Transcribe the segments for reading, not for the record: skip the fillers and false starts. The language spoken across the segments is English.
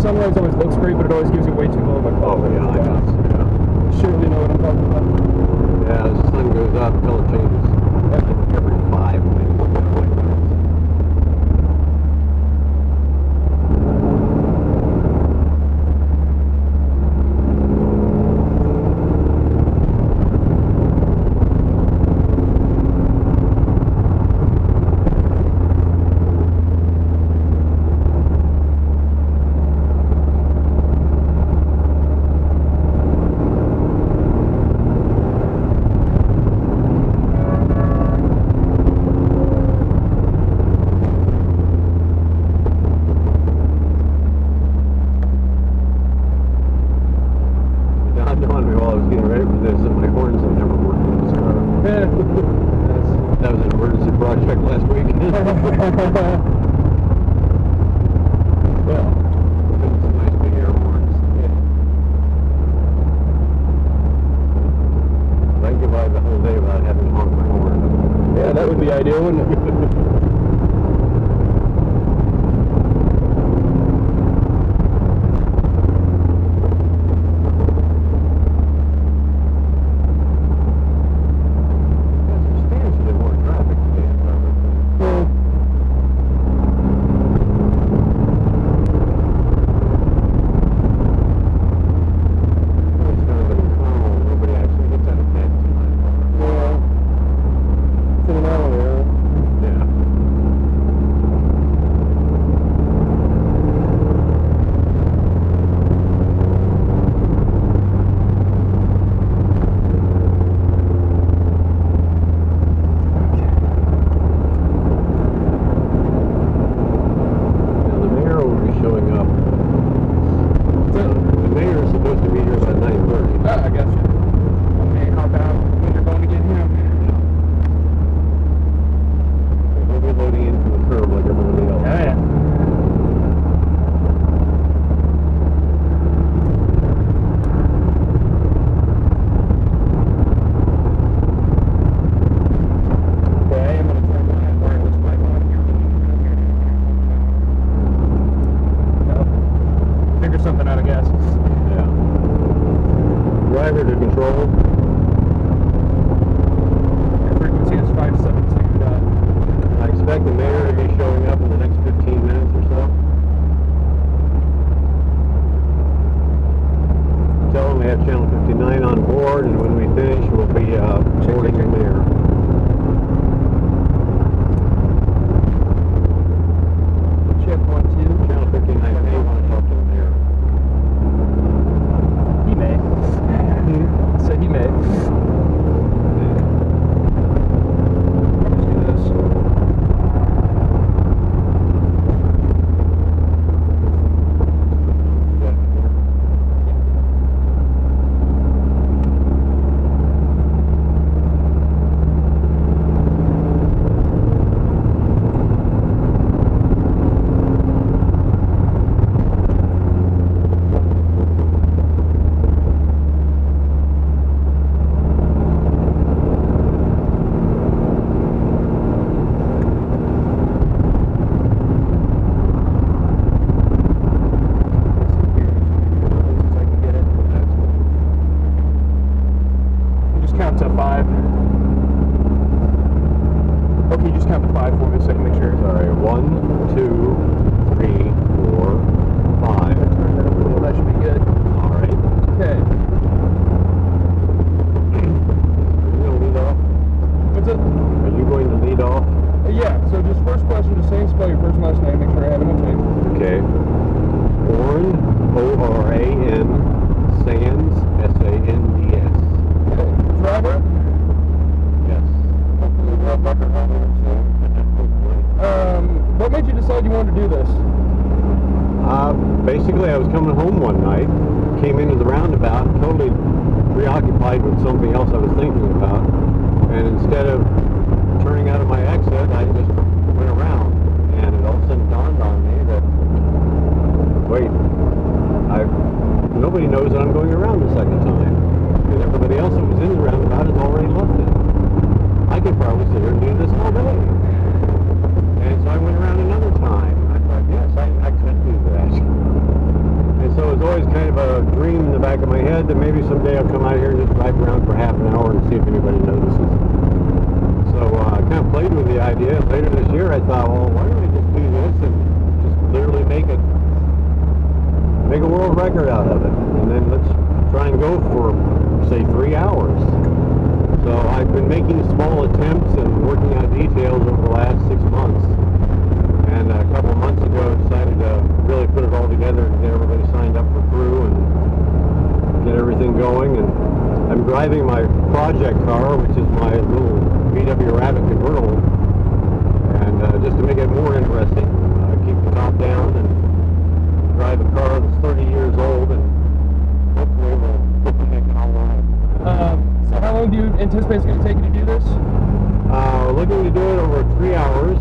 Sunrise always looks great, but it always gives you way too low of a quality. Oh, yeah, I know. Yeah. Surely know what I'm talking about. Yeah, as the sun goes up, color changes every 5 minutes. That was an emergency project last week. Well, some nice big air horns. I can get by the whole day without having to honk my horn. Yeah, that would be ideal, wouldn't it? Driver to control. Your frequency is 572. I expect the mayor to be showing up in the next 15 minutes or so. Tell them we have channel 59 on board, and when we finish, we'll be boarding the mayor. Check 1, 2. Channel 59 may want to talk to the mayor. He may. count to 5. Okay, just count to 5 for me so I can make sure. Sorry, 1, 2, 3, 4, 5. Turn that up a little, that should be good. All right. Okay. Are you going to lead off? What's it? Are you going to lead off? Yeah, so just first question, just say and spell your first and last name, make sure I have it on tape. Okay. Oran, O-R-A-N, Sands, S-A-N-D-S. Okay. Driver? Yes. Hopefully we'll have record on there soon. What made you decide you wanted to do this? Basically, I was coming home one night, came into the roundabout, totally preoccupied with something else I was thinking about, and instead of turning out of my exit, I just went around, and it all of a sudden dawned on me that, wait, nobody knows that I'm going around the second time, because everybody else that was in the roundabout has already left it. I could probably sit here and do this all day. And so I went around another time. I thought, yes, I could do that. And so it was always kind of a dream in the back of my head that maybe someday I'll come out here and just drive around for half an hour and see if anybody notices. So I kind of played with the idea. Later this year I thought, well, why don't I just do this and just literally make a world record out of it. And then let's try and go for, say, 3 hours. So I've been making small attempts and working out details over the last 6 months. And a couple of months ago, decided to really put it all together and get everybody signed up for crew and get everything going. And I'm driving my project car, which is my little VW Rabbit convertible. And just to make it more interesting, keep the top down and drive a car that's 30 years old, and hopefully we'll make it all right. So how long do you anticipate it's going to take you to do this? We're looking to do it over 3 hours.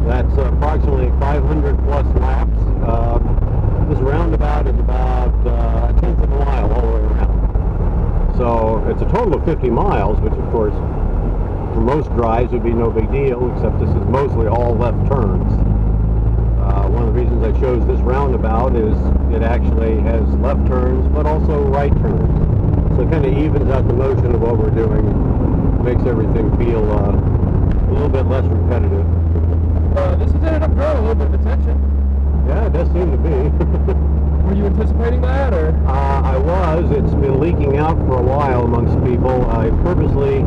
That's approximately 500 plus laps. This roundabout is about a tenth of a mile all the way around. So it's a total of 50 miles, which of course for most drives would be no big deal, except this is mostly all left turns. One of the reasons I chose this roundabout is it actually has left turns, but also right turns. So it kind of evens out the motion of what we're doing, makes everything feel a little bit less repetitive. This has ended up drawing a little bit of attention. Yeah, it does seem to be. Were you anticipating that, or? I was. It's been leaking out for a while amongst people. I purposely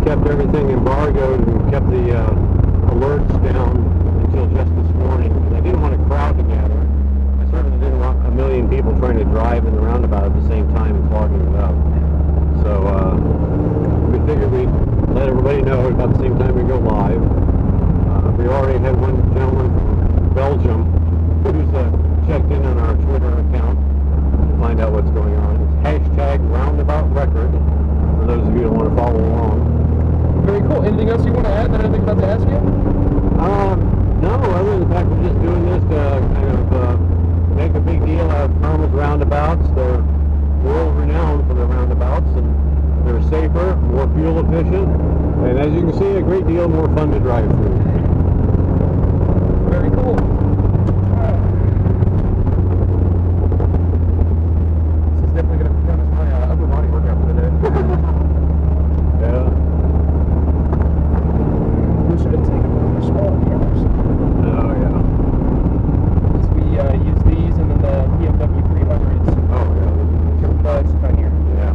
kept everything embargoed and kept the alerts down until just this morning. I didn't want to crowd together. I certainly didn't want a million people trying to drive in the roundabout at the same time and clogging it up. So we figured we'd let everybody know about the same time we go live. We already had one gentleman from Belgium who's checked in on our Twitter account to find out what's going on. It's hashtag Roundabout Record, for those of you who want to follow along. Very cool. Anything else you want to add that I think about to ask you? No, other than the fact we're just doing this to kind of make a big deal out of Carmel's roundabouts. They're world-renowned for their roundabouts, and they're safer, more fuel efficient, and as you can see, a great deal more fun to drive through. Very cool. This is definitely going to count as my upper body workout for the day. Yeah. We should have taken one of the smaller cameras. Oh, yeah. Because we use these and then the BMW 300s. Oh, yeah. It's tinier. Yeah.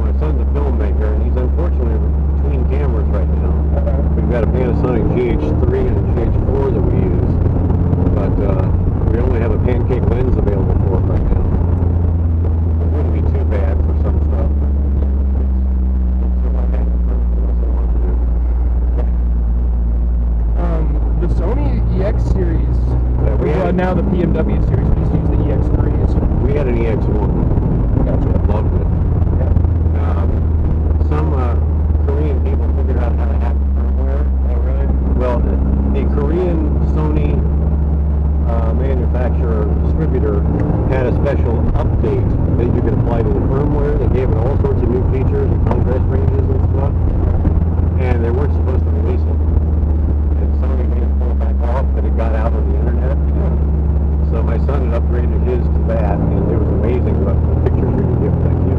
My son's a filmmaker, and he's unfortunately between cameras right now. We've got a Panasonic GH3 and a GH4 that we use, but we only have a pancake lens available for it right now. It wouldn't be too bad for some stuff. The Sony EX series, we had, now the BMW series, we used to use the EX3s. we had an EX1. Gotcha. Loved it. Some Korean people figured out how to hack the firmware. Oh, really? Well, the Korean Sony manufacturer distributor had a special update that you could apply to the firmware. They gave it all sorts of new features and contrast ranges and stuff, and they weren't supposed to release it. And Sony made it pull back off, but it got out on the internet. So my son had upgraded his to that, and it was amazing what pictures we could get back in.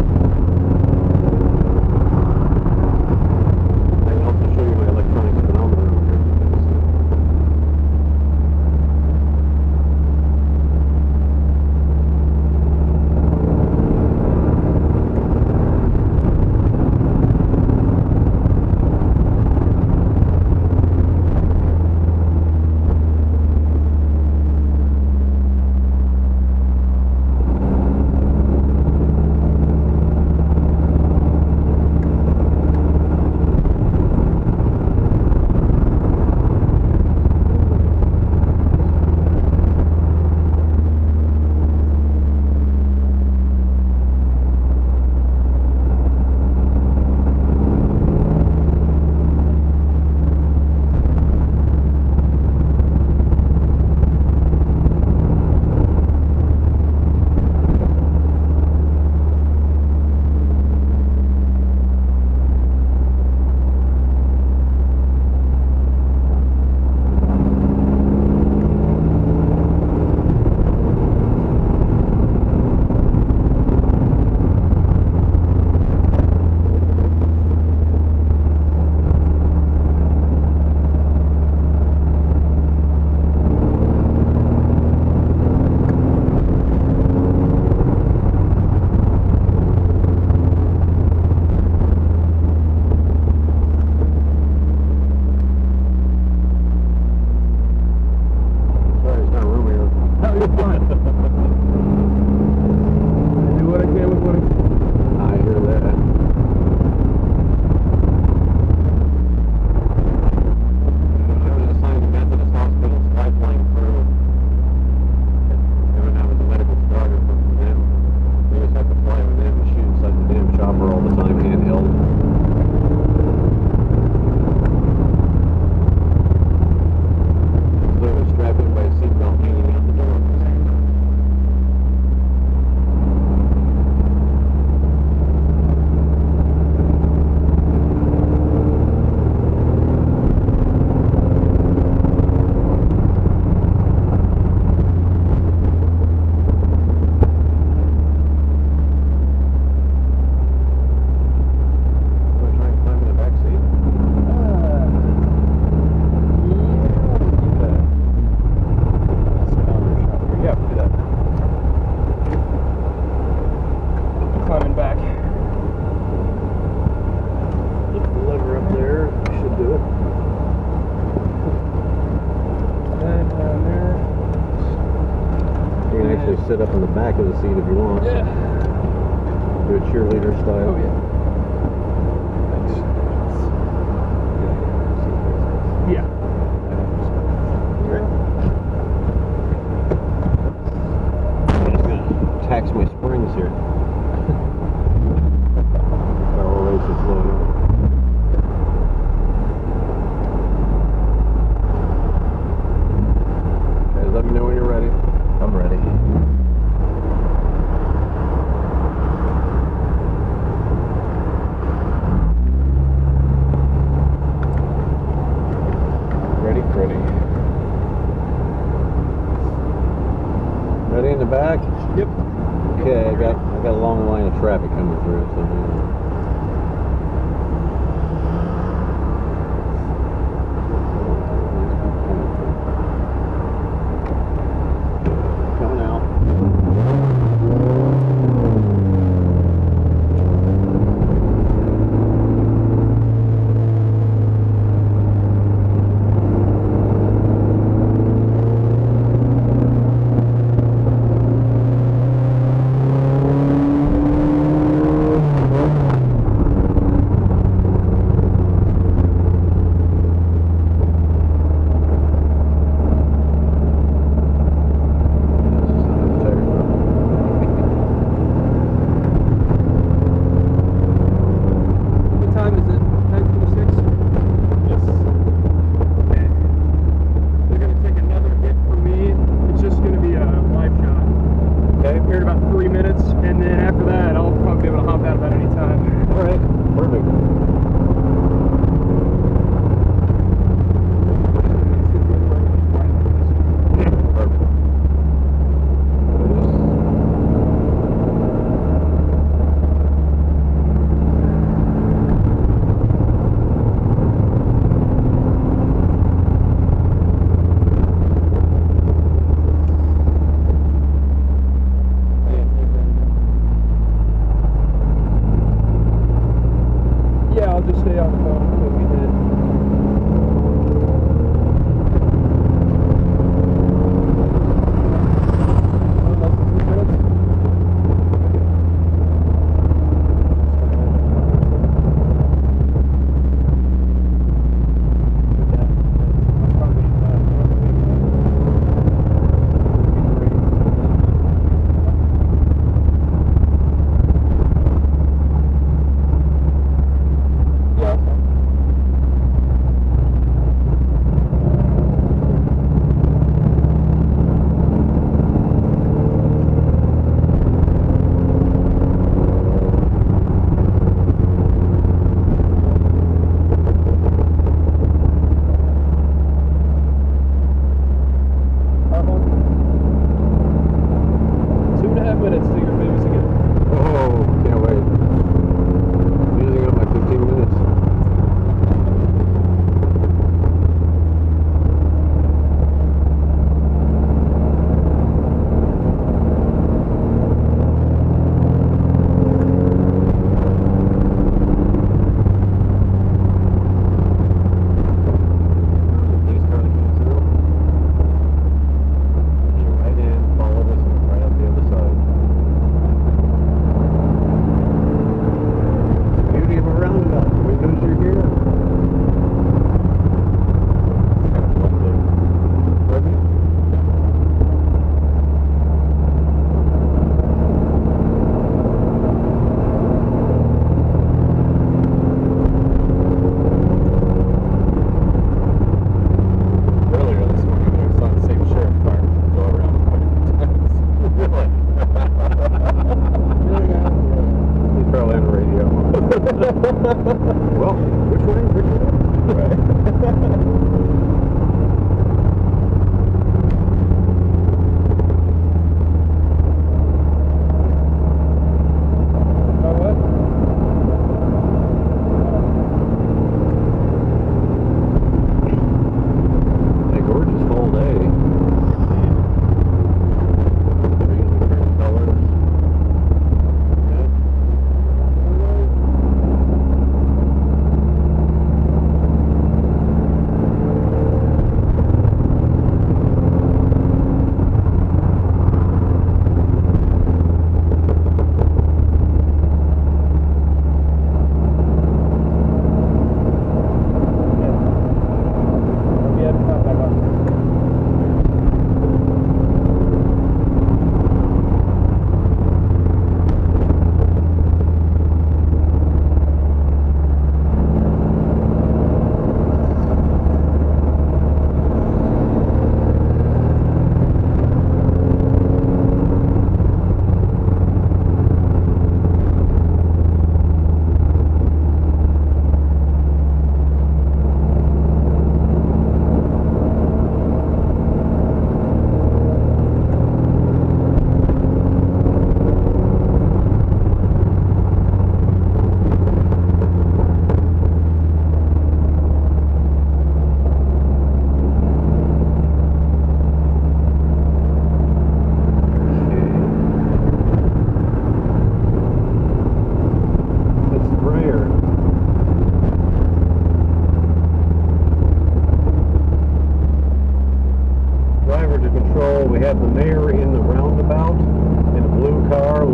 of the seat if you want. Yeah. Do it cheerleader style. Oh yeah. Yeah. I'm just gonna tax my springs here. Barrel race is slowing up. Guys, let me know when you're ready. I'm ready. Ready, Freddy. Ready in the back? Yep. Okay, I got a long line of traffic coming through, so coming out. What time is it? 9:46? Yes. Okay. They're gonna take another hit from me. It's just gonna be a live shot. Okay. Here in about 3 minutes, and then after that, I'll probably be able to hop out about any time. All right. Perfect. Yeah, I'll just stay on the phone until we hit. Less than 3 minutes. Yeah, that's fine. How long? 2.5 minutes to your famous again. Oh, can't wait. Using up my 15 minutes. Please try to get through. You're right in, follow this one right up the other side. Beauty of a roundabout. Windows are here. Pardon? Earlier this morning, I saw the same sheriff car go around quite a few times. Really? He's probably on the radio. Well, which way? Which way? Right. Oh, what? A gorgeous fall day. Trees are turning colors. Good.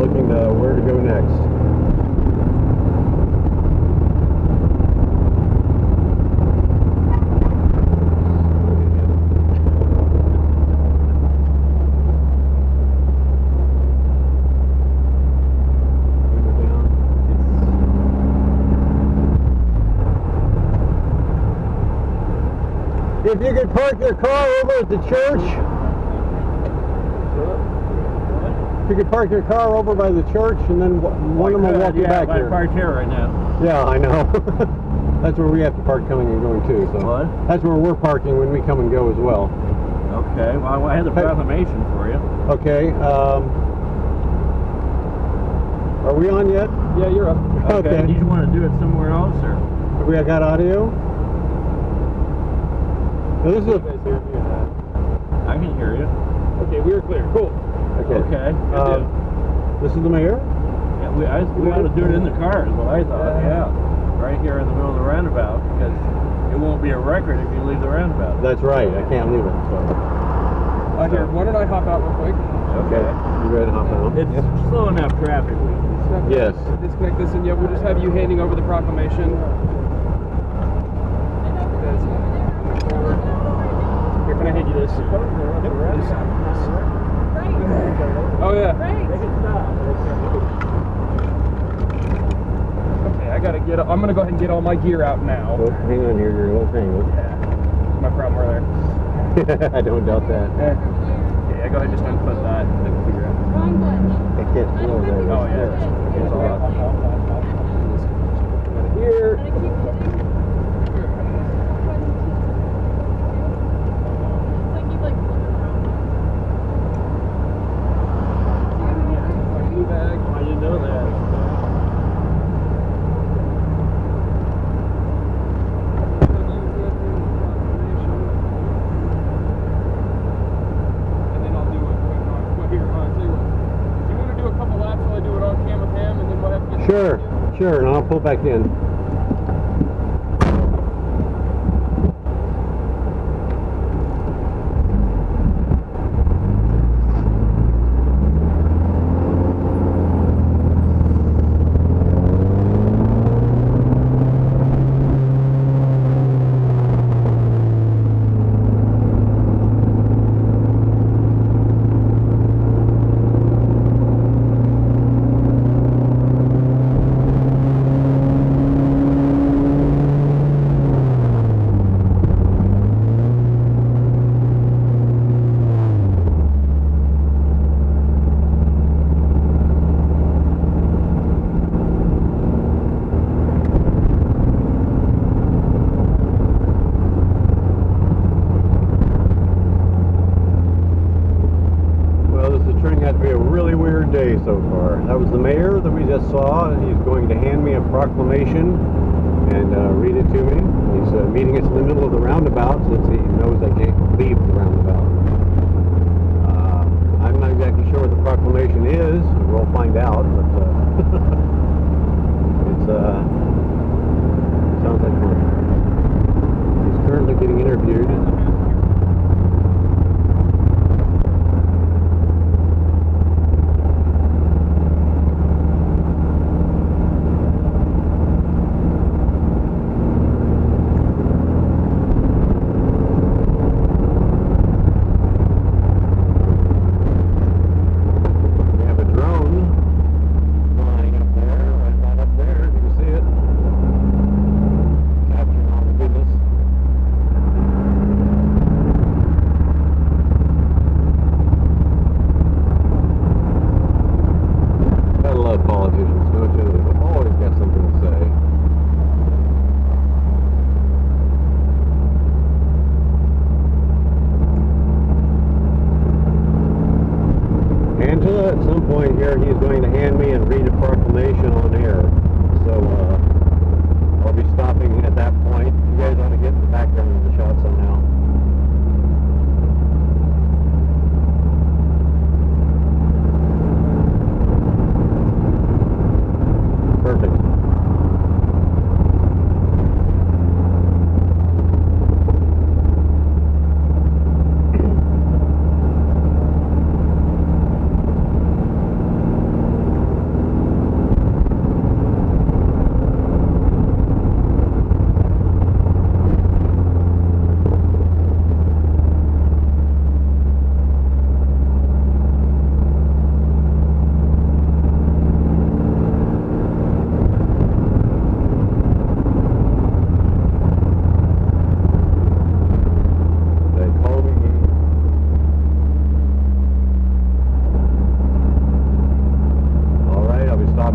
looking to where to go next. If you could park your car over at the church. If you could park your car over by the church, and then one of them will walk you back here. I parked here right now. Yeah, I know. That's where we have to park coming and going too. So What? that's where we're parking when we come and go as well. Okay, well, I had the proclamation for you. Okay. Are we on yet? Yeah, you're up. Okay. Do you want to do it somewhere else, or? Have we got audio? Now, this is You guys hear me or not? I can hear you. Okay, we were clear. Cool. okay. Okay. This is the mayor. Yeah, we ought to do it in the car, is what I thought. Yeah. Right here in the middle of the roundabout, because it won't be a record if you leave the roundabout. That's right. I can't leave it. So. Here, why don't I hop out real quick? Okay. You ready to hop out? It's slowing up traffic. Yes. Disconnect this, and yeah, we'll just have you handing over the proclamation. Here, can I hand you this? Oh yeah. Okay, I gotta get. I'm gonna go ahead and get all my gear out now. Oh, hang on here. You're a little tangled. Yeah. My problem earlier. I don't doubt that. Okay, I go ahead and just unput that and then figure out. I can't feel that. Oh yeah. It's all out. Got it here. Bag. Why you know that? And then I'll do it. Well, here, tell you what. Do you want to do a couple laps while I do it on cam with him, and then we'll have to get. Sure, sure, and I'll pull back in. Day so far. That was the mayor that we just saw. He's going to hand me a proclamation and read it to me. He's meeting us in the middle of the roundabout since he knows I can't leave the roundabout. I'm not exactly sure what the proclamation is. We'll find out, but it's sounds like fun. He's currently getting interviewed. At some point here, he's going to hand me and read a proclamation on air. So I'll be stopping at that point. You guys ought to get the background of the shot somehow. Perfect.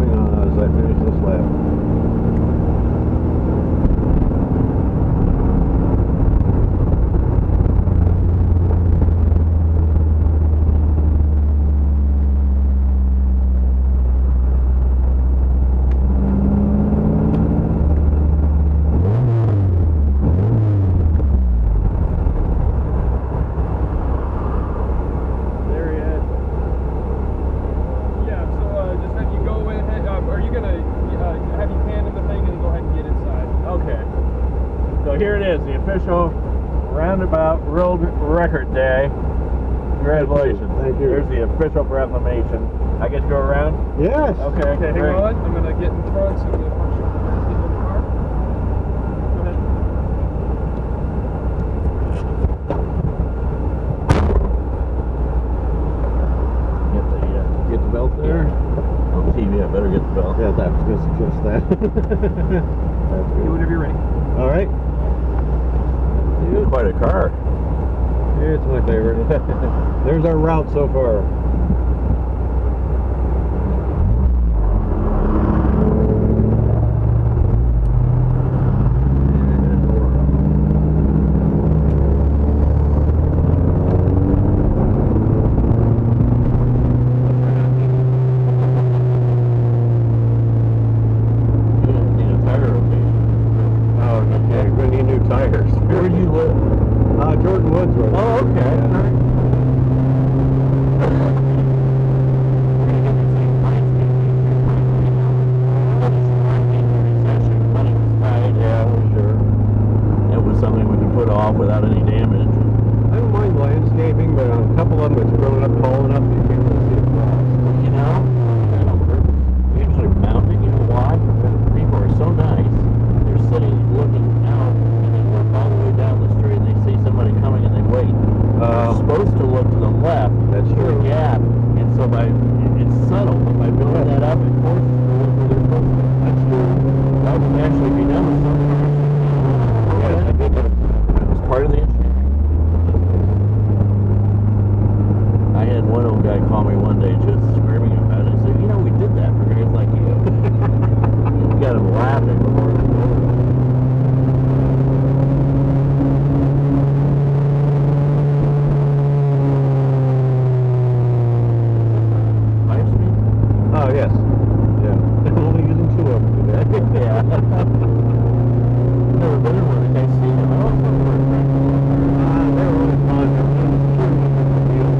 stopping as I finish this lap. There he is. Yeah, so just have you go ahead. Are you gonna have you pan in the thing and go ahead and get inside? Okay. So here it is, the official Roundabout Record Day. Congratulations. Thank you. Here's the official proclamation. I get to go around? Yes. Okay, Okay, hang great. on. I'm gonna get in front so we get in the car. Go ahead. Get the belt there. On TV, I better get the belt. Yeah, I was going to suggest that. That's Do good. whenever you're ready. All right. Quite a car. It's my favorite. There's our route so far. Need a tire rotation. Oh, okay. We need new tires. Where do you live? Jordan Woods was. Oh, okay. Yeah. Yeah, sure. It was something we could put off without any damage. I don't mind landscaping, but on a couple of them it's grown up tall enough that you can't really see across. You know, I don't we actually mount it. You know why? People are so nice. They're sitting, looking out, and they look all the way down the street, and they see somebody coming, and they wait. They're supposed to look to the left. That's through true. a gap, and so it's subtle, but by building that up, it forces them to look where they're supposed to. That's true. That would actually be done with some cars. Yes, I did notice that. It was part of the engineering. I had one old guy call me one day just screaming about it. I said, you know, we did that for guys like you. You got him laughing before the Oh, yes. Yeah. Only using two of them today. Yeah. Never been in one. I see them. I don't know where They were always fun. They were fun to deal.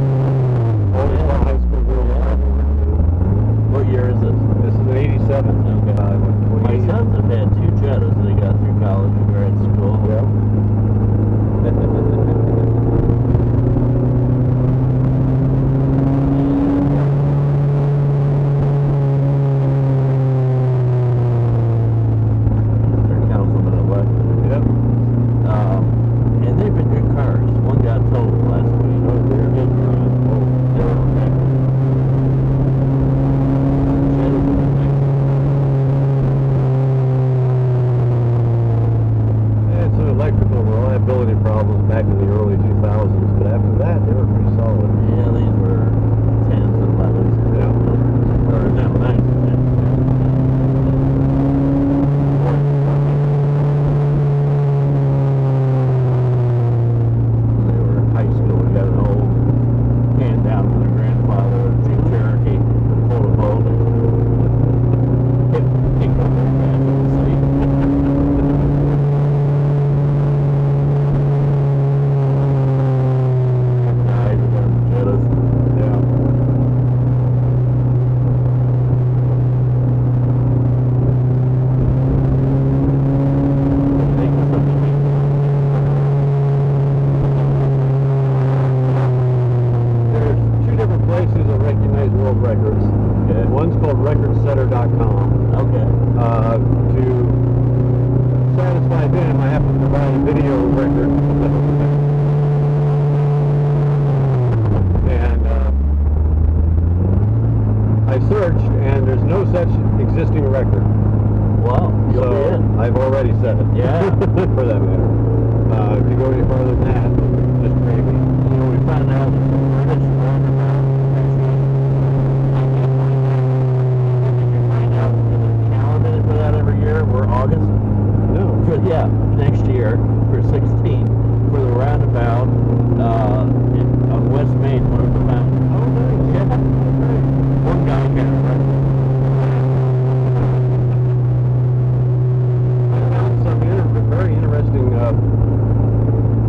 Always fun high school girls driving around. What year is this? This is an 87. Okay. My sons have had two Jettas that they got through college and grad school. Yeah. They're councilman elected. Yep. And they've been good cars. One got towed last week. Oh, dear. They were okay. Jettas have been nice. It's an electrical reliability problem back in the early 2000s, but after that, they were pretty solid. Yeah, these were 10s and 11s. Yeah. Or no, 9s and 10s. When they were in high school, we got an old hand down from their grandfather, a Jeep Cherokee, pulled a boat and kicked up very fast in the sea. Died with their Jettas. Yeah. Take this up to me. There's two different places that recognize world records. Okay. One's called recordsetter.com. Okay. To satisfy them, I have to provide a video record. And I searched, and there's no such existing record. Well, you'll So be in. I've already set it. Yeah. For that matter. If you go any farther than that, just crazy. You know, we found out that some British roundabout actually, I can't find that. I think you find year for 16 for the roundabout on West Main, one of the fountains. Oh, nice. Yeah. One guy got it right. I found some very interesting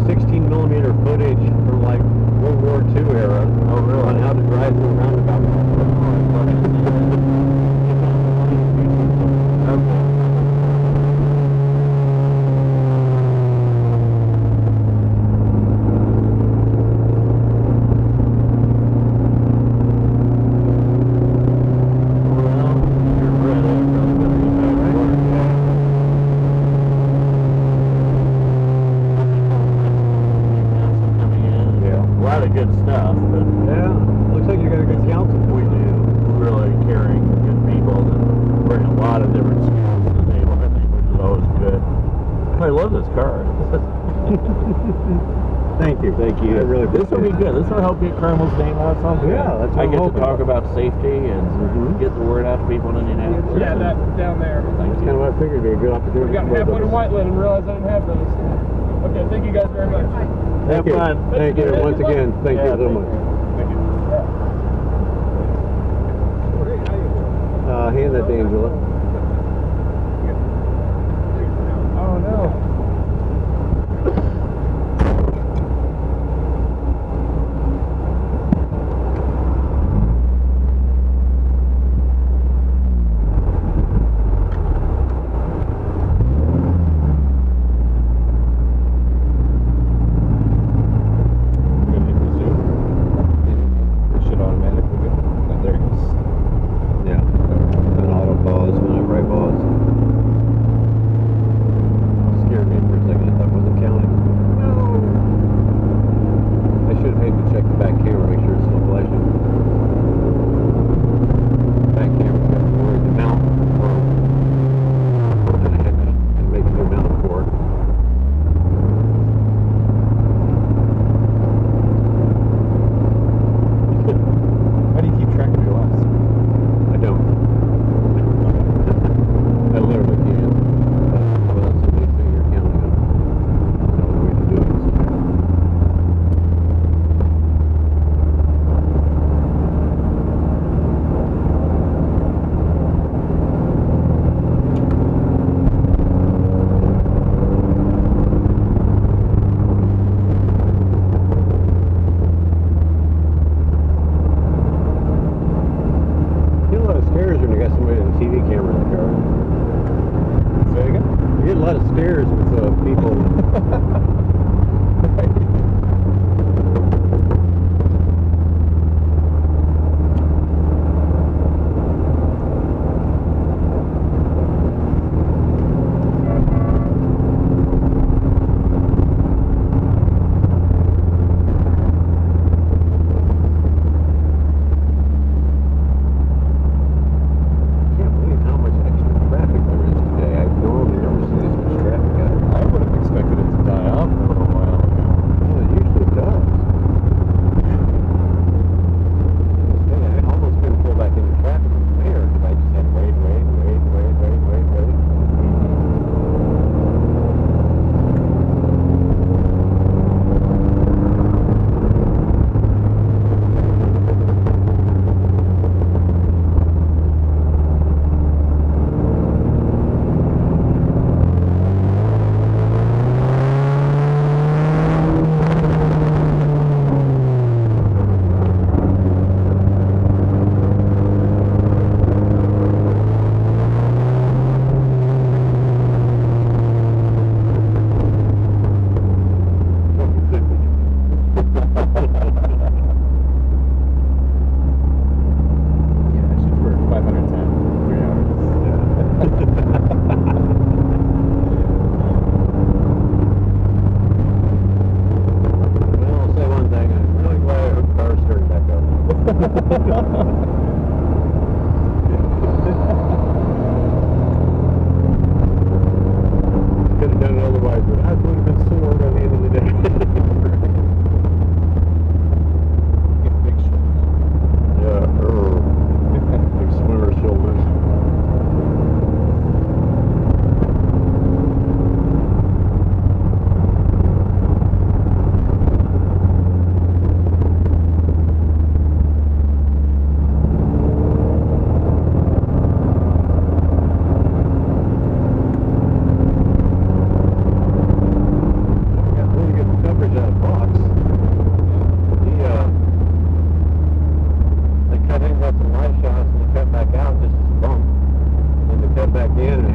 16 millimeter footage from like World War II era. Oh, really? On how to drive through a roundabout. Good stuff, but Yeah, looks like you got a good council we point. do really caring, good people that bring a lot of different skills to the table, I think, which is always good. I love this car. Thank you. Thank you. I really This will be good. This will help get Carmel's name out someday. Yeah, that's what I I'm get to hoping. talk about safety and get the word out to people in Indianapolis. Yeah, that down there. Thank That's kind of what I figured would be a good opportunity. We got for both halfway to of us. Whiteland and realized I didn't have those. Okay, thank you guys very much. Thank you. fun. Thank you once again. Thank you Yeah, so thank much. Thank you. Hand that to Angela. Oh no. Gonna hit the zoom. It should automatically go. Oh, there it goes. Yeah. An auto pause.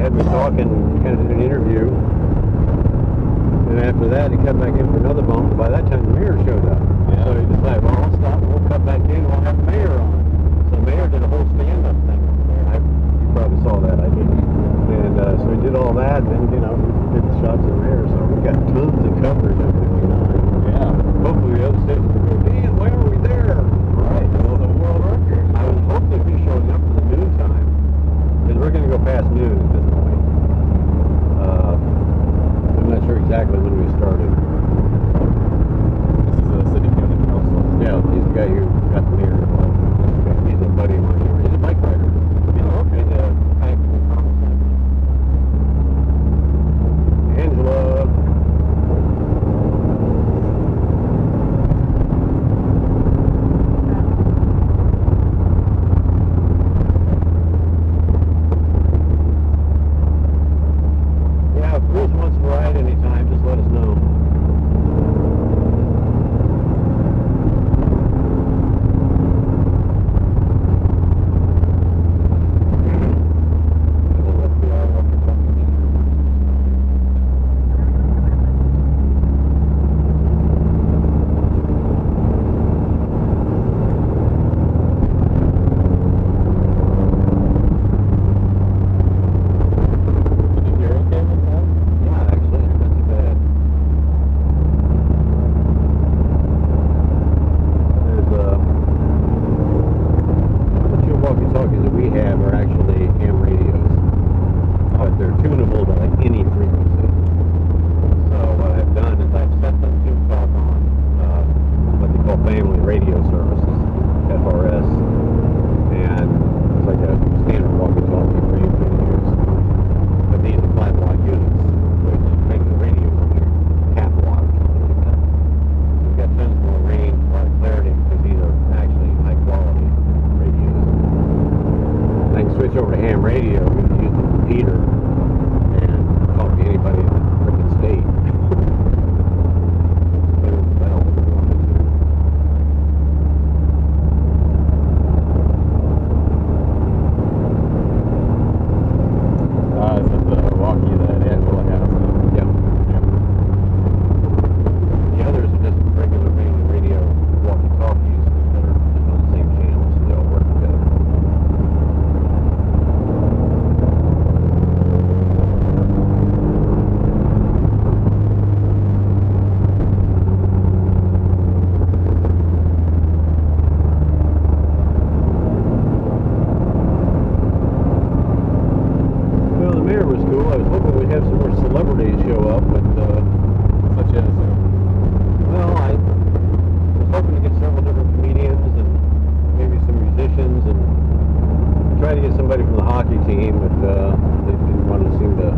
had me talking, kind of did an interview. And after that, he cut back in for another bump. By that time, the mayor showed up. Yeah. So he decided, well, I'll stop and we'll cut back in and we'll have the mayor on. So the mayor did a whole stand-up thing over there. You probably saw that, I did. And so he did all that, and then, you know, did the shots of the mayor. So we got tons of coverage of 59. Yeah. Hopefully the other stations will go, man, why are we there? Right. This is a world record. I would hope they'd be showing up for the noon time. Because we're going to go past noon at this point. I'm not sure exactly when we started. This is a city county council. Yeah, he's the guy who got the mayor involved. He's a buddy of mine. He's a bike rider. Okay. He's a kayak and comic. Angela. Yeah, if Bruce wants to ride anytime, just let us know. Did you hear okay with that? Yeah, actually, not too bad. There's the two walkie-talkies that we have are actually ham radios, but they're tunable to like any frequency. So what I've done is I've set them to talk on what they call family radio services, FRS, and it's like a standard walkie-talkie for you to use. But these are 5 watt units, which make the radio only half watt or something like that. So we've got tons more range, a lot of clarity, because these are actually high quality radios. I can switch over to ham radio, we can use the repeater and talk to anybody in the freaking state. Play with the bell if we wanted to. Is it the walkie that Angela has? Yeah. The others are just regular main radio walkie-talkies that are just on the same channel, so they all work together. Well, the mayor was cool. I was hoping we'd have some more celebrities show up, but Such as, well, I was hoping to get several different comedians and maybe some musicians and try to get somebody from the hockey team, but they didn't want to seem to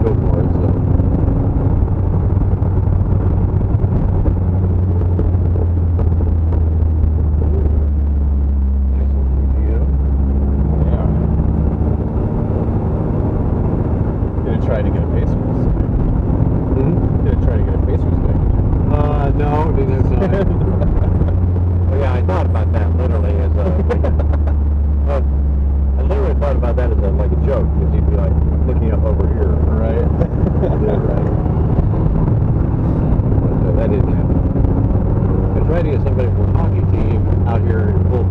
go for it. So. Nice little video. yeah. Gonna try to get a Pacers. Gonna try to get a Pacers thing. No, didn't have time. Well, yeah, I thought about that literally as a. I literally thought about that as a, like a joke, because he'd be like looking up over here. Right. Yeah, right. But that didn't happen. I tried to get somebody from the hockey team out here in full,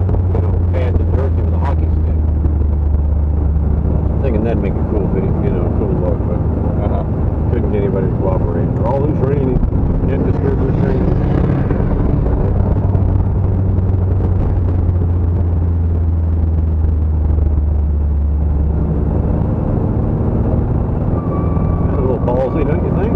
pants and jersey with a hockey stick. Thinking that'd make a cool thing, cool look, but couldn't get anybody to cooperate. They're all in training, can't disturb their training. That's a little ballsy, don't you think?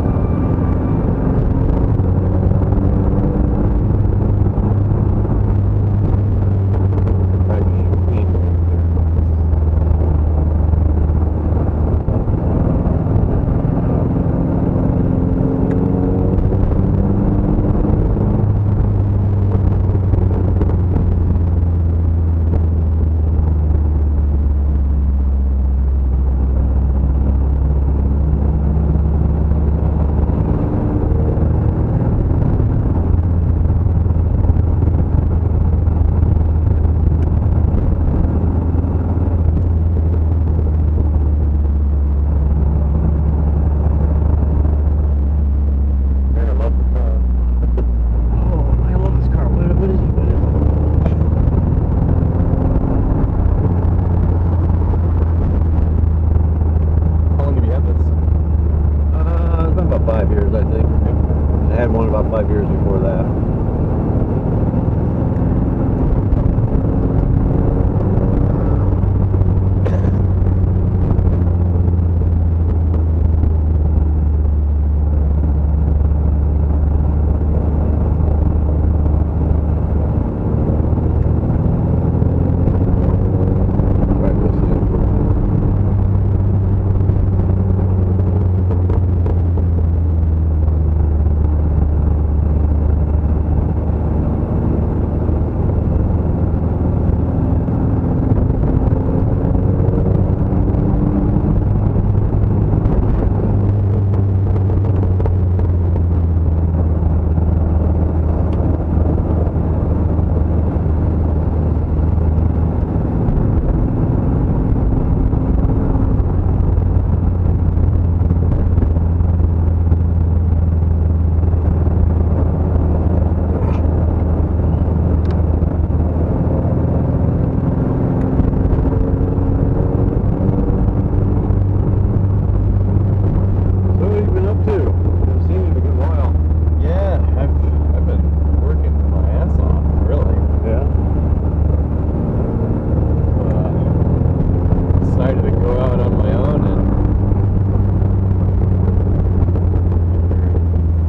decided to go out on my own and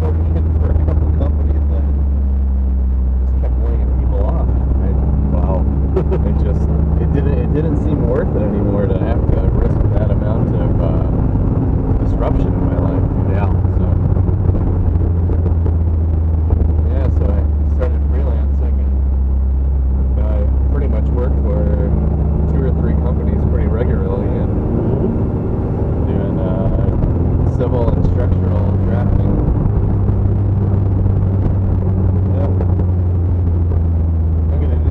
working for a couple companies that just kept laying people off. Wow. It didn't seem worth it anymore to have to risk that amount of disruption in my life. Yeah. So I started freelancing, and I pretty much work for 2 or 3 companies pretty regularly, and doing civil and structural drafting.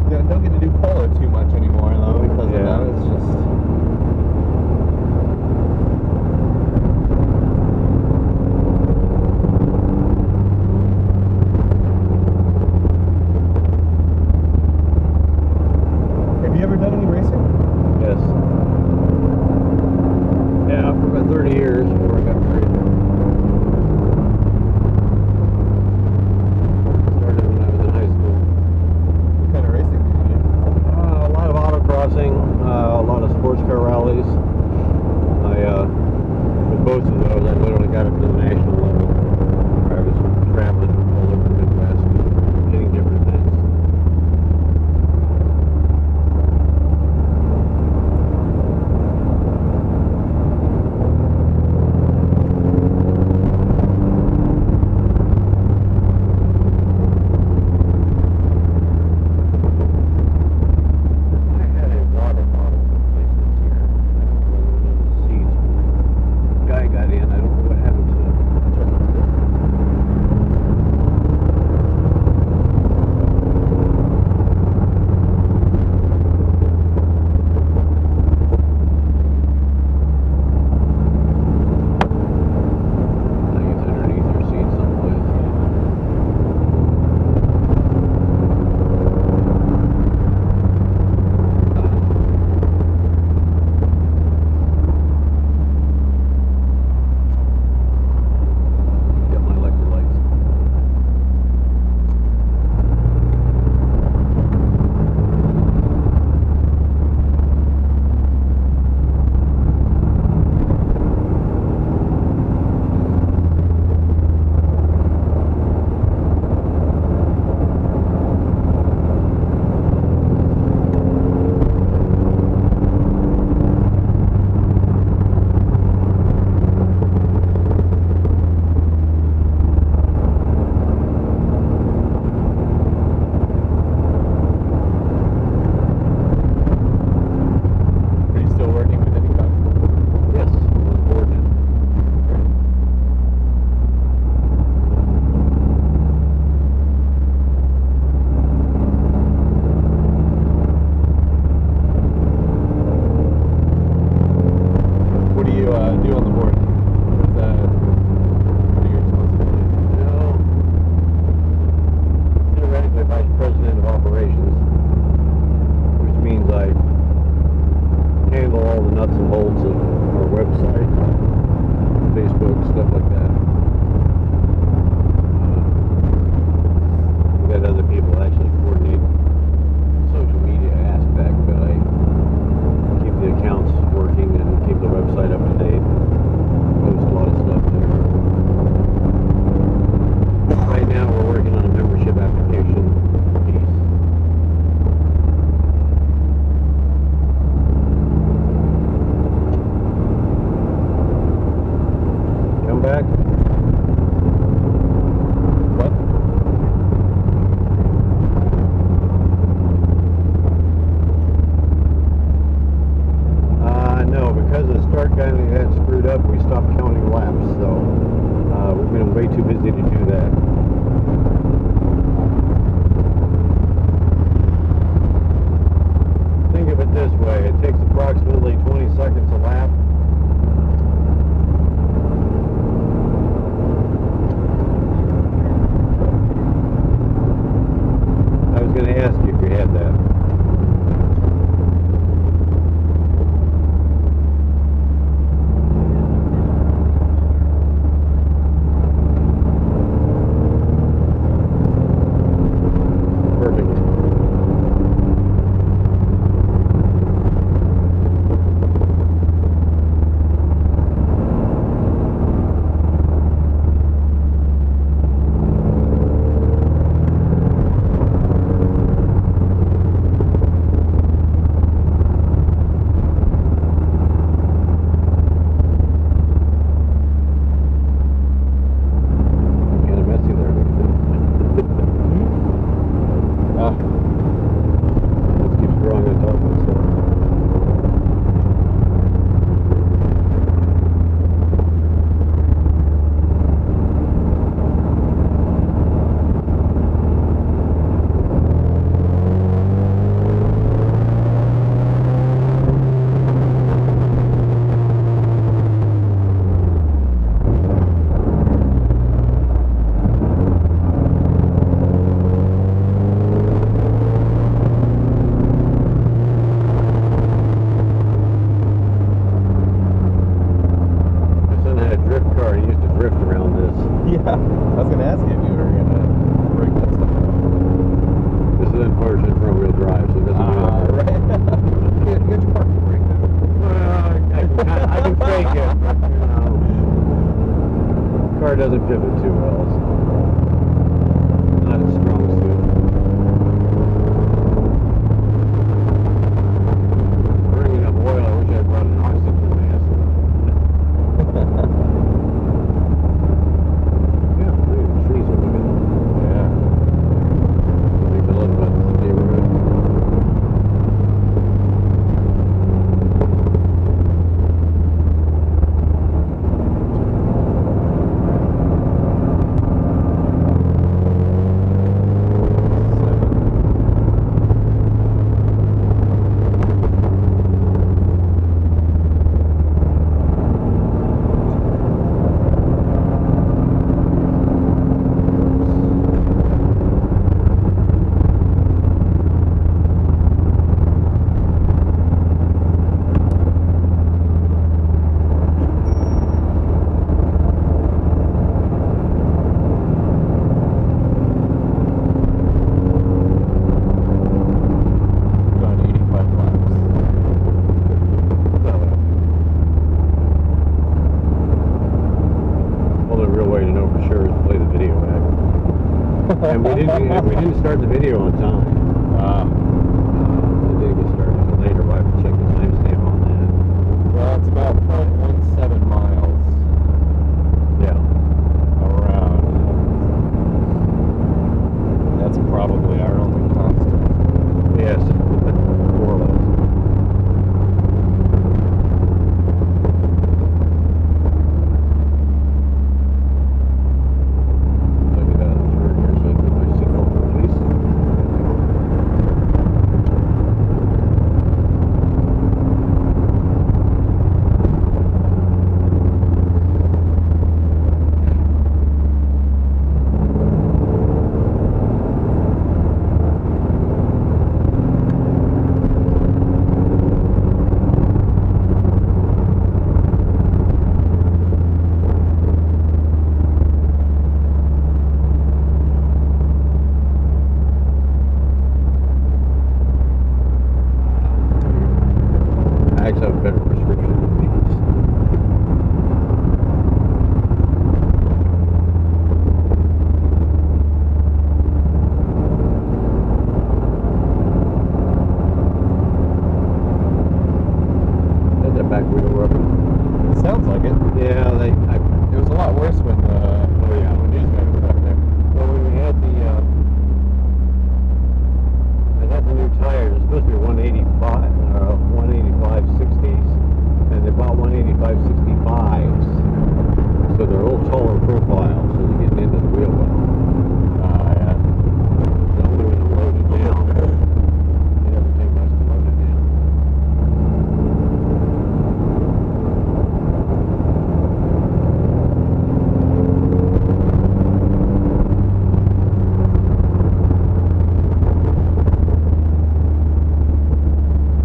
Don't get to do polo too much anymore though, because of that. It's just Have you ever done any racing? Yes. Yeah, for about 30 years before I got married. Started when I was in high school. What kind of racing did you do? A lot of autocrossing, a lot of sports car rallies. With both of those, I literally got up to the national level, where I was traveling all over the Midwest, getting different things. I had a water bottle someplace this year. I don't know whether it was the seats. The guy got in. I don't know what happened to it. I think it's underneath your seat someplace. Got my electrolytes. Are you still working with any company? Yes, on board now. What do you do on the board? What's what are your responsibilities? No. Theoretically, vice president of operations, which means I handle all the nuts and bolts of our website, Facebook, stuff like that. We got other people actually coordinate the social media aspect, but I keep the accounts working and keep the website up to date. Post a lot of stuff there. Right now we're working on a membership application piece. Come back. What? No, because the start gun got screwed up, we stopped counting laps, so we've been way too busy to do that. Think of it this way, it takes approximately 20 seconds a lap. I was going to ask you if you had that. doesn't pivot too well. It's not its strong suit. Burning enough oil, I wish I'd brought an oxygen mask. Yeah, look at the trees over there. Yeah. Think a lot about this neighborhood. Going 85 laps. Well, the real way to know for sure is to play the video back. And we didn't start the video on time. It didn't get started until later. We'll have to check the timestamp on that. Well, it's about 0.17 miles Yeah. around. That's probably our only constant. Yes. More or less. Let me get out of the turn here so I can get my signal, please. I actually have a better prescription than these. Is that back wheel rubber? It sounds like it. Yeah, It was a lot worse when when these guys were back there. well, when we had I had the new tires, it's supposed to be 185 60s, and they bought 185 65s. So they're a little taller profile, so they're getting into the wheel well. Yeah. The only way to load it down, you never take much to load it down.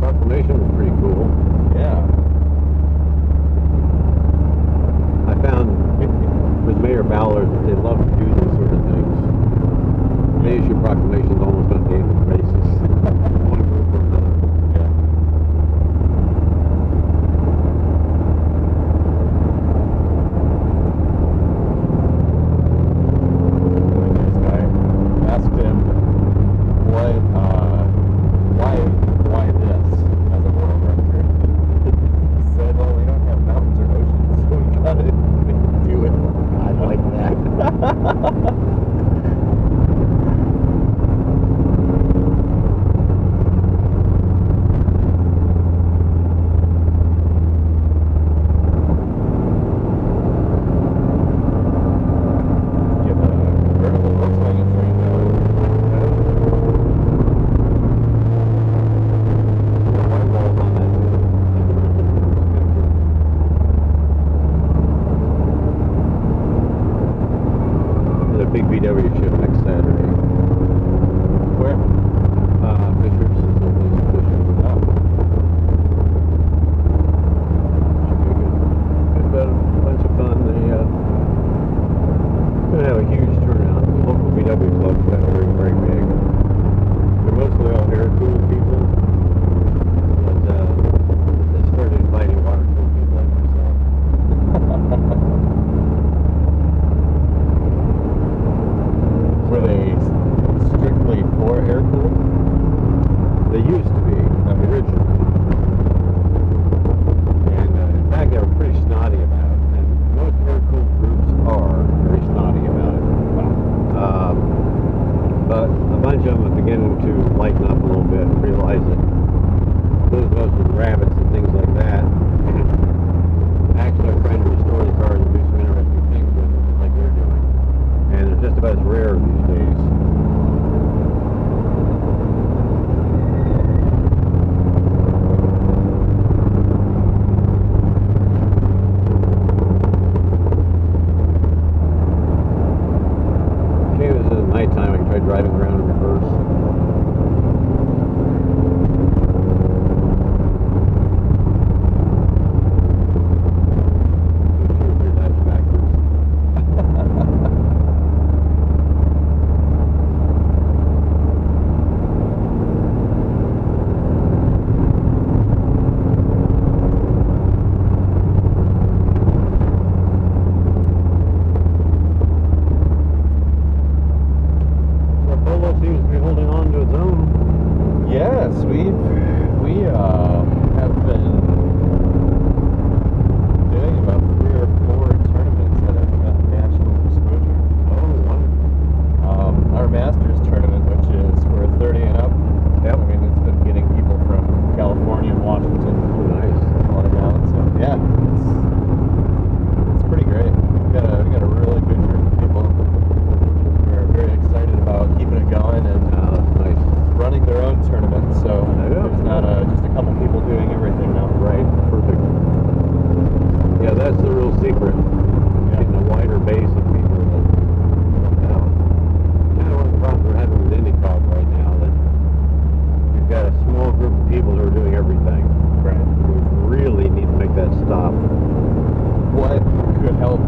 Proclamation was pretty cool. secret. Getting a wider base of people that help out. Kind of one of the problems we're having with IndyCar right now, that we've got a small group of people who are doing everything. Right. We really need to make that stop. What could help?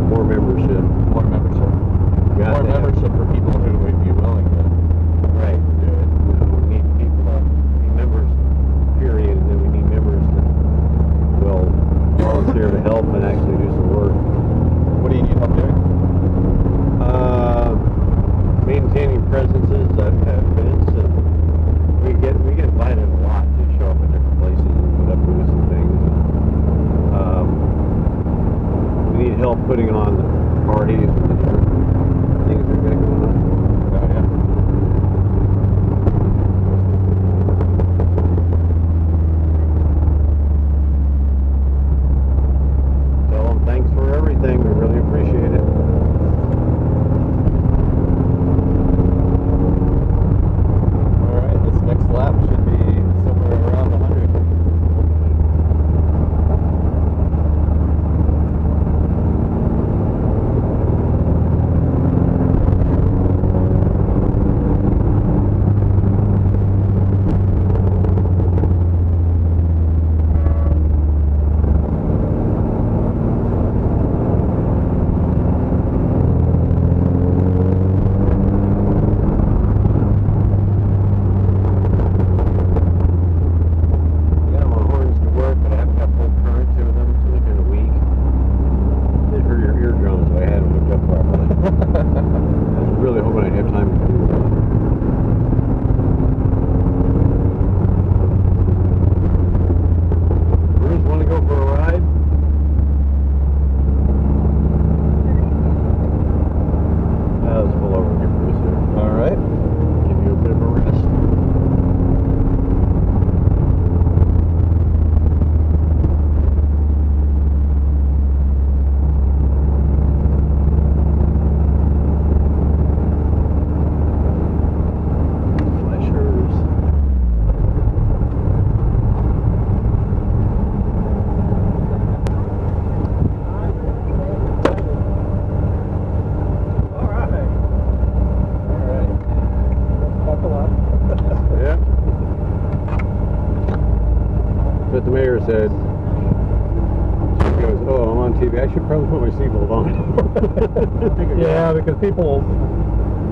More membership. More membership. Got More to have- membership for people who would be willing to Right. do it. You know, we need people, we need members, period, and then we need members that will volunteer to help and actually do some work. What do you need help doing? Maintaining presences at events, and we get invited a lot to show up at different places and put up booths and things. We need help putting on parties and the different things we've got going on. Oh, yeah. Tell them thanks for everything. We really appreciate it. All right, this next lap should be somewhere around 100. Yeah, my horns to work, but I haven't got full current to them, so they're kind of weak. They hurt your eardrums if I had them hooked up properly. I was really hoping I'd have time to do that. Bruce, want to go for a ride? Let's pull over here, Bruce. Here. All right. Give you a bit of a rest. Flashers. All right. All right. Buckle up. Yeah. But the mayor said, she goes, oh, I'm on TV. I should probably put my seatbelt on. Yeah, because people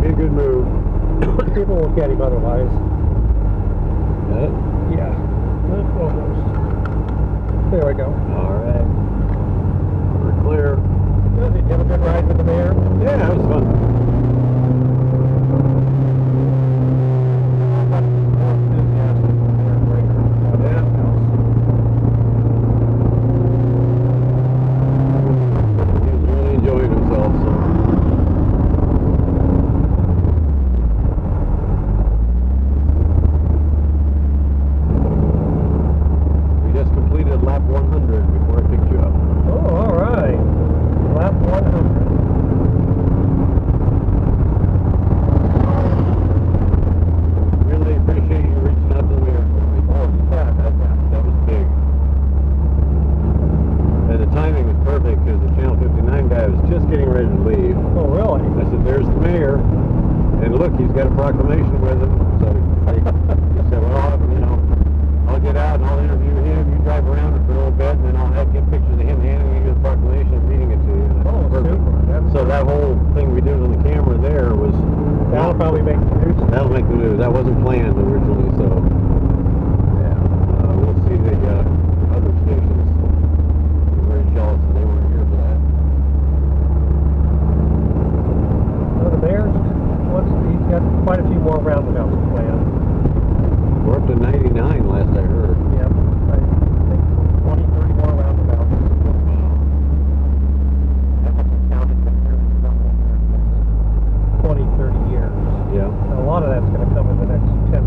Be a good move. will get him otherwise. Got it? Yeah. Almost. There we go. All right. We're clear. Good. Did you have a good ride with the mayor? Yeah, it was fun. Yeah. He was really enjoying himself, so. We just completed lap 100 before I picked you up. Oh, all right. Lap 100. Really appreciate you reaching out to the mayor for me. Oh, yeah, That was big. And the timing was perfect because the Channel 59 guy was just getting ready to leave. Oh, really? I said, there's the mayor. And look, he's got a proclamation with him. So he said, well, you know, I'll get out and I'll interview him. You drive around for a little bit and then I'll get pictures of him handing you the proclamation and reading it to you. And I said, Oh, perfect. super. So that whole thing we did on the camera there was... That'll probably make the news. That'll make the news. That wasn't planned originally, so... Yeah. We'll see the other stations. I'm very jealous that they weren't here for that. Well, the mayor's, he's got quite a few more roundabouts planned. We're up to 99 last I heard. Yep. I think 20, 30 more roundabouts. I haven't counted the years. 20, 30 years. Yeah. And a lot of that's going to come in the next 10,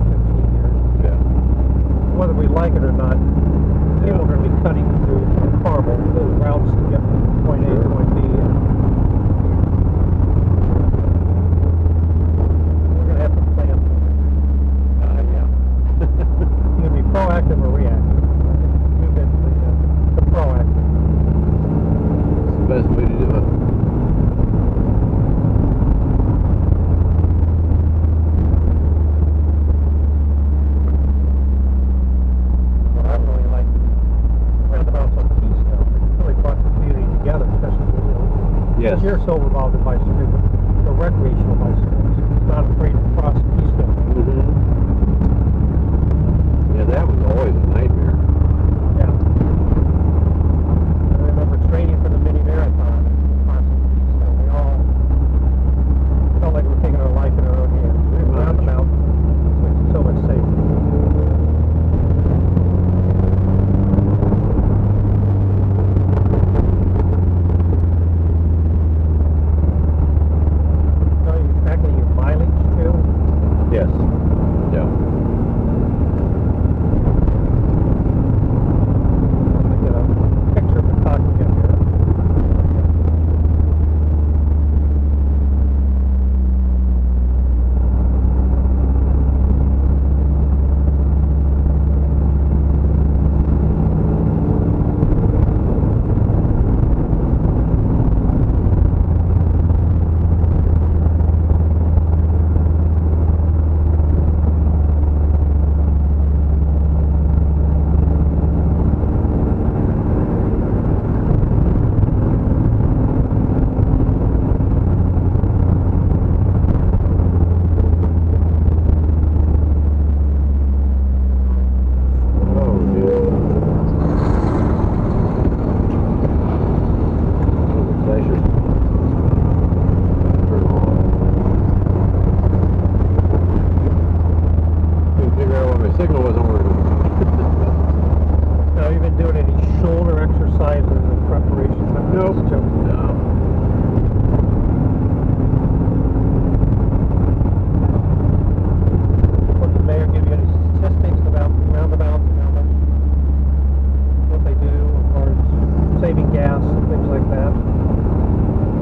Yes. Your silver bottle bicycle, the recreational bicycles. Not afraid to cross Keystone. Mm-hmm. Yeah, that was always a nightmare. Yeah. I remember training for the mini marathon crossing Keystone. We all felt like we were taking our life in our own hands. We were roundabout, so much safer. Yes. Yeah. Get a picture of the talking here.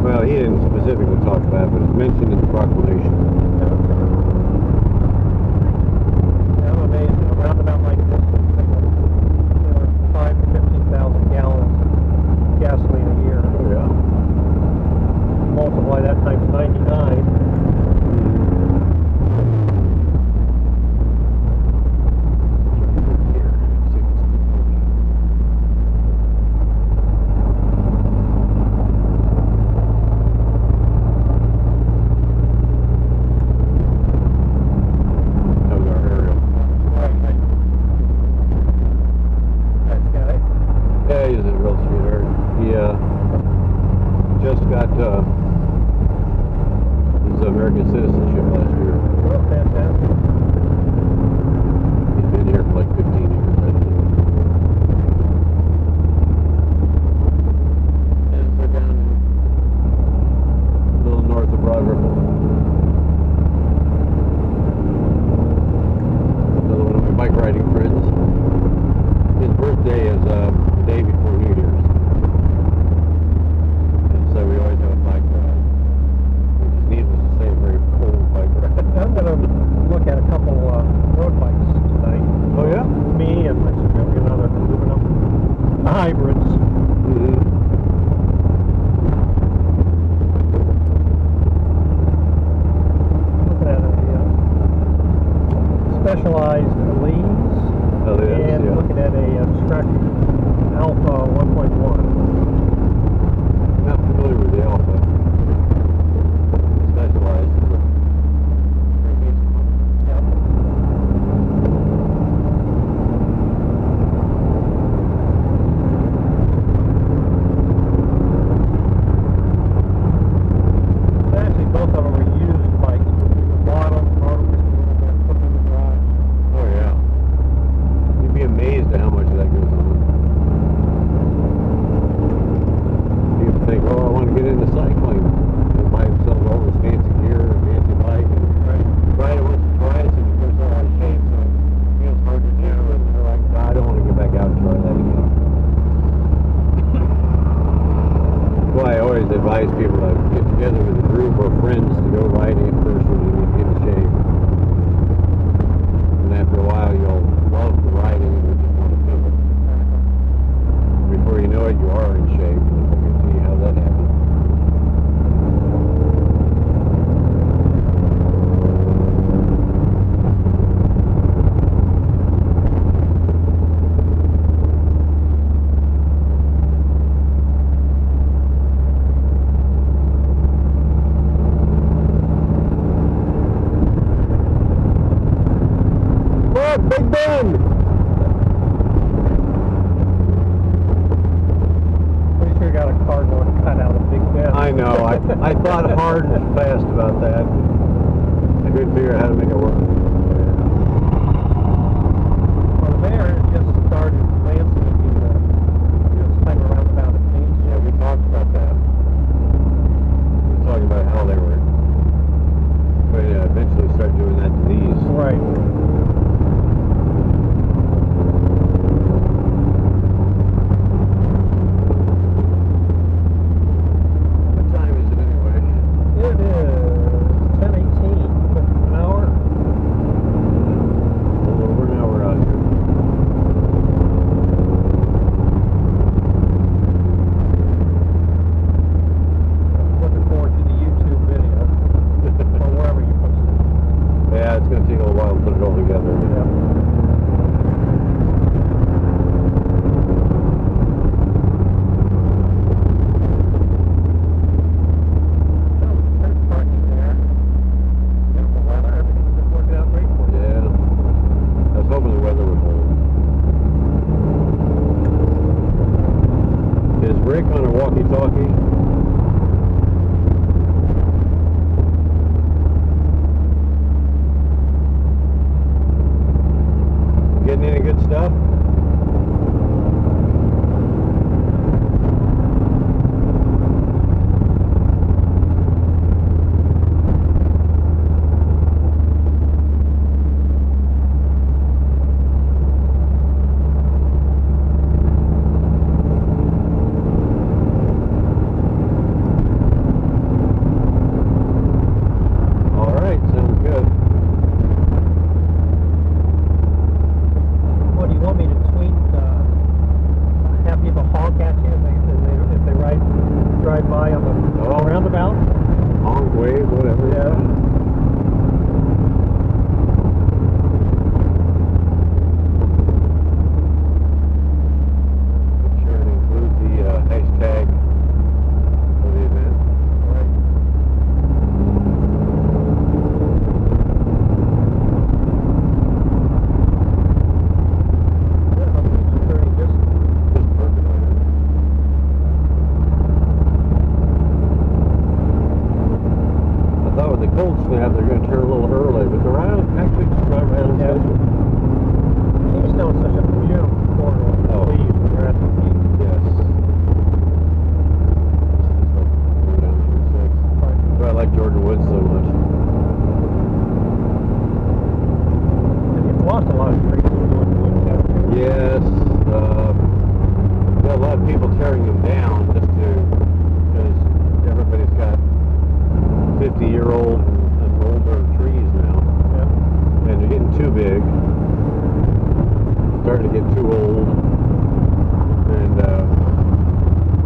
Well, he didn't specifically talk about it, but it's mentioned in the proclamation. Yeah, I'm amazed. A roundabout like this is like 5,000 to 15,000 gallons of gasoline a year. Oh, yeah. Multiply that times 99. Yeah, he's a real sweetheart. He just got his American citizenship last year. Oh, fantastic. He's been here for like 15 years, I think. And so down a little north of Broad Ripple. Another one of my bike riding friends. His birthday is the day before New Year's. And so we always have a bike ride. Which is needless to say, a very cold bike ride. I'm going to look at a couple road bikes tonight. Oh, yeah? Me and my significant other aluminum hybrids. Mm-hmm. Looking at a Specialized Leads. Oh, yes, And yeah. looking at a Trek Alpha 1.1. Not familiar with the Alpha. Specialized. Yep. Actually, both of them are used bikes. We bought them, just a little bit, put them in the garage. Oh, yeah. You'd be amazed at how much that goes on. People think, oh, I want to get into cycling. They buy themselves all this fancy gear, fancy bike, and ride it once or twice, and there's a lot of shape, so it feels hard to do, and they're like, "Nah, I don't want to go back out and try that again." Well, I always advise people to get together with a group or friends to go riding at first when you need to get in shape. And after a while, you'll love the riding and you just want to do it. Before you know it, you are in shape. And you can see how that happens. I thought hard and fast about that. I couldn't figure out how to make it work. Well, the mayor had just started landscaping this type of roundabout at Main Street. Yeah, we talked about that. We were talking about how they were going to eventually start doing that to these. Right. What time is it anyway? It is 10:18 an hour. Well, now we're out here. Looking forward to the YouTube video or wherever you post it. Yeah, it's going to take a little while to put it all together. There's parking there. Beautiful weather. Everything's been working out great for you. Yeah. I was hoping the weather would hold. Is Rick on a walkie-talkie? Getting any good stuff? All right, sounds good. What do you want me to tweet? Have people honk at you if they drive by on the Oh. roundabout? Honk, wave, whatever. Yeah. Sure, and include the hashtag for the event. Yeah, I'm considering just Just perfect. I thought with the cold snap they're going to turn a little early, but they're actually just right around Yeah. schedule. Kingstone's such a beautiful corridor to Oh. leave when you're at the peak. Yes. Down through 6. That's why I like Jordan Woods so much. And you've lost a lot of trees going down there. Yes. Got a lot of people tearing them down just because everybody's got 50-year-old and older trees now. Yeah. And they're getting too big. Starting to get too old. And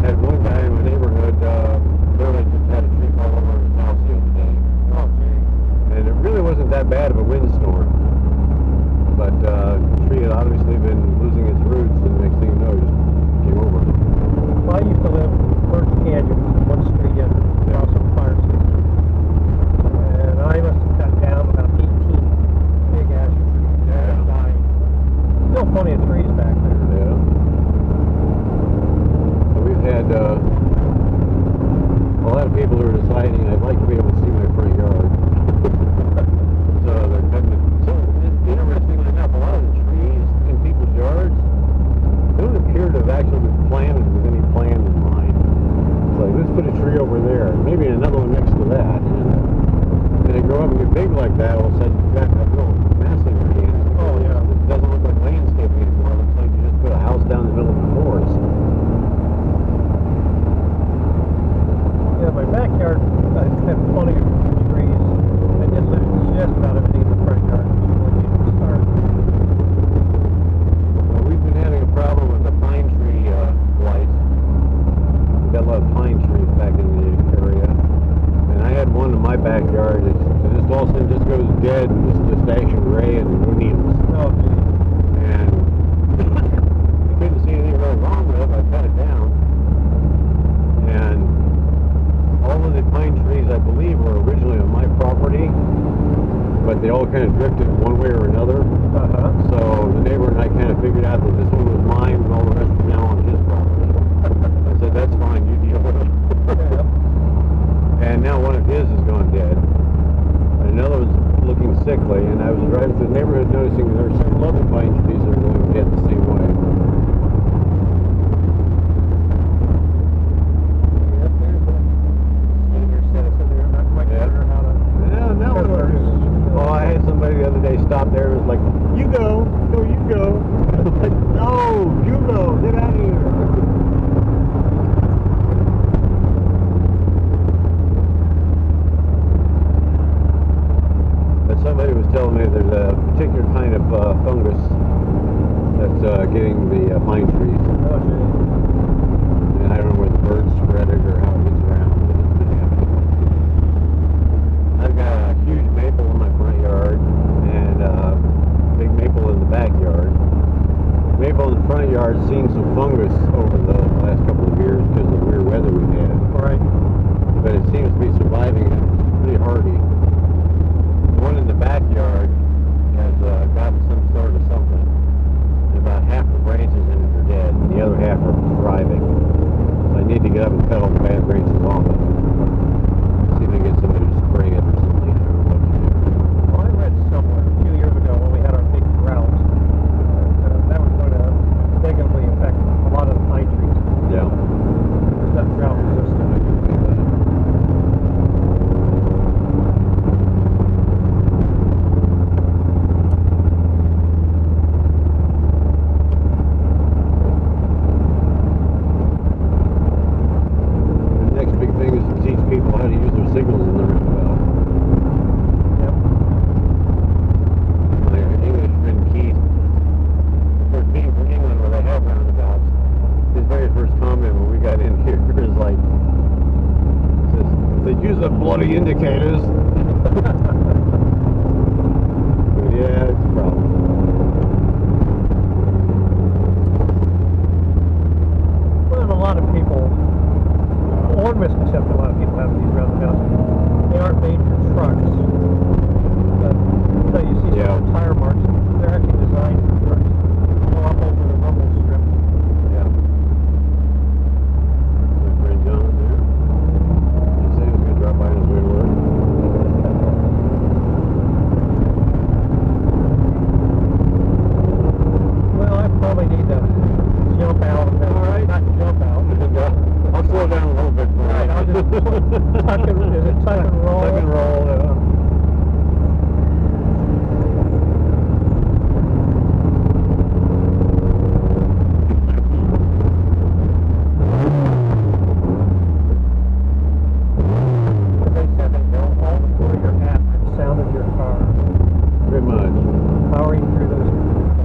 had one guy in my neighborhood literally just had a tree fall over his house the other day. Oh, gee. And it really wasn't that bad of a windstorm. But the tree had obviously been losing its roots, and the next thing you know, it just came over. Well, I used to live in Birch Canyon, one street in, across from the fire station. And I must have cut down about 18 big ash trees. Yeah. Dying. Still plenty of trees back there. Yeah. So we've had a lot of people who are deciding I'd like to be able to see my front yard. So they're cutting it. So interestingly enough, a lot of the trees in people's yards don't appear to have actually been planted with any plan in mind. It's like, let's put a tree over there, maybe another one next to that. And they grow up and get big like that, all of a sudden you've got that little massive tree. Oh, yeah. It doesn't look like landscaping anymore. It looks like you just put a house down in the middle of the forest. Yeah, my backyard, I have plenty of trees. I just about everything in the front yard. Before you even start. Well, we've been having a problem with the pine tree blight. We've got a lot of pine trees back in the area. And I had one in my backyard that just all of a sudden just goes dead and it's just ashen gray and no needles. Oh, gee. And I couldn't see anything really wrong with it. I cut it down. And all of the pine trees, I believe, were originally on my property, but they all kind of drifted one way or another. Uh-huh. So the neighbor and I kind of figured out that this one was mine and all the rest are now on his property. I said, that's fine, you deal with it. Yeah. driving through the neighborhood, noticing there are several other pine trees that are going dead the same way. Yep, there's a senior citizen there, not quite Yeah. sure how to. Yeah, no one knows. Oh, I had somebody the other day stop there and was like, "You go, no, you go." I was like, "No, you go, get out of here." But somebody was telling me there's a particular kind of fungus that's getting the pine trees. Oh, gee. And I don't know where the birds spread it or how it gets around, but it's been happening. I've got a huge maple in my front yard and a big maple in the backyard. Maple in the front yard has seen some fungus over the last couple of years because of the weird weather we've had. Right. But it seems to be surviving. It's pretty hardy. The one in the backyard has gotten some sort of something. And about half the branches in it are dead, and the other half are thriving. So I need to get up and cut all the bad branches off of it. See if I can get somebody to spray it or something. I don't know what to do. Well, I read somewhere a few years ago when we had our big drought that was going to negatively affect a lot of the pine trees. Yeah. There's not drought resistant. The next big thing is to teach people how to use their signals in the roundabout. Yep. My English friend Keith, of course, being from England where they have roundabouts, his very first comment when we got in here is like, says, "They use the bloody indicators." But yeah, it's a problem. Well, and a lot of people, one misconception a lot of people have of these roundabouts, they aren't made for trucks. But, so you see Yeah. some of the tire marks, they're actually designed for trucks. Go up over the rumble strip. Yeah. My friend John there. He said he was going to drop by on his way to work. Well, I probably need to jump out. All right. Not jump out. I'll slow down a little bit for Right, I'll just tuck and, is it tuck and roll? Tuck and roll, yeah. They said they know all the where you're at by the sound of your car Pretty much. powering through those corners.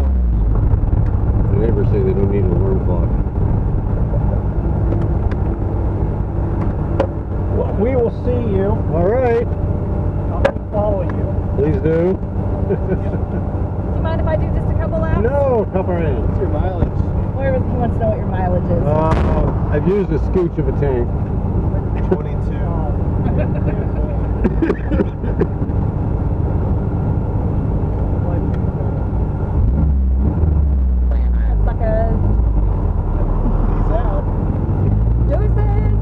My neighbors say they don't need an alarm clock. Well, we will see you. All right. I'll follow you. Please do. Do you mind if I do just a couple laps? No, couple rounds. What's your mileage? Or he wants to know what your mileage is. I've used a scooch of a tank. 22. Suckers. Peace out. Deuces.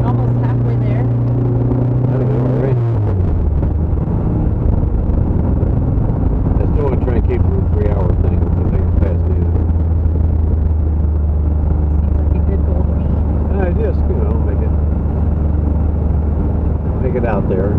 Almost halfway there. I don't know, right? I still want to try and keep the 3-hour thing. I think it's past noon. Seems like a good goal to me. Just, make it out there.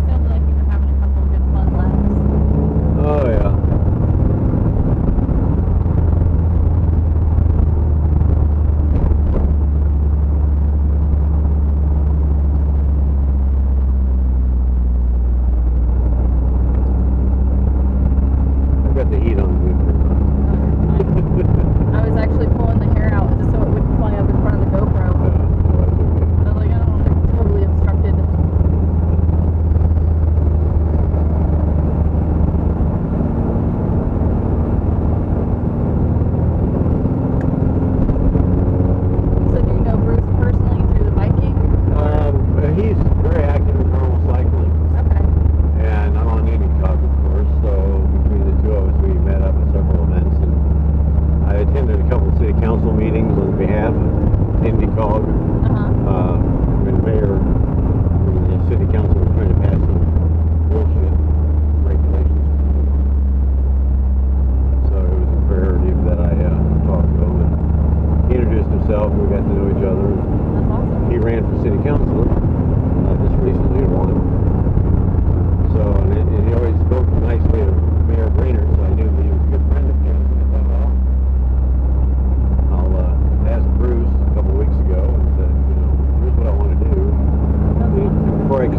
Sounds like you were having a couple good fun laps. Oh, yeah.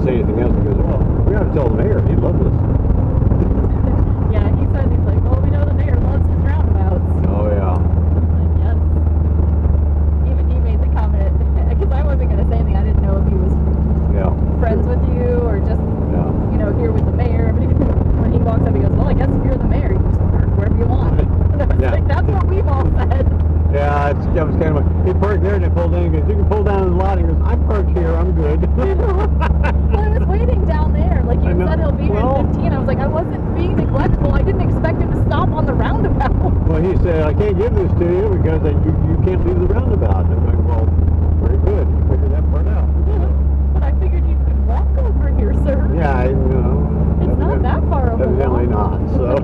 say anything else. He goes, well, we ought to tell the mayor. He'd love this. Yeah, he said, he's like, well, we know the mayor loves his roundabouts. Oh, yeah. Like, yes. Even he made the comment, because I wasn't going to say anything. I didn't know if he was Yeah. friends with you or just, Yeah. you know, here with the mayor. When he walks up, he goes, well, I guess if you're the mayor, you can just park wherever you want. And I was Yeah. like, that's what we've all said. Yeah, that was kind of he parked there and they pulled in. He goes, you can pull down the lot. He goes, I'm parked here. I'm good. Well, I was waiting down there. Like I you know. said, he'll be here Well- in 15. I was like, I wasn't being neglectful. I didn't expect him to stop on the roundabout. Well, he said, I can't give this to you because you can't leave the roundabout. And I'm like, well, very good. You figured that part out. But I figured you could walk over here, sir. Yeah, I know. It's not that far of a Evidently walk. not, so.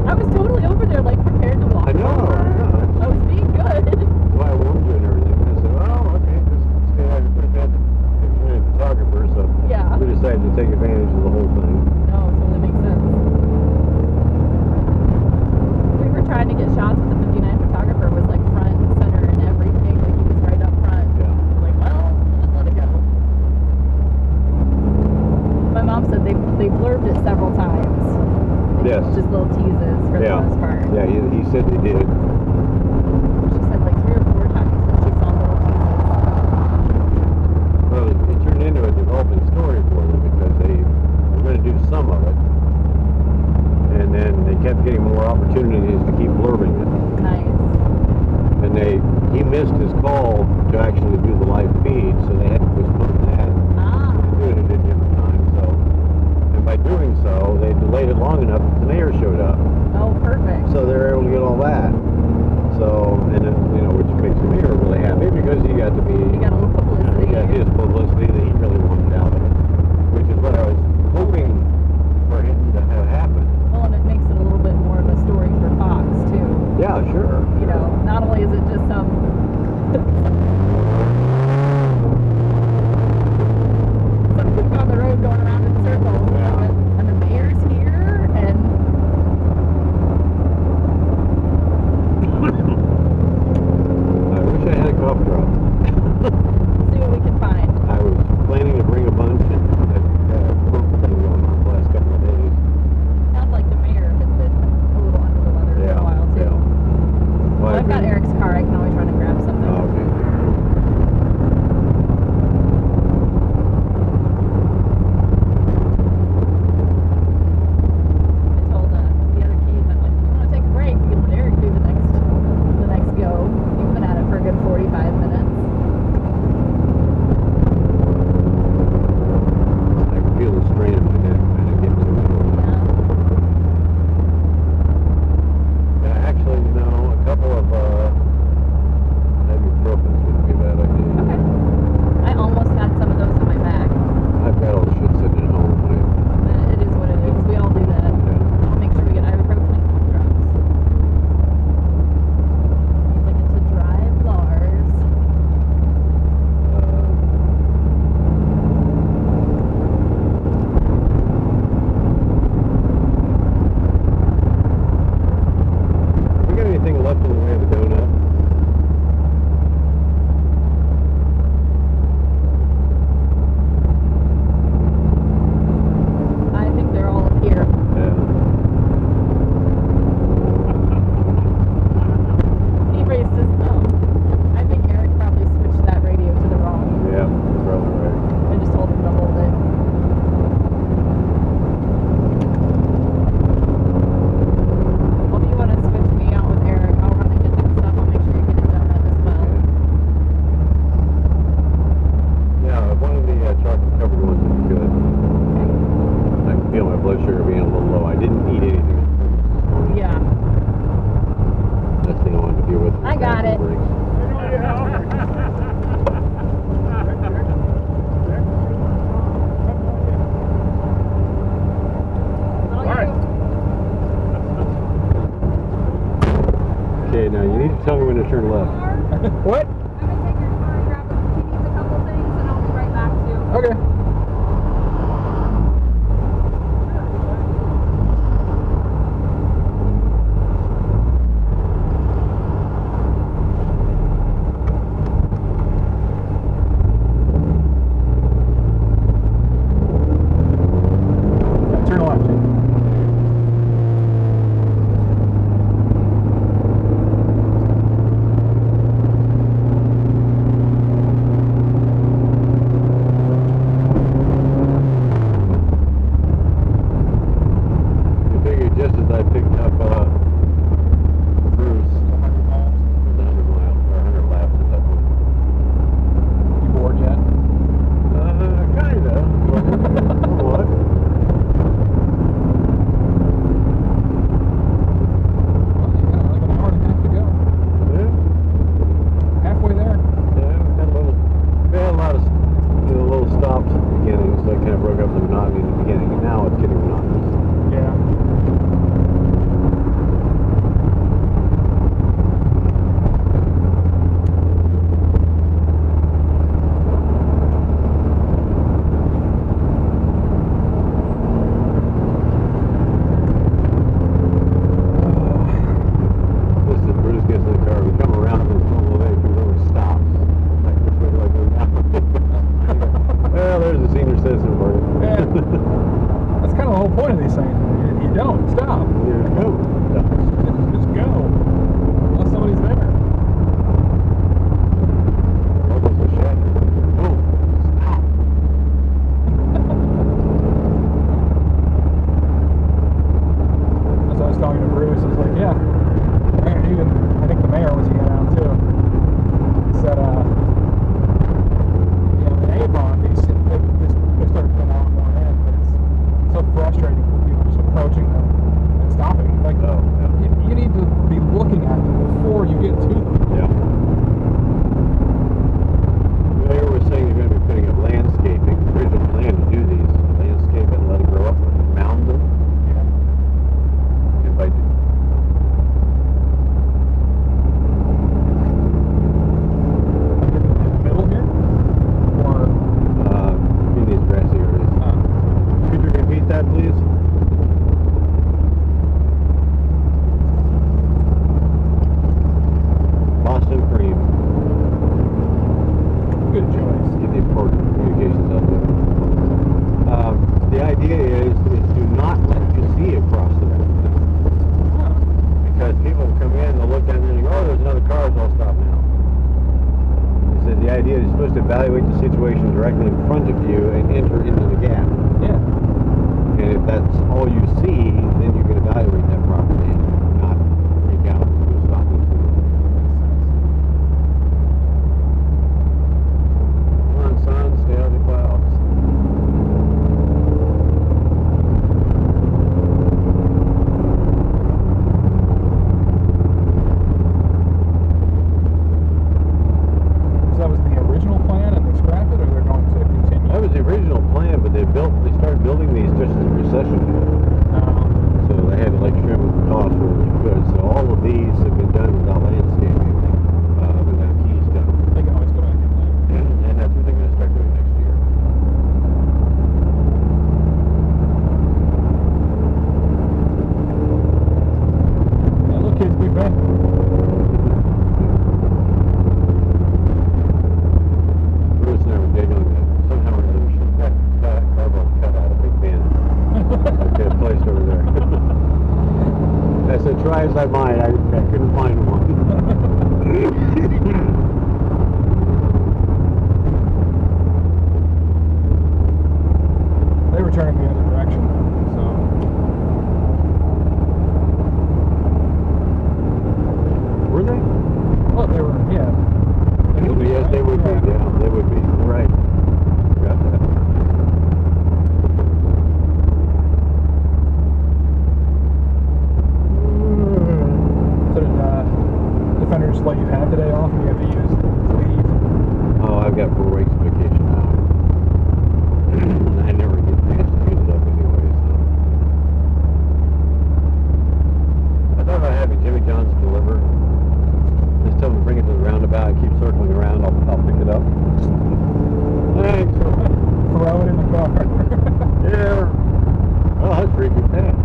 I was totally over there, like prepared to walk I know, over. I know. I was being good. Well, I warned you and everything. I said, oh, okay, just stay out. You're pretty bad photographer, so Yeah. we decided to take advantage of the whole thing. No, it totally makes sense. We were trying to get shots with the 59 photographer, was like front and center and everything. Like he was right up front. Yeah. Like, well, we'll just let it go. My mom said they blurbed it several times. Like, Yes. Just little teases for Yeah. the most part. Yeah, he said they did. She said like 3 or 4 times that she saw little teases. Well, it turned into a developing story for them because they were going to do some of it. And then they kept getting more opportunities to keep blurbing it. Nice. And he missed his call to actually do the live feed, so they had to postpone that. Ah. Do it at a different time, so. And by doing so, they delayed it long enough that the mayor showed up. Oh, perfect. So they were able to get all that. So, and then, you know, which makes the mayor really happy because he got to be, You got a little publicity. he got his publicity that he really wanted out of it, which is what I was hoping for him to have happen. Well, and it makes it a little bit more of a story for Fox, too. Yeah, sure. You know, not only is it just some dude on the road going around in circles, you know, and the mayor's here, and I wish I had a cough drop. see what we can find. I was planning to bring a bunch and I've got a cough thing going on the last couple of days. Sounds like the mayor has been a little under the weather for a while, too. Well, I've got Eric's car. I can always run and grab something. Oh, okay. I told the other Keith, I'm like, you want to take a break? We can let Eric do the next go. You've been at it for a good 45 minutes. I can feel the strain in my neck when I get to it. Yeah. And I actually know a couple of ibuprofen wouldn't be a bad idea. Okay. I almost had some of those in my bag. I've got all the shit sitting at home. It is what it is. We all do that. I'll make sure we get ibuprofen and cough drops. He's like, it's a drive Lars. We got anything left in the way of a donut? I think they're all up here. Yeah. He raised his thumb. I think Eric probably switched that radio to the wrong. Yeah, you're probably right. I just told him to hold it. Well, if you want to switch me out with Eric, I'll run and get some stuff. I'll make sure you get it done as well. Yeah, one of the chocolate covered ones would be good. I can feel my blood sugar being a little low. I didn't eat anything. Yeah. That's the thing I wanted to deal with. I got it. Okay, now you need to tell me when to turn left. What? I'm going to take your car and grab he needs a couple things, and I'll be right back to you. Okay. record communications out there. The idea is to not let you see across the road. Because people will come in, they'll look down there and go, oh, there's another car, so I'll stop now. He said the idea is you're supposed to evaluate the situation directly in front of you and enter into the gap. Yeah. And if that's all you see, then you can evaluate that properly and not freak out and go stopping. Come on, son, stay out of the clouds. So that was the original plan and they scrapped it, or they're going to continue? That was the original plan, but they started building these just as the recession hit. So they had to like trim the cost where they could. So all of these have been done without landscaping, without keystone. They can always go back in there. And that's what they're going to start doing next year. Yeah, look, kids, we've been. Bruce and I were digging that somehow or another that cardboard cut out a big bin. Okay, it's placed over there. I said, try as I might, I couldn't find one. They were turning the other direction, so. Were they? Well, they were, yeah. Yes, they would be. Yeah, they would be. You're right. Got that. So did Defenders let you have today off and you have to use leave? Oh, I've got 4 weeks of vacation now. I never get a chance to use it up anyway, so. I thought about having Jimmy John's deliver. Just tell him to bring it to the roundabout and keep circling around. I'll pick it up. Thanks. Throw it in the car. Yeah. Oh, that's pretty good fast.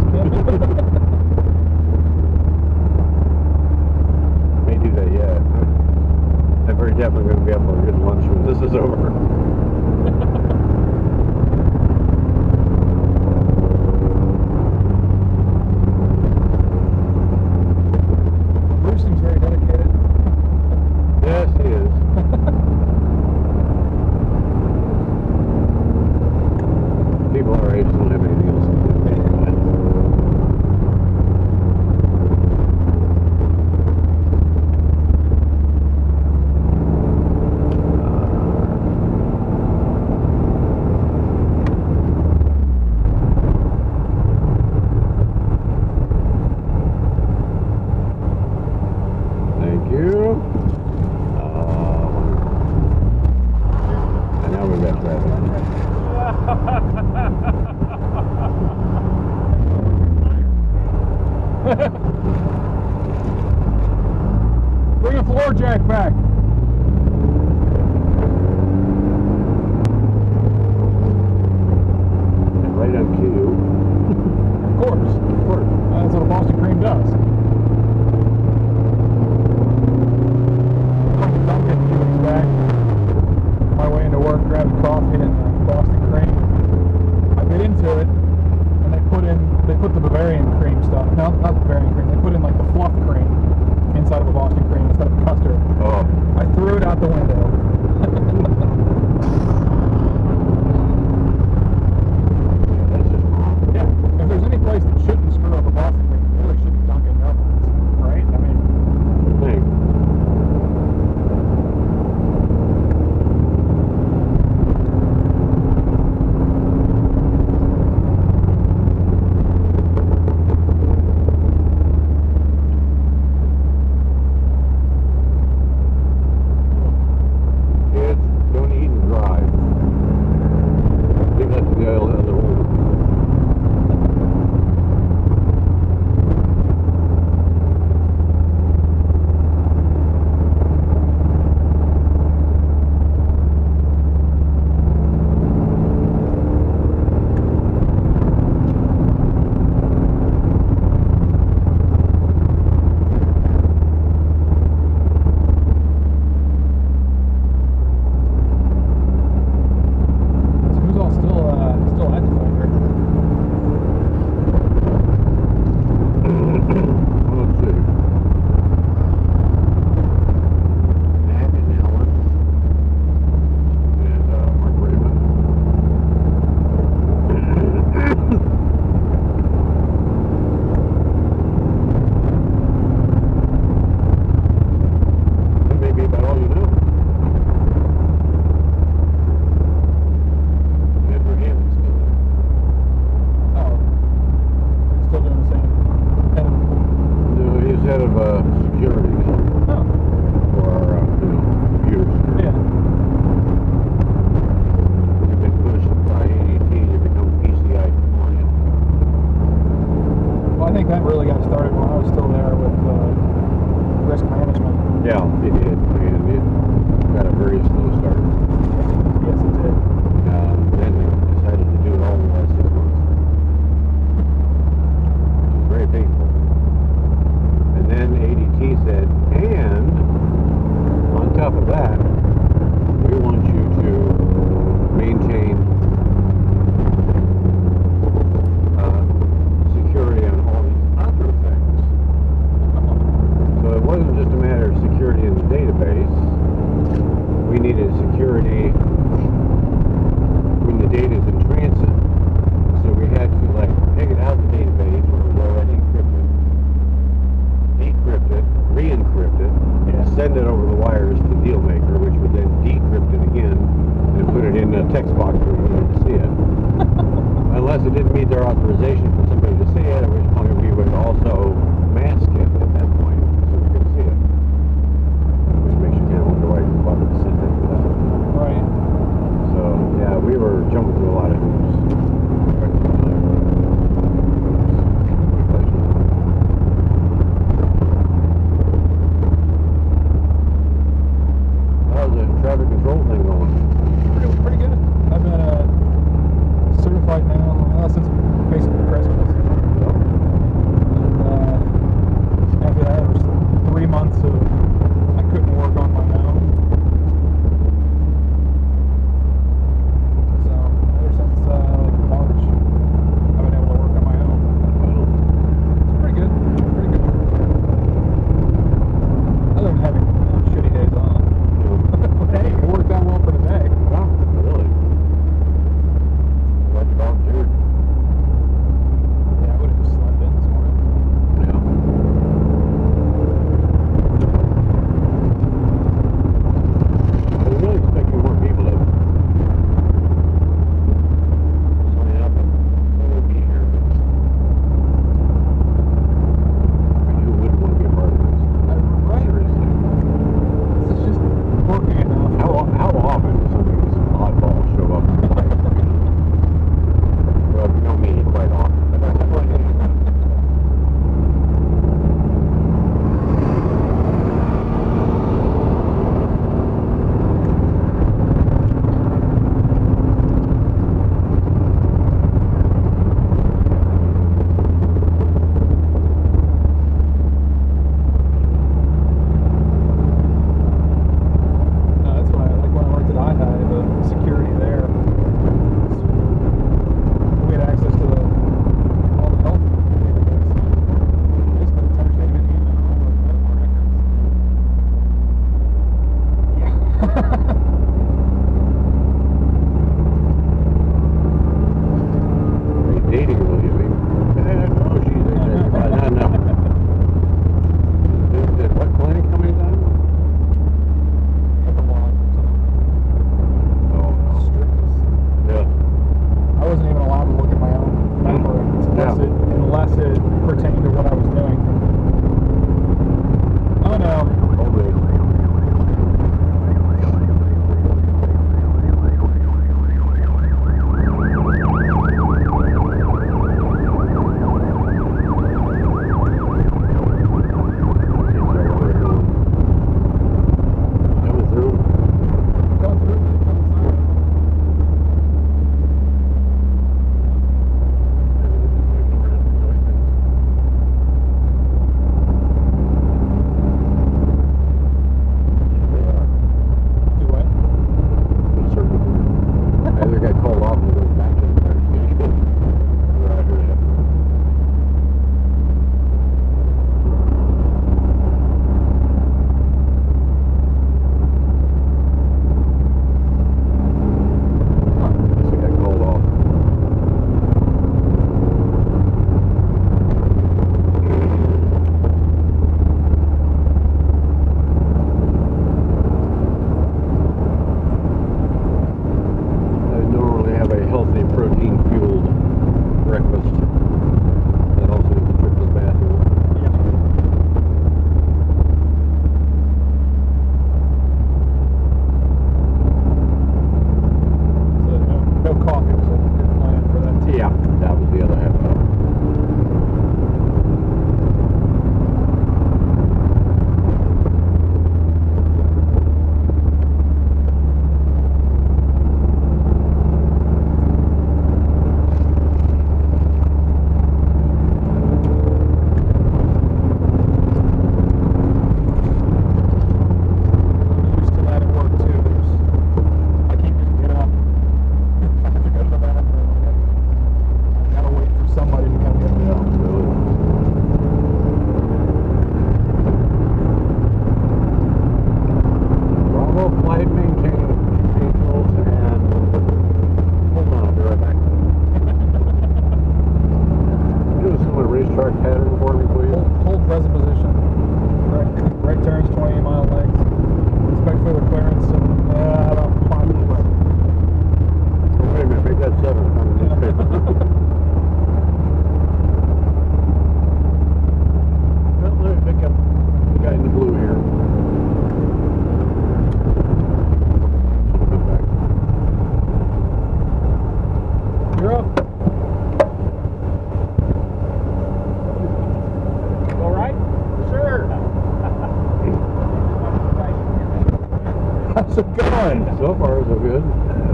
May do that yet. I'm very definitely going to be able to get lunch when this is over. Bruce seems very dedicated. Yes, he is. People our age don't have anything else to do. Thank you. And now we've got traffic. Bring a floor jack back. And right on cue. Of course. Of course. That's what a Boston cream does. I'm getting feelings back. My way into work, grabbing coffee and Boston cream. I bit into it, and they put the Bavarian cream stuff. No, not Bavarian cream. They put in like the fluff cream inside of a Boston cream instead of custard. Oh. I threw it out the window. That's just wrong. Yeah. If there's any place that shouldn't screw up a Boston cream, it really should be Dunkin' Donuts, right? I mean, Thank. text box where you needed to see it. Unless it didn't meet their authorization for somebody to see it, at which point we would also mask it at that point so we could see it. Which makes you kind of wonder why you bothered to send it for that. Right. So, yeah, we were jumping through a lot of hoops. How's the traffic control thing going? Pretty good. I've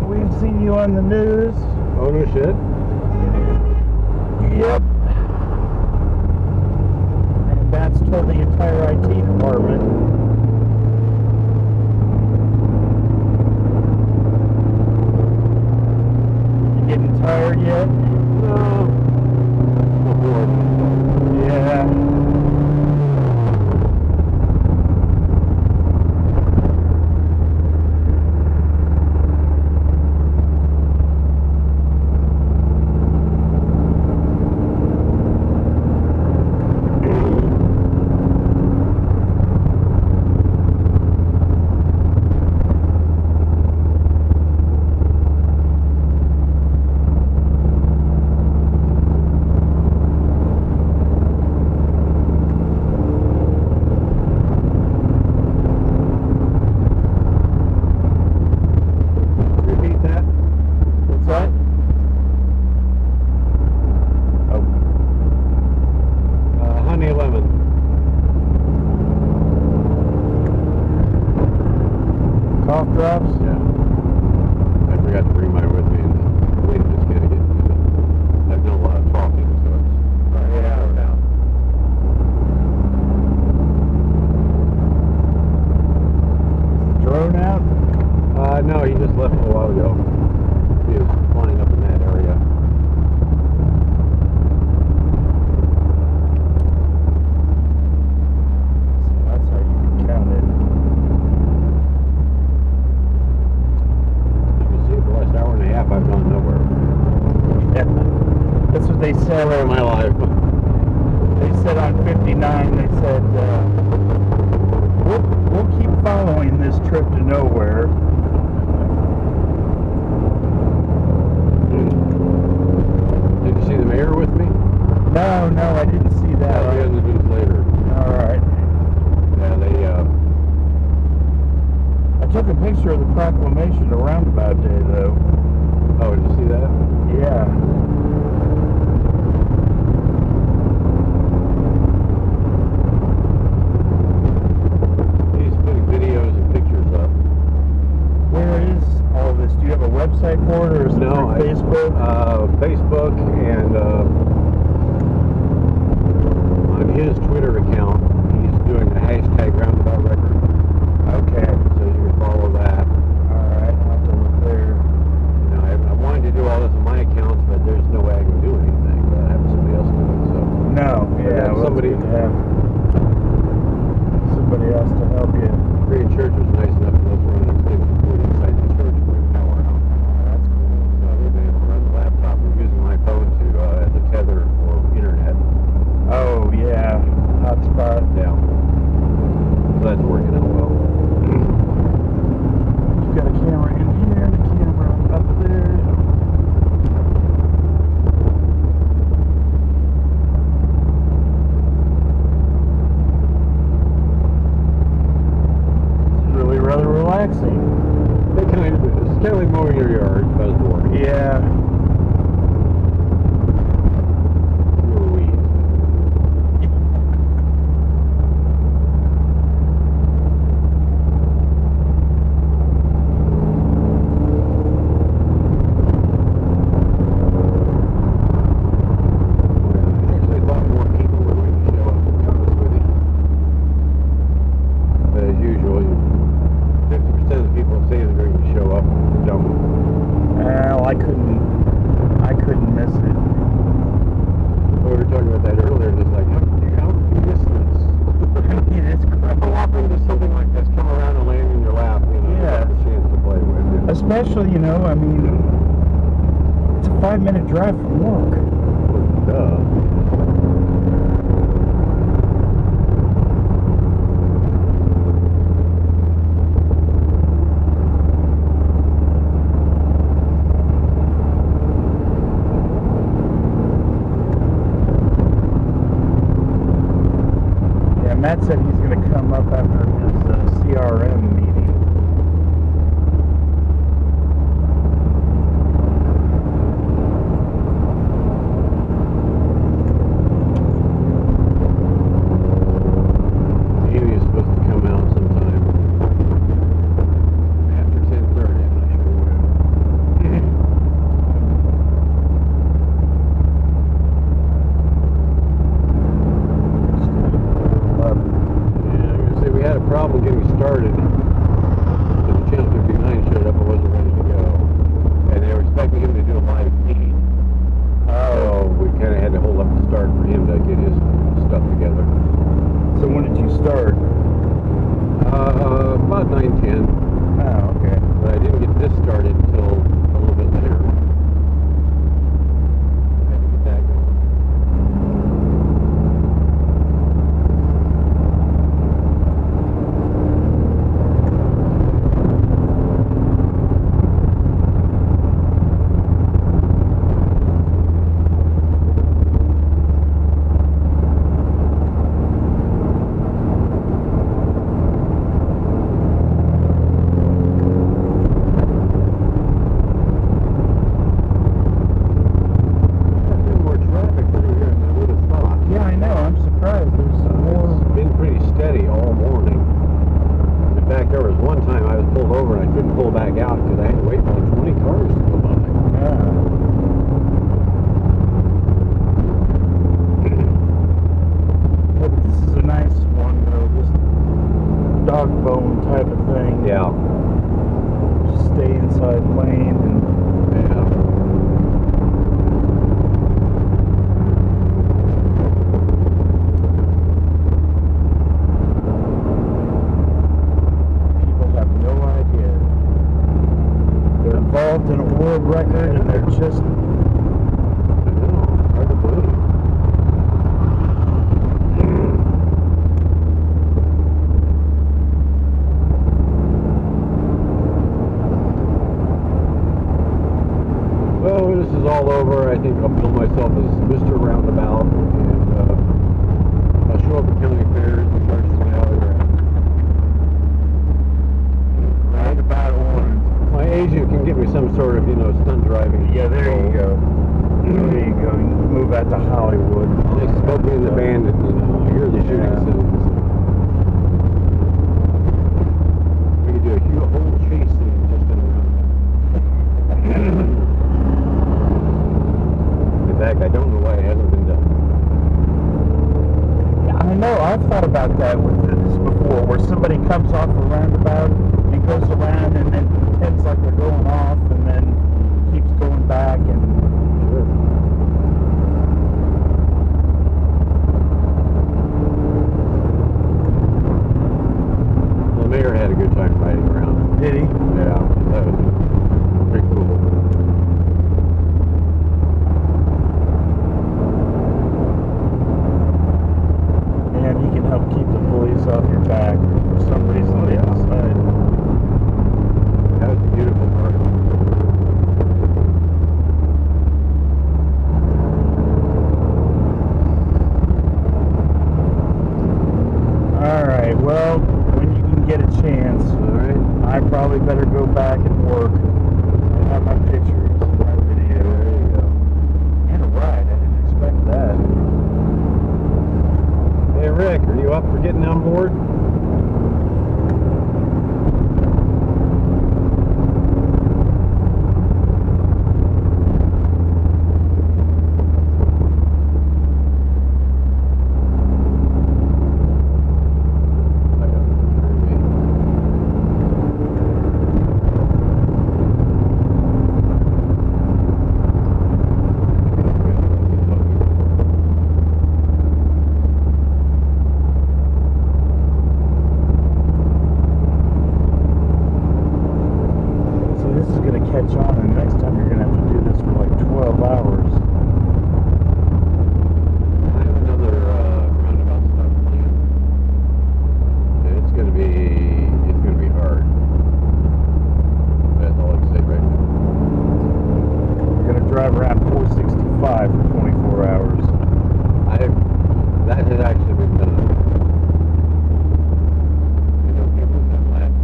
We've seen you on the news. Oh, no shit. Yep. And that's told the entire IT department. You getting tired yet? No. Yeah. Repeat that. What's that? Honey lemon. Cough drops? Yeah. I forgot to bring mine with me, and the wind just kind of getting to me. I've done a lot of talking, so it's thrown out. Drone out? No, he just left a while ago. He was flying up in that area. So that's how you can count it. You can see for the last hour and a half I've gone nowhere. Yeah. That's what they said. Nowhere in my life. They said on 59, they said, we'll keep following this trip to nowhere. Did you see the mayor with me? No, I didn't see that. I'll be on the news later. All right. Yeah, they, I took a picture of the proclamation of Roundabout Day, though. oh, did you see that? Yeah. He's putting videos and pictures up. Where is all this? Do you have a website for it, or is it No, through Facebook? Facebook and on his Twitter account, he's doing the hashtag Roundabout Record. Okay. So you can follow that. All right. I'll have to look there. You know, I wanted to do all this on my accounts, but there's no way I can do anything without having somebody else do it. So No. Yeah. have Well, somebody- it's good to have somebody else to help you. Korean Church was nice enough to let us run an extension cord inside the church to bring power out. That's cool. So we've been able to run the laptop. We're using my phone to as a tether for internet. Oh yeah. Hotspot. Yeah. So that's working out well. You've got a camera in here and a camera up there. It's really rather relaxing. It kind of is. It's kind of like mowing your yard, but it's boring. Yeah. Fewer weeds. I actually thought more people were going to show up, to be honest with you. But as usual, 50% of the people say they're going to show up don't. Well, I couldn't miss it. We were talking about that earlier, just like, how do you miss this? It's How often does something like this come around and land in your lap, you know, Yeah. you have a chance to play with? Especially, I mean, it's a 5-minute drive from work. Duh. Yeah, Matt said he's going to come up after his CRM meeting. Amy is supposed to come out sometime after 10:30. I'm not sure when. involved in a world record, and they're just I know, hard to believe. Well, when this is all over, I think I'll bill myself as Mr. Roundabout, and I'll show up at county fairs and charge for my autograph. roundabout orange. My agent can get me some sort of, stunt driving. Yeah, there you go. There you go. You can move out to Hollywood. Like Smokey and the Bandit, I hear the shooting Yeah. scenes. We could do a whole chase scene just in a roundabout. In fact, I don't know why it hasn't been done. I know, I've thought about that with this before, where somebody comes off a roundabout and goes around and then pretends like they're going off and then keeps going back and... Sure. The mayor had a good time riding around. Did he? Yeah, that was pretty cool. And he can help keep the police off your back for some reason they decide. That was a beautiful part. Alright, well, when you can get a chance, Alright. I probably better go back and work. I have my pictures, my video, There you go. and a ride. I didn't expect that. Hey Rick, are you up for getting on board? So this is going to catch on, and next time you're going to have to do this for like 12 hours. I have another roundabout stuff planned. And it's gonna be hard. That's all I can say right now. You're going to drive around 465 for 24 hours. That has actually been done. I don't think it was that last one.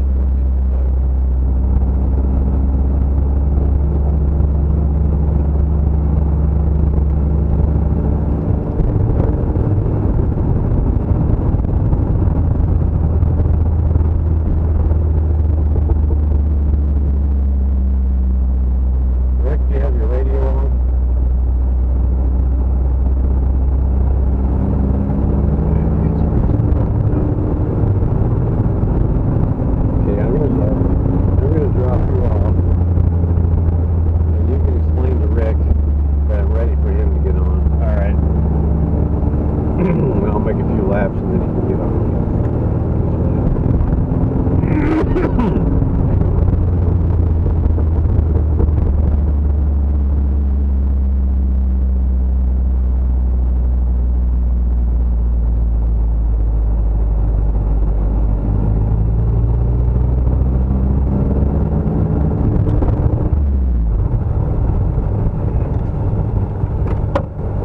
Rick, do you have your radio on? Okay, I'm gonna drop you off, and you can explain to Rick that I'm ready for him to get on. Alright. I'll make a few laps and then he can get on.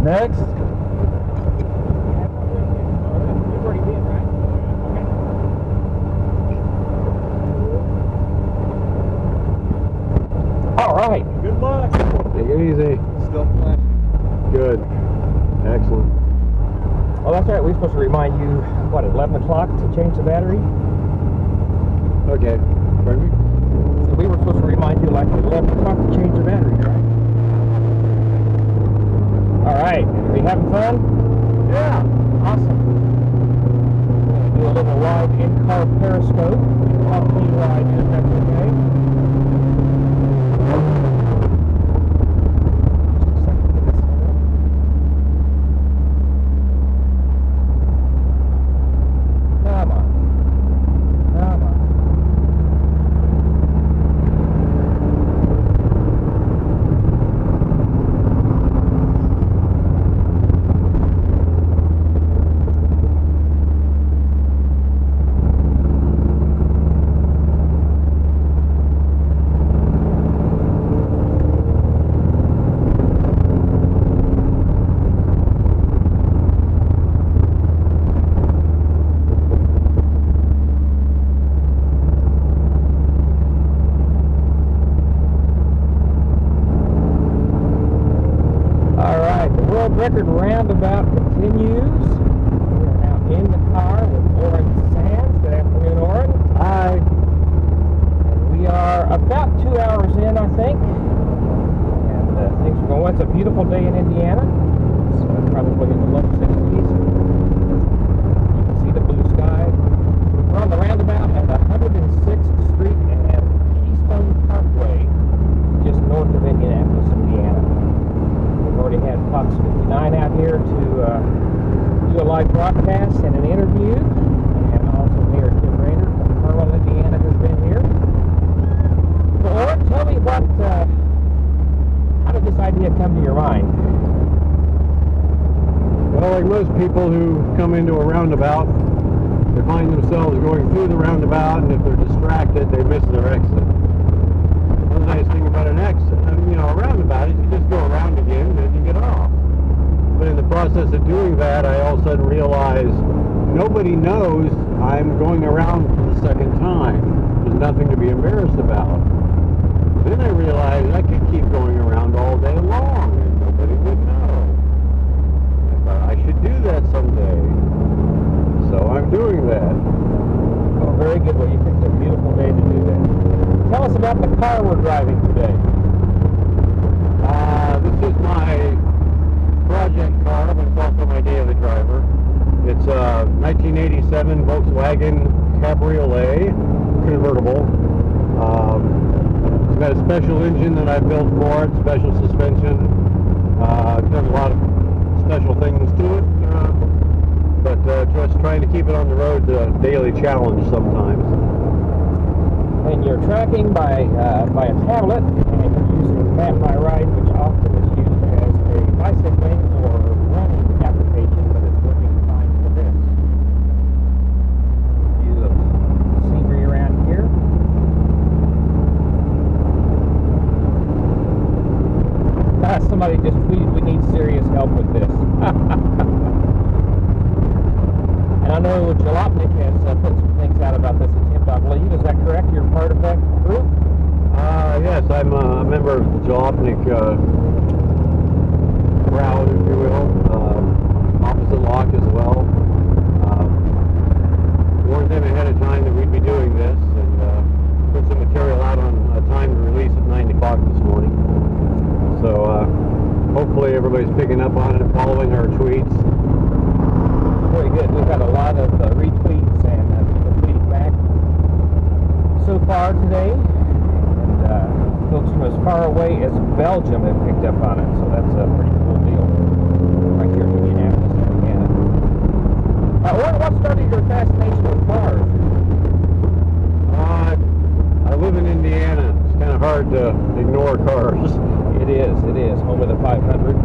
Next. All right. Good luck. Take it easy. Still flashing. Good. Excellent. Well, that's all right. We're supposed to remind you, what, at 11 o'clock to change the battery? Okay. Pardon me? So we were supposed to remind you, like, at 11 o'clock to change the battery, right? All right. Are you having fun? Yeah. Awesome. Do a little live in-car periscope. Help me ride in, that's okay. Come on. Come on. Record Roundabout continues. We're now in the car with Oren Sands. Good afternoon, Oren. Hi. And we are about 2 hours in, I think. And things are going. It's a beautiful day in Indiana. It's probably in the low 60s. You can see the blue sky. We're on the roundabout at 106th Street and Keystone Parkway, just north of Indianapolis, Indiana. We've already had Fox 59 out here to do a live broadcast and an interview, and also Mayor Tim Raynor from Carmel, Indiana, has been here. So, Oren, tell me how did this idea come to your mind? Well, like most people who come into a roundabout, they find themselves going through the roundabout, and if they're distracted, they miss their exit. The nice thing about an exit, a roundabout, is you just go around again, and then you get off. But in the process of doing that, I all of a sudden realized nobody knows I'm going around for the second time. There's nothing to be embarrassed about. Then I realized I could keep going around all day long, and nobody would know. I thought I should do that someday. So I'm doing that. Oh, very good. Well, you picked a beautiful day to do that. Tell us about the car we're driving today. This is my project car, but it's also my daily driver. It's a 1987 Volkswagen Cabriolet convertible. It's got a special engine that I built for it, special suspension. It's got a lot of special things to it. But just trying to keep it on the road is a daily challenge sometimes. And you're tracking by a tablet, and you're using Map My Ride, which often is used as a bicycling or running application, but it's working fine for this. View of scenery around here. Somebody just tweeted, we need serious help with this. And I know Jalopnik has put some things out about this at Tim.Lee. Is that correct? You're part of that group? Yes, I'm a member of the Jalopnik crowd, if you will. Opposite lock as well. Warned them ahead of time that we'd be doing this, and put some material out on time to release at 9 o'clock this morning. So hopefully everybody's picking up on it and following our tweets. Very good. We've had a lot of retweets and people tweeting back so far today. And folks from as far away as Belgium have picked up on it. So that's a pretty cool deal right here in Indianapolis, Indiana. What started your fascination with cars? I live in Indiana. It's kind of hard to ignore cars. It is. Home of the 500.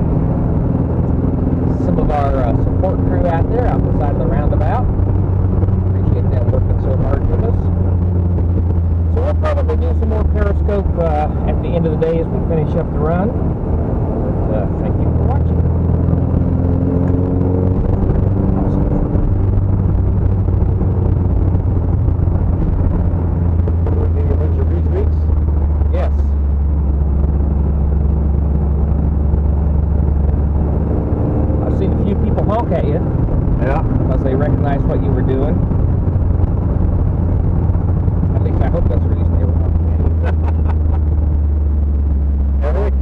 Some of our support crew out there out the side of the roundabout. Appreciate them working so hard with us. So we'll probably do some more Periscope at the end of the day as we finish up the run. But thank you for watching. Getting a bunch of retweets? Yes. I've seen a few people honk at you Yeah. because they recognize what you were doing. At least I hope that's the reason they were honking at you. Eric?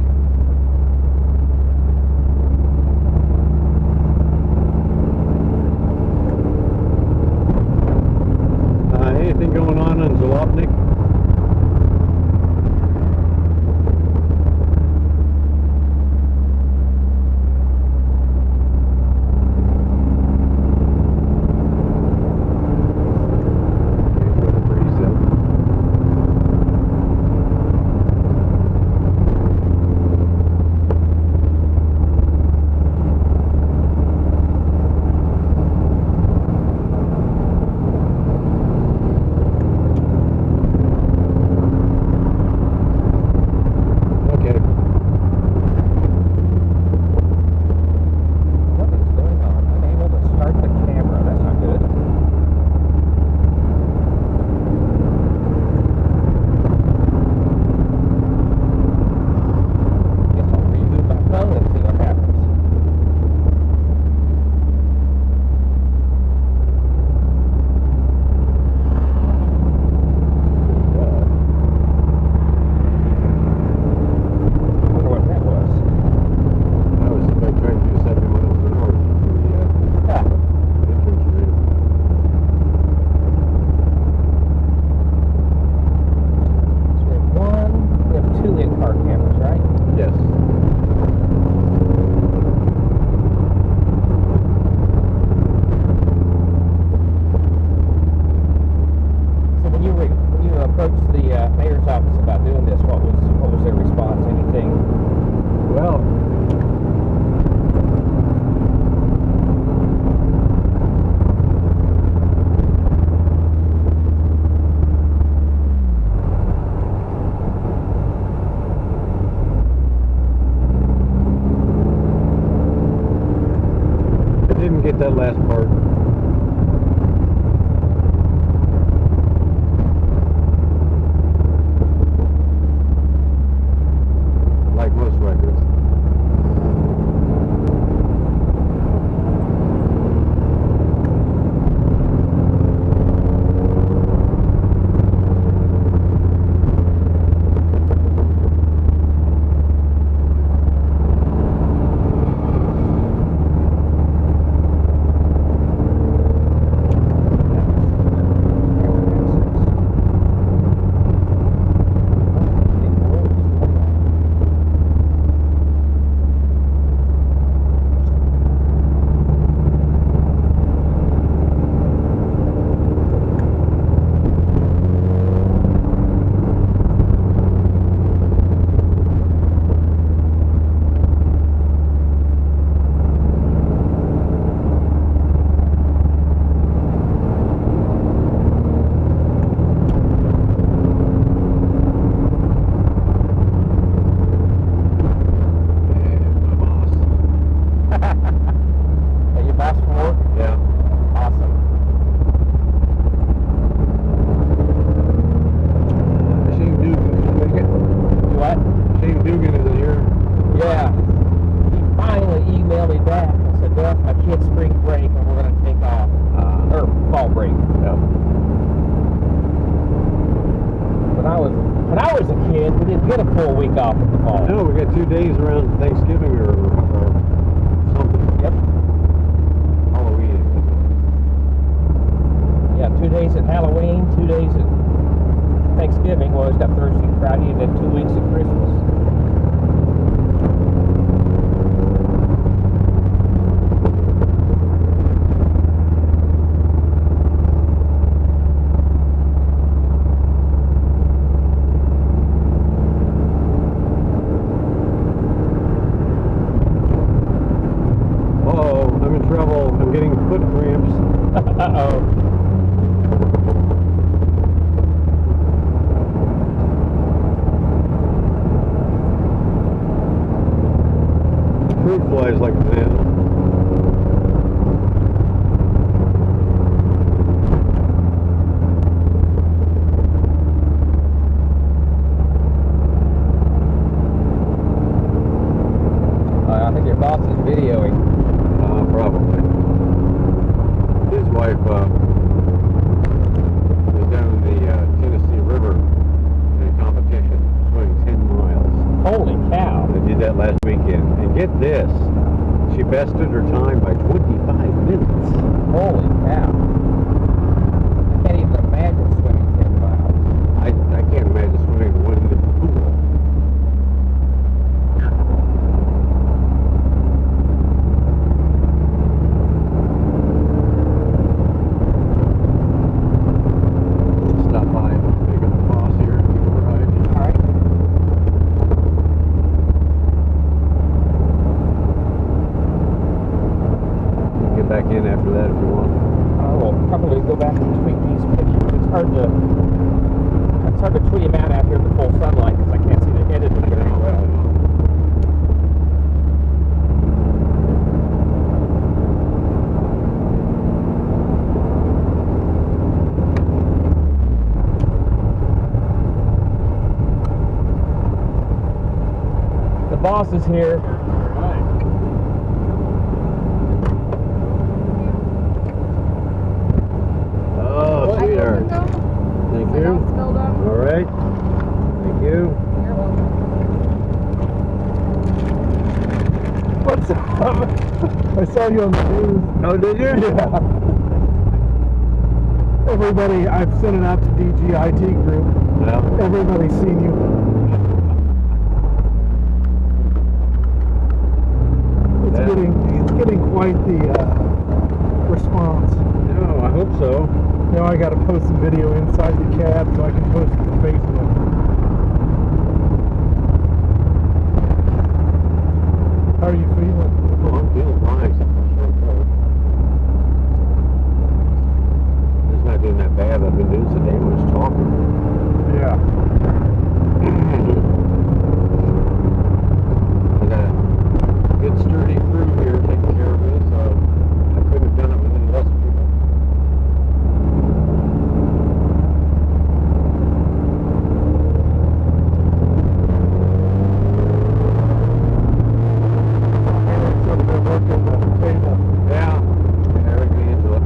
week off in the fall. No, we got 2 days around Thanksgiving or something. Yep. Halloween. Yeah, 2 days at Halloween, 2 days at Thanksgiving. Well, it's got Thursday, Friday, and then 2 weeks at Christmas. Uh-oh, I'm in trouble. I'm getting foot cramps. Uh-oh. Fruit flies like banana. I think your boss is videoing. Probably. His wife was down in the Tennessee River in a competition, swimming 10 miles. Holy cow. I did that last weekend. And get this, she bested her time by 25 minutes. Holy cow. I can't even imagine swimming 10 miles. I can't imagine swimming one in the pool. Stop by, pick up the boss here, give him a ride. All right. Get back in after that if you want. I will probably go back and tweak these pictures. It's hard to tweet them out here in the full sunlight because I can't see the editing very well. The boss is here. Oh, I sweetheart. can go. Thank I you. don't spill them. All right. Thank you. You're welcome. What's up? I saw you on the news. Oh, did you? Yeah. Everybody, I've sent it out to DGIT group. Well, Everybody's seen you. Yeah. It's getting quite the response. no, I hope so. Now I got to post some video inside the cab so I can post it to Facebook. How are you feeling? Oh, I'm feeling fine. Except for a short coat. It's not doing that bad. I've been doing so damn much talking. Yeah. I got a good sturdy crew here taking care of me, so I couldn't have done it with any less people. Yeah, Eric and Angela.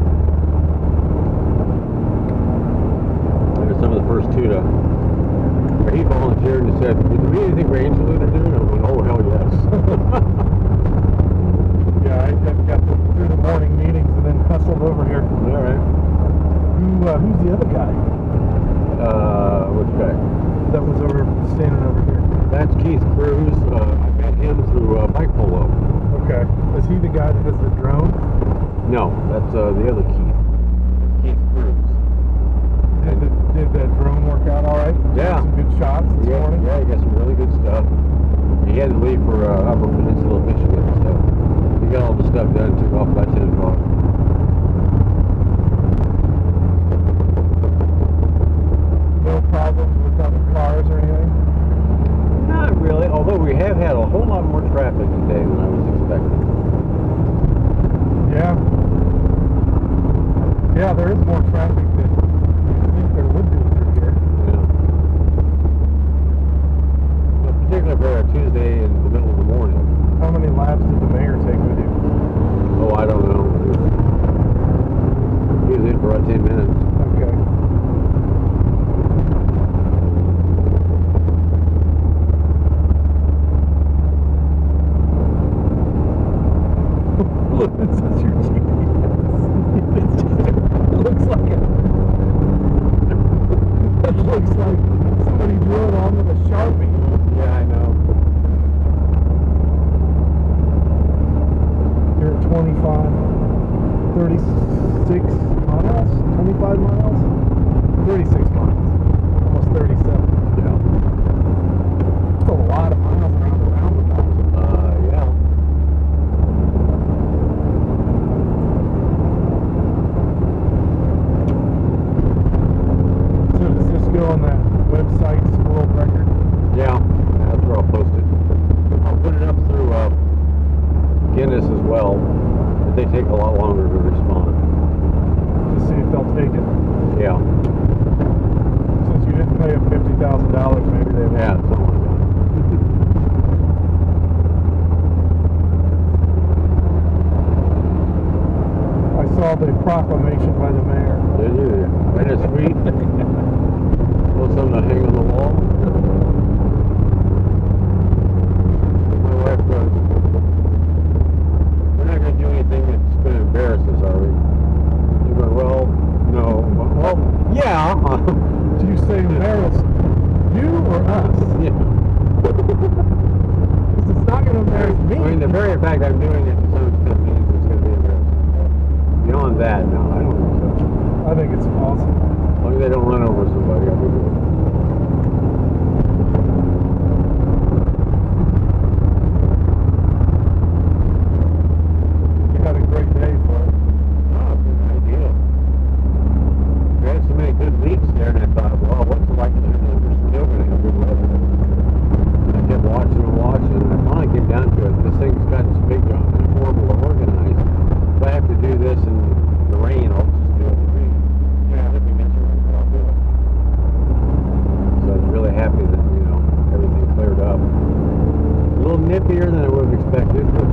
They were some of the first two to. He volunteered and said, "Would there be anything for Angela to do?" And I went, "Oh hell yes." Yeah, I got through the morning meetings and then hustled over here. All right. Who's the other guy Which guy? that was standing over here? That's Keith Cruz. I met him through bike polo. Okay. Is he the guy that does the drone? No, that's the other Keith. Keith Cruz. Did that drone work out all right? Yeah. Some good shots this morning? Yeah, he got some really good stuff. He had to leave for Upper Peninsula, Michigan, so he got all the stuff done, took off by 10 o'clock. No problems with other cars or anything? Not really, although we have had a whole lot more traffic today than I was expecting. Yeah. Yeah, there is more traffic than you think there would be through here. Yeah. Well, particularly for a Tuesday in the middle of the morning. How many laps did the mayor take with you? Oh, I don't know. He was in for about 10 minutes. Okay. It says your GPS. It's just, it looks like it. It looks like somebody drew it on with a Sharpie. Yeah, I know. You're at 25, 36 miles, 25 miles, 36 miles, almost 37. Yeah. That's a lot of miles around the roundabout. Yeah. So does this go on that website's world record? Yeah, that's where I'll post it. I'll put it up through Guinness as well, but they take a lot longer to respond. To see if they'll take it? Yeah. Since you didn't pay them $50,000, maybe they will. Yeah, something like that. I saw the proclamation by the mayor. Did you? Isn't it sweet? Want something to hang on the wall? My wife goes, we're not going to do anything that's going to embarrass us, are we? You go, well, no. Well, yeah. Do you say embarrass you or us? Yeah. Because it's not going to embarrass me. I mean, the very fact I'm doing it to some extent means it's going to be embarrassing. Beyond that, no, I don't think so. I think it's awesome. As long as they don't run over somebody, I'll be good. You had a great day for it. Oh, good idea. We had so many good weeks there, and I thought, well, what's the likelihood that we're still going to have good weather? I kept watching and watching, and I finally came down to it. This thing's gotten so big and horrible to organize. If I have to do this in the rain, I'll just do it in the rain. Yeah, it'd be miserable, but I'll do it. So I was really happy that, everything cleared up. A little nippier than I would have expected, but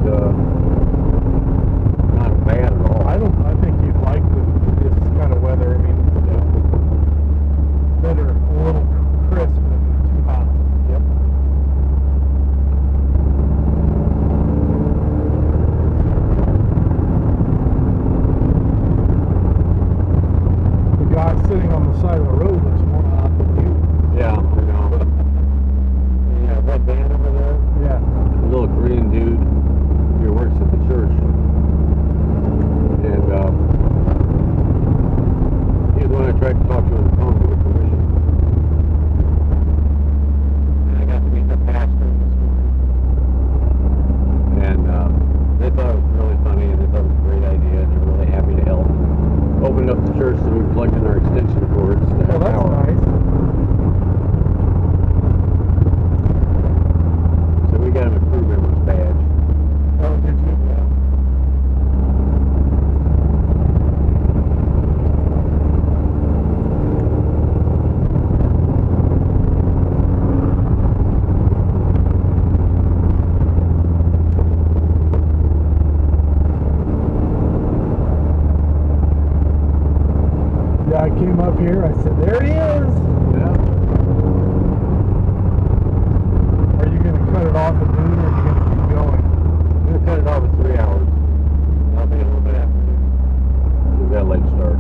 not bad at all. I think you'd like this kind of weather. I mean, better, a little crisp than too hot. Yep. The guy sitting on the side of the road looks more hot than you. Yeah, I know. Yeah, red van over there. Yeah. A little Korean dude who works at the church. And he was the one I tried to talk to on the phone to get permission. And I got to meet the pastor this morning. And they thought it was really funny, and they thought it was a great idea, and they're really happy to help. Opened up the church so we plugged in our extension cords to have Well, that's power. nice. So we got him a crew member's badge. Oh, did you? Yeah. Yeah, I came up here, I said, there he is! Yeah. Are you going to cut it off at noon or are you going to keep going? I'm going to cut it off at 3 hours. I'll be a little bit after noon. We've got a late start.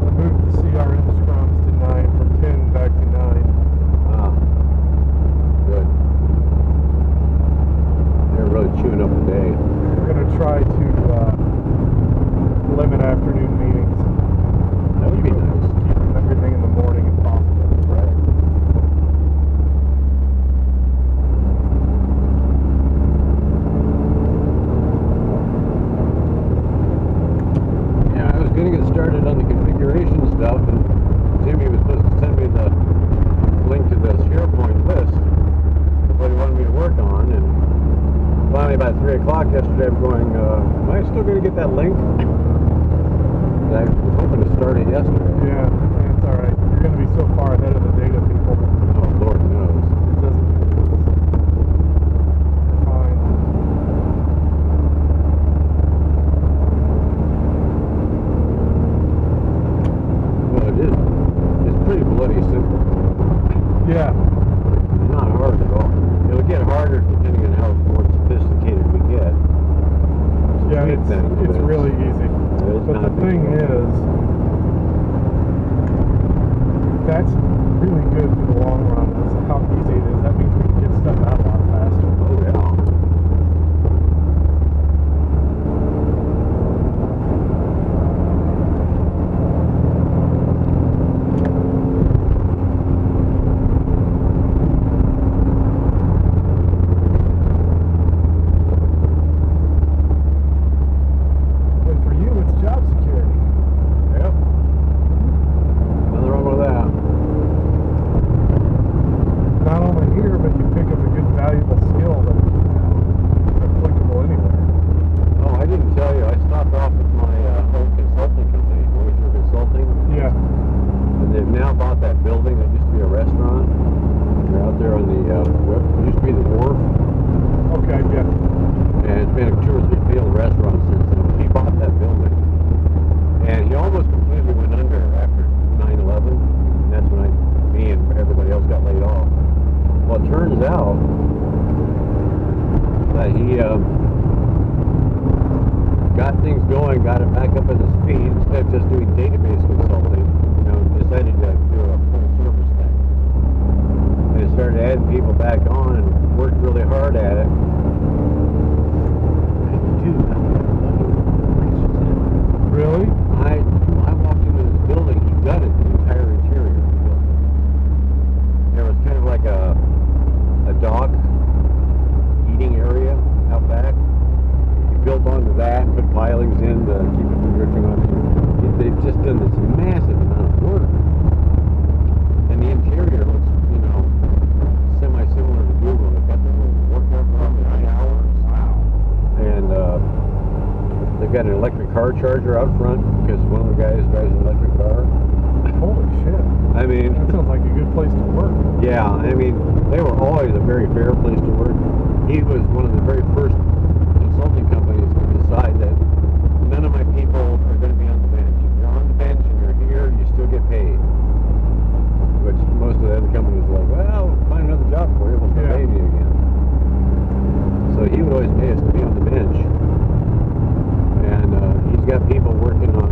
I moved the CRM scrums to 9 from 10 back to 9. Ah. Good. They're really chewing up the day. I'm going to try to limit afternoon meetings. That would be nice. Keep everything in the morning if possible. Right. Yeah, I was going to get started on the configuration stuff, and Jimmy was supposed to send me the link to the SharePoint list of what he wanted me to work on, and finally about 3 o'clock yesterday I'm going, am I still going to get that link? And I was hoping to start it yesterday. Yeah, it's all right. You're going to be so far ahead of the data people. Oh, Lord knows. It doesn't. Fine. It's really easy. It's But the not thing is, that's really good for the long run. That's how easy it is. That means we can get stuff out a lot faster. Oh yeah. And for you, it's job security. Yep. Nothing wrong with that. Not only here, but you pick up a good, valuable skill that is applicable anywhere. Oh, I didn't tell you. I stopped off with my old consulting company, Voyager Consulting, Yeah. and they've now bought that building that used to be a restaurant. They're out there on the it used to be the wharf, Okay, yeah. and it's been a 2 or 3 failed restaurants since then. He bought that building, and he almost completely went under after 9/11. And that's when me and everybody else got laid off. Well, it turns out that he got things going, got it back up at the speed instead of just doing database consulting. Decided to do a full service thing. And he started adding people back on and worked really hard at it. Dude, Really? I walked into this building, he gutted the entire interior of the building. There was kind of like a dock eating area out back. He built onto that and put pilings in to keep it from drifting on. They've just done this massive amount of work. And the interior looks, semi-similar to Google. They've got the little workout room, 9 hours. Wow. And they've got an electric car charger out front because one of the guys drives an electric car. Holy shit. I mean, That sounds like a good place to work. yeah, I mean, they were always a very fair place to work. He was one of the very first consulting companies to decide that none of my people are going to be on the bench. If you're on the bench and you're here, you still get paid. Which most of the other companies were like, well, find another job for you, we'll start paying you again. So he would always pay us to be on the bench. And he's got people working on,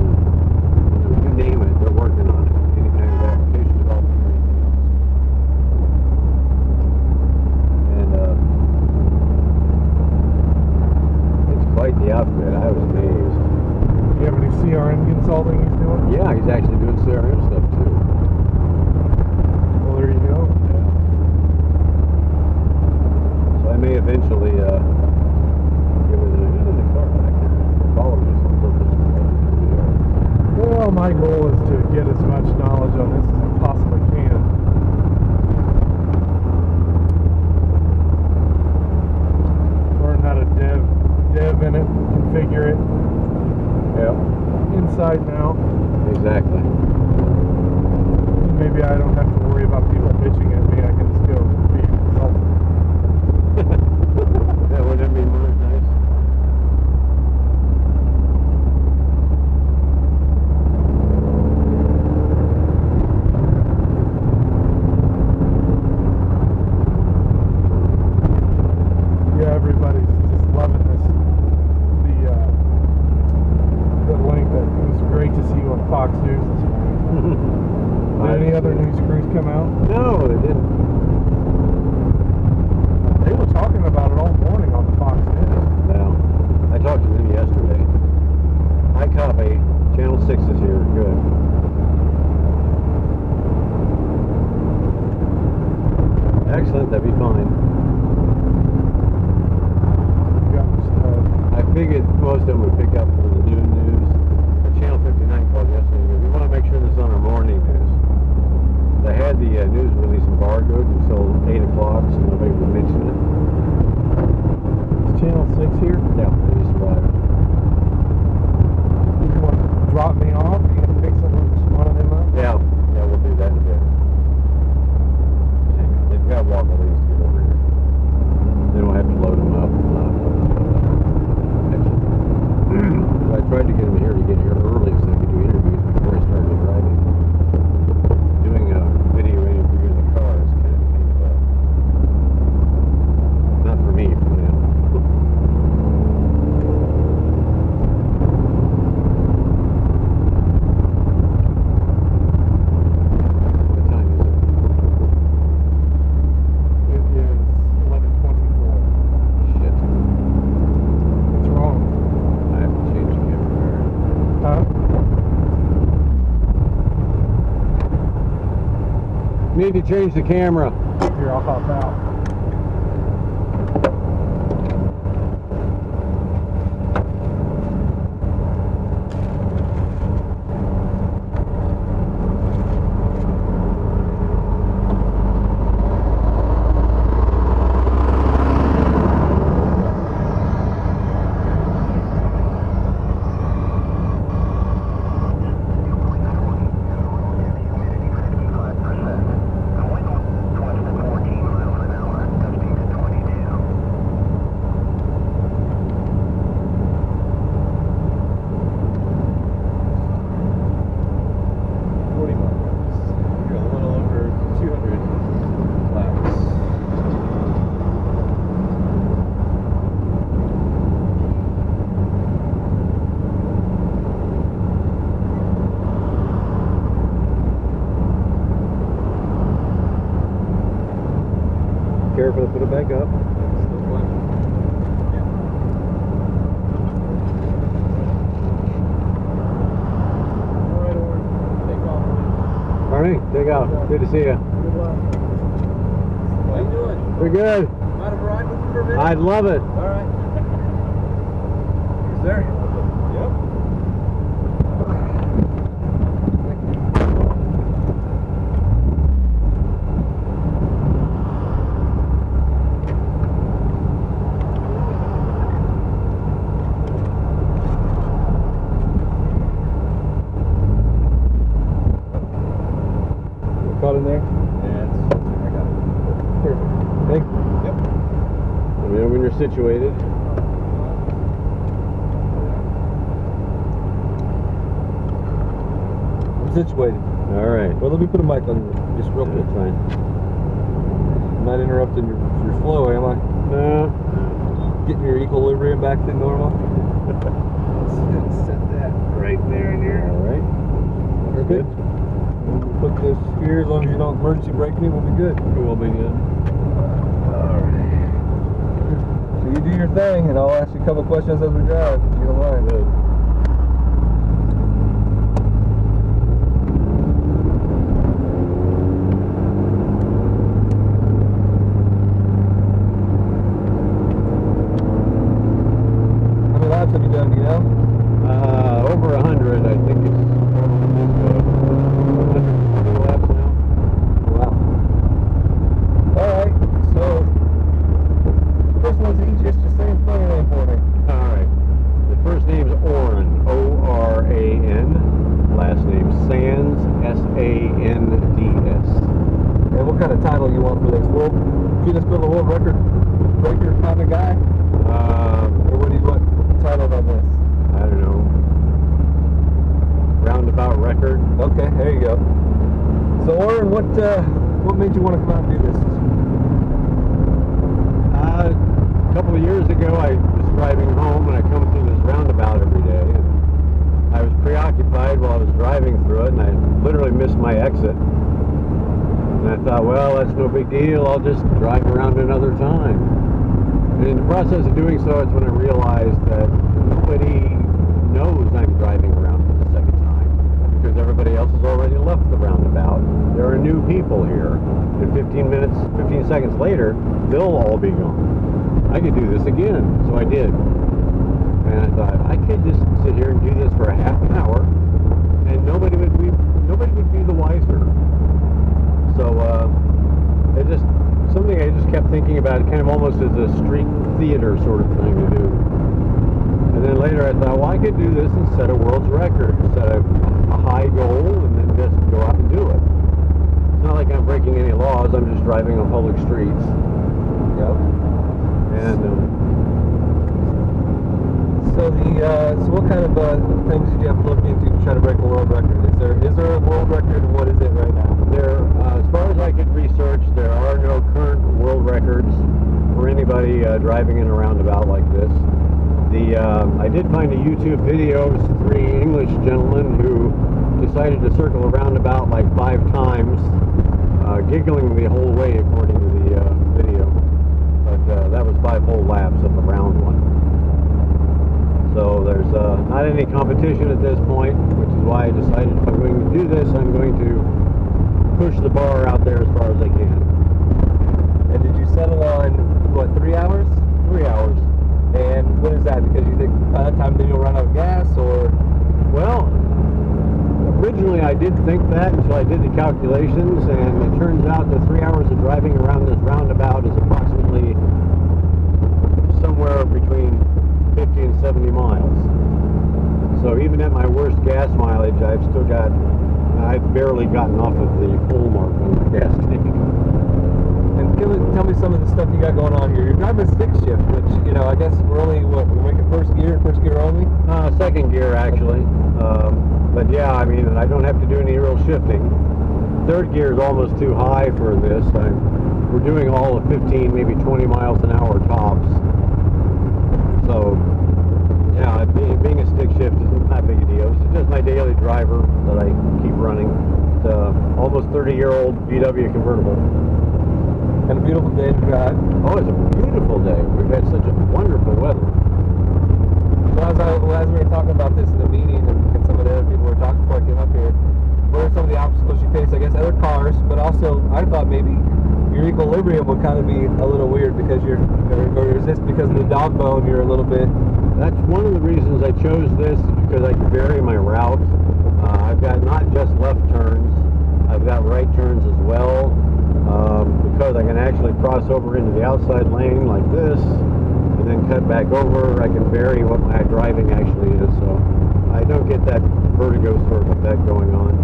you name it, they're working on it. Any kind of application development or anything else. And it's quite the outfit. I was amazed. You have any CRM consulting he's doing? Yeah, he's actually doing CRM stuff too. Well, there you go. Yeah. So I may eventually get with it in the car back there. Follow me some purpose. Well, my goal is to get as much knowledge on this as I possibly can. Learn how to dev in it, configure it, Yeah. inside and out. Exactly. Maybe I don't have to worry about people bitching at me. I can just go be a consultant. Yeah, wouldn't that be more nice? Yeah, everybody's just loving this. The link that it was great to see you on Fox News this morning. Did any other news crews come out? No, they didn't. They were talking about it all morning on the Fox News. No. I talked to them yesterday. High copy. Channel 6 is here. Good. Excellent. That'd be fine. You got, I figured most of them would pick up from the noon news. Channel 59 called yesterday. We want to make sure this is on our morning news. They had the news release embargoed until 8 o'clock, so nobody would mention it. is Channel 6 here? Yeah, they just arrived. You want to drop me off? You going to pick one of them up? Yeah, we'll do that in a bit. Hang on, they've got to walk a ways to get over here. They don't have to load them up. I tried to get them here to get here early so they could do interviews before I started driving. Doing a video interview in the car is kind of a pain in the butt. Not for me, for them. need to change the camera. Here, I'll hop out. Careful, put it back up. Arnie, take off. Good to see you. How you doing? We're good. Mind if I ride with you for a minute? I'd love it. All right. Is there? Yep. Caught in there? Yeah, I got it. Perfect. Thank you. Yep. Let me know when you're situated. I'm situated. All right. Well, let me put a mic on you just real quick. That's fine. I'm not interrupting your flow, am I? No. Getting your equilibrium back to normal? Set that right there in here. All right. Perfect. Put this here, as long as you don't emergency brake me, we'll be good. We'll be good. Alright. So you do your thing, and I'll ask you a couple questions as we drive, if you don't mind. Good. How many laps have you done, do you know? Over 100, I think it's 120 laps now. Wow. Alright, so first one's easiest, just say spell your name for me. All right. The first name's Oran, O-R-A-N. Last name Sands, S-A-N-D-S. And what kind of title you want for this? World Guinness Book of World Record breaker kind of guy? Or what do you want titled on this? I don't know. Roundabout Record. Okay, there you go. So Oren, what made you want to come out and do this? A couple of years ago, I was driving home and I come through this roundabout every day. And I was preoccupied while I was driving through it, and I literally missed my exit. And I thought, well, that's no big deal. I'll just drive around another time. And in the process of doing so, it's when I realized that nobody knows I'm driving around for the second time, because everybody else has already left the roundabout. There are new people here. And 15 seconds later, they'll all be gone. I could do this again, so I did. And I thought, I could just sit here and do this for a half an hour, and nobody would be the wiser. So it's just something I just kept thinking about, kind of almost as a street theater sort of thing to do. And then later I thought, well, I could do this and set a world's record, set a high goal, and then just go out and do it. It's not like I'm breaking any laws, I'm just driving on public streets. Yep. And So what kind of things did you have to look into to try to break a world record? Is there a world record, and what is it right now? as far as I could research, there are no current world records for anybody driving in a roundabout like this. I did find a YouTube video of 3 English gentlemen who decided to circle a roundabout like 5 times, giggling the whole way according to the video. But that was 5 whole laps of the round one. So there's not any competition at this point, which is why I decided if I'm going to do this, I'm going to push the bar out there as far as I can. And did you settle on, what, 3 hours? 3 hours. And what is that? Because you think by that time then you'll run out of gas, or? Well, originally I did think that until I did the calculations, and it turns out that 3 hours of driving around this roundabout is approximately somewhere between 50 and 70 miles. So even at my worst gas mileage, I've barely gotten off of the full mark on the gas tank. And tell me some of the stuff you got going on here. You're driving a stick shift, which, you know, I guess we're making first gear only? Second gear, actually. But yeah, I mean, I don't have to do any real shifting. Third gear is almost too high for this. We're doing all of 15, maybe 20 miles an hour tops. So, yeah, being a stick shift isn't that big a deal. It's just my daily driver that I keep running. It's almost 30-year-old VW convertible. And a beautiful day to drive. Oh, it's a beautiful day. We've had such a wonderful weather. So as we were talking about this in the meeting, and some of the other people were talking before I came up here, what are some of the obstacles you face? I guess other cars, but also I thought maybe your equilibrium would kind of be a little weird because or is this because of the dog bone you're a little bit? That's one of the reasons I chose this, because I can vary my route. I've got not just left turns, I've got right turns as well. Because I can actually cross over into the outside lane like this, and then cut back over. I can vary what my driving actually is, so I don't get that vertigo sort of effect going on.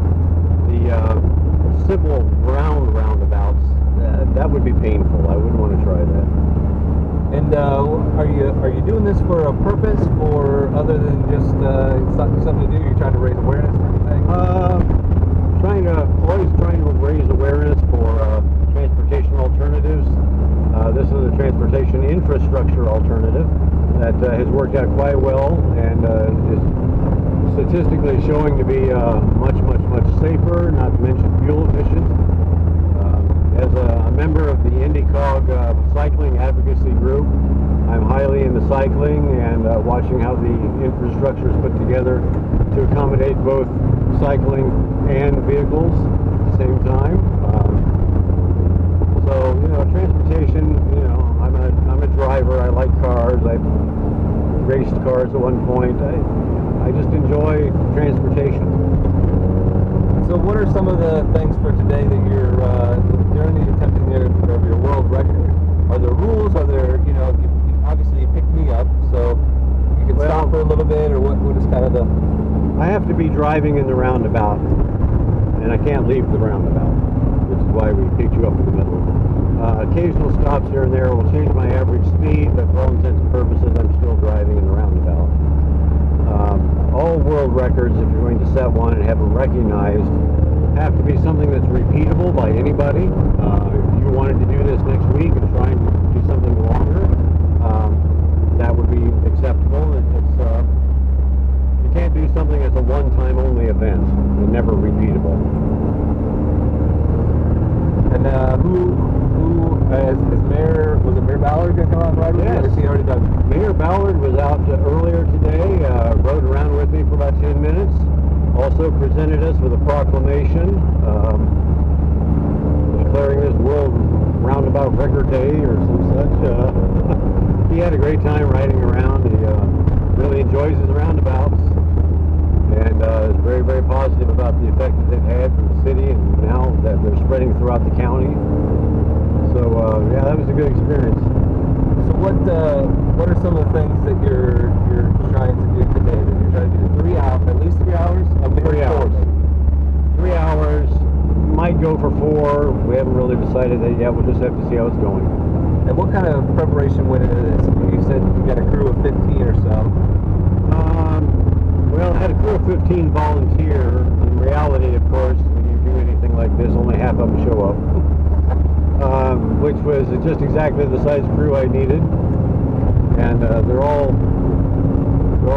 The simple roundabouts, that would be painful. I wouldn't want to try that. And are you doing this for a purpose, or other than just something to do? You're trying to raise awareness or anything? Always trying to raise awareness for transportation alternatives. This is a transportation infrastructure alternative that has worked out quite well and is statistically showing to be much safer, not to mention fuel efficient. As a member of the IndyCog cycling advocacy group, I'm highly into cycling and watching how the infrastructure is put together to accommodate both cycling and vehicles at the same time. So, you know, transportation, you know, I'm a driver. I like cars. I raced cars at one point. I just enjoy transportation. So what are some of the things for today that you're during the attempting of your world record? Are there rules? Are there, you know, obviously you picked me up, so you can stop for a little bit, or what is kind of the... I have to be driving in the roundabout, and I can't leave the roundabout, which is why we picked you up in the middle. Occasional stops here and there will change my average speed, but for all intents and purposes, I'm still driving in the roundabout. All world records, if you're going to set one and have them recognized, have to be something that's repeatable by anybody. If you wanted to do this next week and try and do something longer, that would be acceptable. You can't do something that's a one-time only event and never repeatable. And was it Mayor Ballard going to come on right with you? Yes. Or is he already done? Mayor Ballard was out earlier today, rode around with me for about 10 minutes, also presented us with a proclamation declaring this World Roundabout Record Day or some such. He had a great time riding around. He really enjoys his roundabouts and is very, very positive about the effect that they've had for the city, and now that they're spreading throughout the county. So yeah, that was a good experience. So what are some of the things that you're trying to do today? That you're trying to do 3 hours, at least 3 hours? 3 hours. 3 hours. Might go for 4. We haven't really decided that yet. We'll just have to see how it's going. And what kind of preparation went into this? I mean, you said you got a crew of 15 or so. Well, I had a crew of 15 volunteer. In reality, of course, when you do anything like this, only half of them show up. Which was just exactly the size crew I needed. And they're all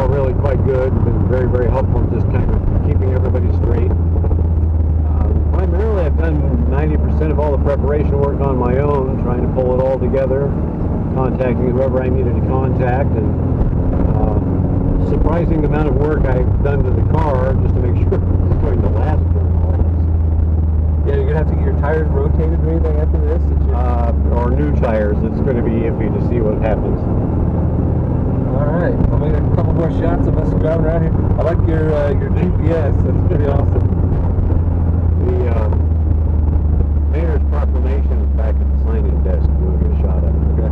really quite good. Been very, very helpful in just kind of keeping everybody straight. Primarily, I've done 90% of all the preparation work on my own, trying to pull it all together, contacting whoever I needed to contact, and surprising the amount of work I've done to the car just to make sure it's going to last for all this. Yeah, you're gonna have to get your tires rotated or anything after this? Or new tires. It's going to be iffy to see what happens. All right, I'm gonna get a couple more shots of us driving around here. I like your GPS. That's pretty awesome. The mayor's proclamation is back at the signing desk. We'll get a shot of it. Okay.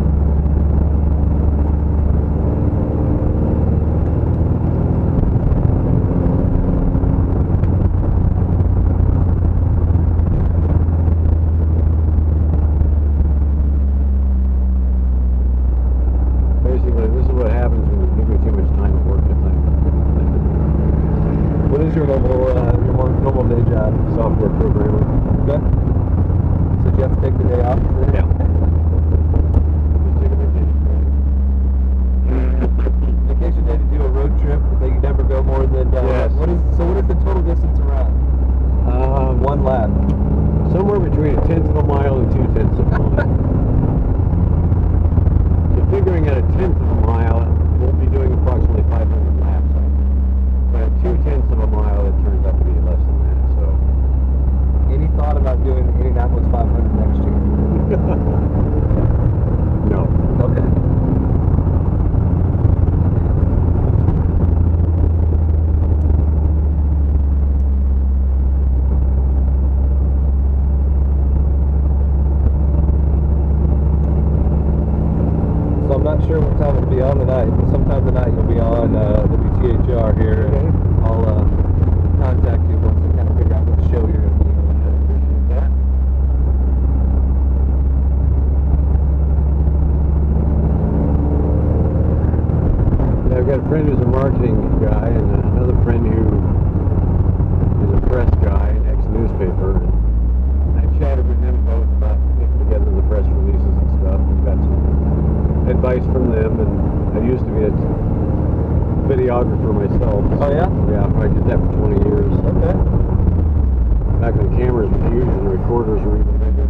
Basically, this is what happens when you give me too much time to work at night. What is your normal day job? Software programmer. Okay. So do you have to take the day off? Yeah. Just take a vacation. Vacation day to do a road trip that you never go more than. Yes. What is the total distance around? One lap. Somewhere between 1/10 of a mile and 2/10 of a mile. So figuring at 1/10 of a mile, we'll be doing approximately 500 laps. But at 2/10 of a mile, it turns out to be less than that. So. Any thought about doing the Indianapolis 500 next year? No. Okay. So I'm not sure what time it'll be on tonight, but sometime tonight you'll be on WTHR here. Okay. I'll contact you once I kind of figure out what show you're going to be on. I appreciate that. Yeah, I've got a friend who's a marketing guy and another friend who is a press guy, an ex-newspaper. And I chatted with them both about putting together the press releases and stuff. And got some advice from them. And I used to be a videographer myself. Oh, yeah? Yeah, I did that for 20 years. Okay. Back when cameras were huge and the recorders were even bigger.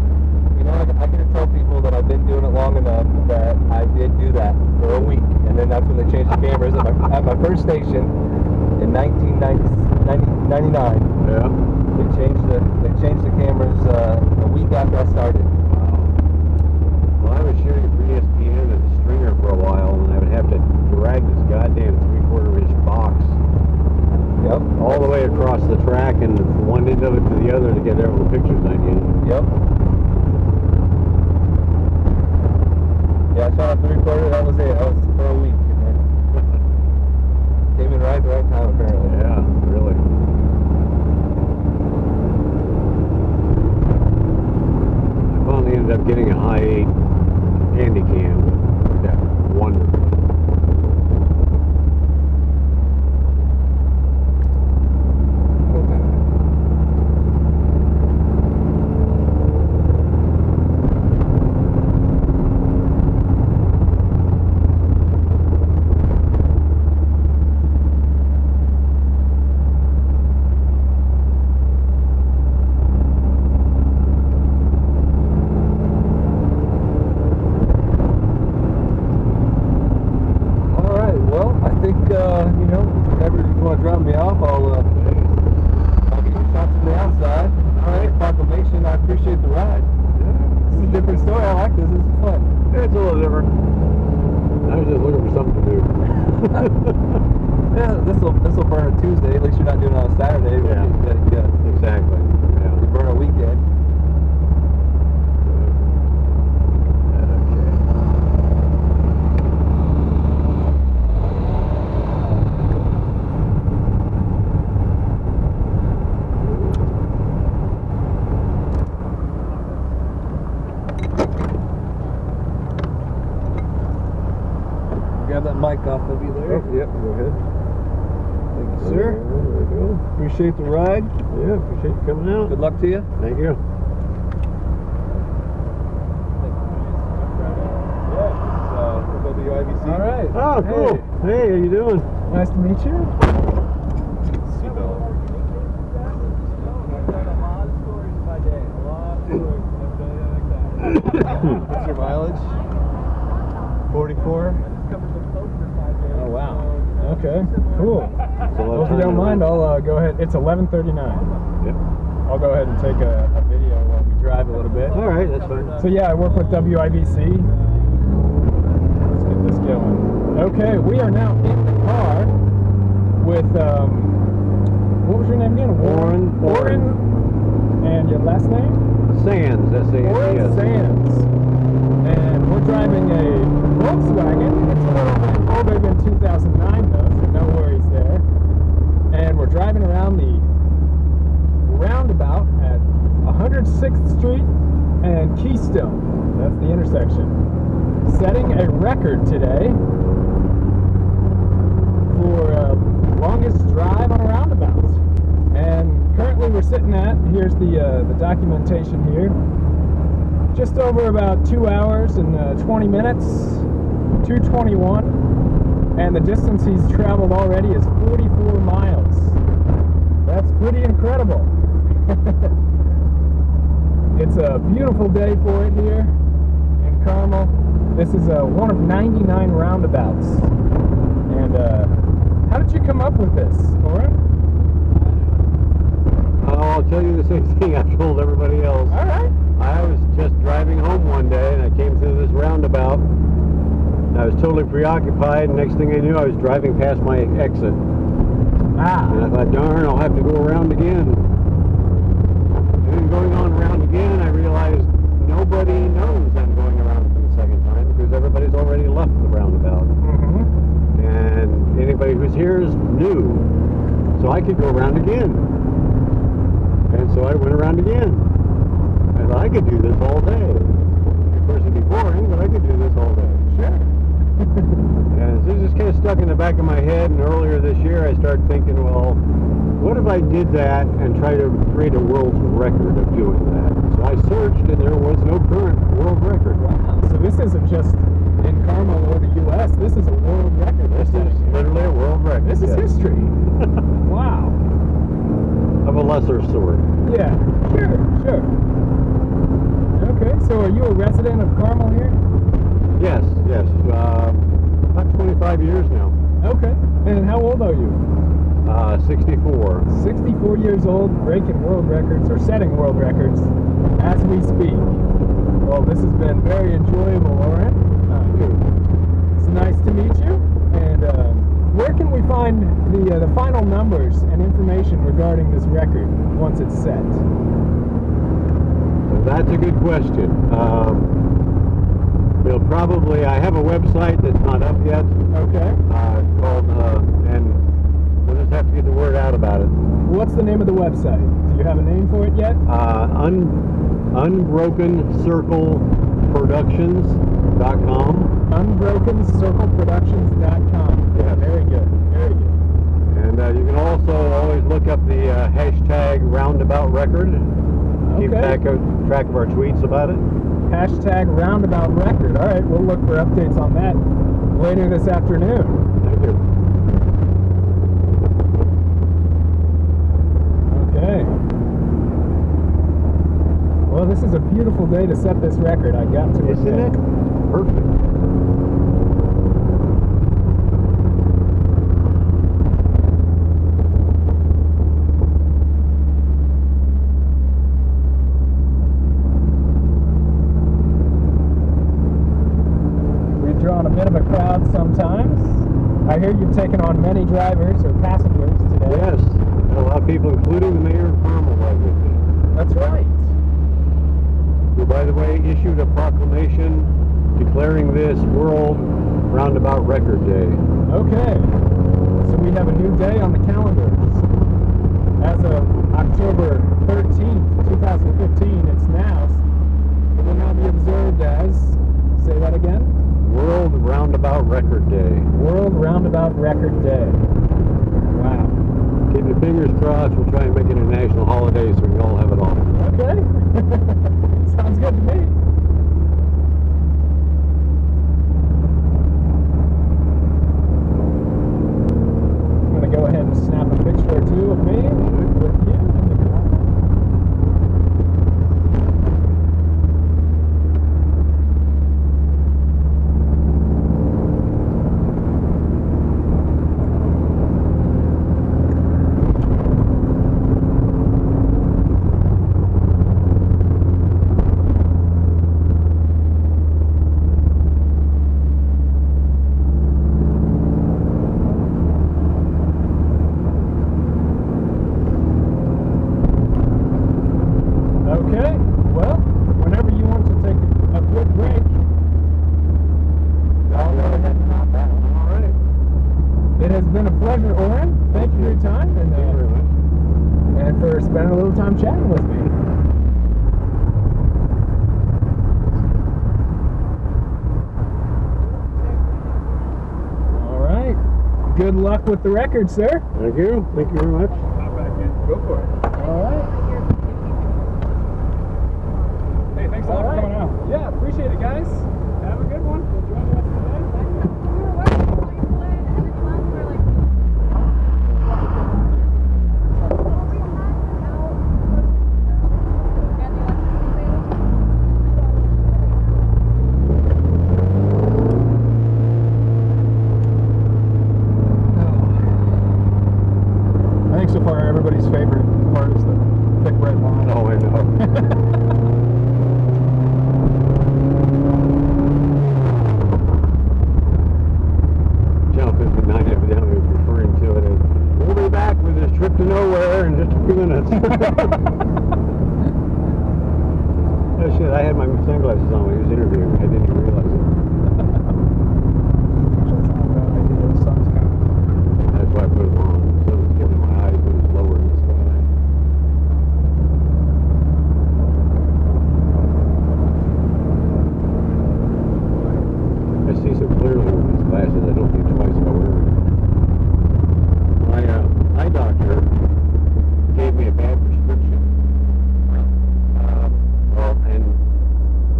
You know, I gotta tell people that I've been doing it long enough that I did do that for a week, and then that's when they changed the cameras at my first station in 1999. Yeah. They changed the cameras a week after I started. Wow. Well, I was shooting for ESPN as a stringer for a while, and I would have to drag this goddamn 3/4 inch box Yep. all the way across the track and from one end of it to the other to get all the pictures I needed. Yep. Yeah, I shot a 3/4. That was it. That was for a week, and then came in right at the right time apparently. Yeah, really. I finally ended up getting a high 8 handy cam. Worked out wonderful. Whenever you want to drop me off, I'll get your shots from the outside. All right, proclamation. I appreciate the ride. This is a different story. I like this. This is fun. It's a little different. I was just looking for something to do. Yeah, this will burn a Tuesday. At least you're not doing it on a Saturday. Yeah. Exactly. Yeah. You burn a weekend. Grab that mic off of you there. Oh, yep, go ahead. Thank you, sir. There we go. Appreciate the ride. Yeah, appreciate you coming out. Good luck to you. Thank you. WIBC. All right. Oh, cool. Hey, how you doing? Nice to meet you. What's your mileage? 44. Oh wow. Okay. Cool. So Well, if you don't mind, I'll go ahead. It's 11:39. Yep. I'll go ahead and take a video drive a little bit. All right, that's fine. So yeah, I work with WIBC. Let's get this going. Okay, we are now in the car with what was your name again? Warren. And your last name? Sands, Warren S-A-N-D-S. Sands. And we're driving a Volkswagen. It's a little bit older than 2009 though, so no worries there. And we're driving around the roundabout at 106th Street and Keystone. That's the intersection. Setting a record today for longest drive on a roundabout. And currently we're sitting at, here's the documentation here, just over about 2 hours and 20 minutes, 2:21, and the distance he's traveled already is 44 miles. That's pretty incredible. It's a beautiful day for it here in Carmel. This is one of 99 roundabouts. And how did you come up with this, Oren? I'll tell you the same thing I've told everybody else. All right. I was just driving home one day and I came through this roundabout. I was totally preoccupied, and next thing I knew I was driving past my exit. Ah. And I thought, darn, I'll have to go around again. And then going on around again, I realized nobody knows I'm going around for the second time because everybody's already left the roundabout. Mm-hmm. And anybody who's here is new. So I could go around again. And so I went around again. I thought I could do this all day. Of course it'd be boring, but I could do this all day. Sure. And so it just kind of stuck in the back of my head, and earlier this year I started thinking, well, what if I did that and try to create a world record of doing that? So I searched and there was no current world record. Wow. So this isn't just in Carmel or the U.S. This is a world record. This is literally a world record. This is yes. history. Wow. Of a lesser sort. Yeah. Sure. Okay. So are you a resident of Carmel here? Yes. About 25 years now. Okay. And how old are you? 64. 64 years old, breaking world records, or setting world records, as we speak. Well, this has been very enjoyable, Oren. It's nice to meet you. And where can we find the final numbers and information regarding this record once it's set? That's a good question. I have a website that's not up yet. Okay. Called, and we'll just have to get the word out about it. What's the name of the website? Do you have a name for it yet? UnbrokenCircleProductions.com. UnbrokenCircleProductions.com. Yes. Very good. And you can also always look up the hashtag Roundabout Record. Keep Okay. track of our tweets about it. Hashtag Roundabout Record. All right, we'll look for updates on that later this afternoon. Thank you. Okay. Well, this is a beautiful day to set this record, I got to Isn't admit. it? Perfect. Drawing a bit of a crowd sometimes. I hear you've taken on many drivers or passengers today. Yes. A lot of people, including the mayor of Carmel, ride with me. That's right. Who, by the way, issued a proclamation declaring this World Roundabout Record Day. Okay. So we have a new day on the calendars. As of October 13th, 2015, it's now. It will now be observed as, say that again? World Roundabout Record Day. World Roundabout Record Day. Wow. Keep your fingers crossed. We'll try and make it a national holiday so we can all have it off. Okay. Sounds good to me. I'm going to go ahead and snap a picture or two of me with you in the car. spending a little time chatting with me. All right. Good luck with the record, sir. Thank you. Thank you very much. Hop back in. Go for it. All right. Hey, thanks a lot for coming out. Yeah, appreciate it, guys. Have a good one. Enjoy the rest of the day. I think so far everybody's favorite part is the thick red line. Oh, I know. Channel 59 evidently was referring to it as, we'll be back with this trip to nowhere in just a few minutes. Oh shit, I had my sunglasses on when he was interviewing me. I didn't even realize it. The sun's kind of... That's why I put them on. The sun was getting in my eyes when it was lower in the sky. I see so clearly with these glasses, I don't think twice about wearing them. My eye doctor gave me a bad prescription. Well, and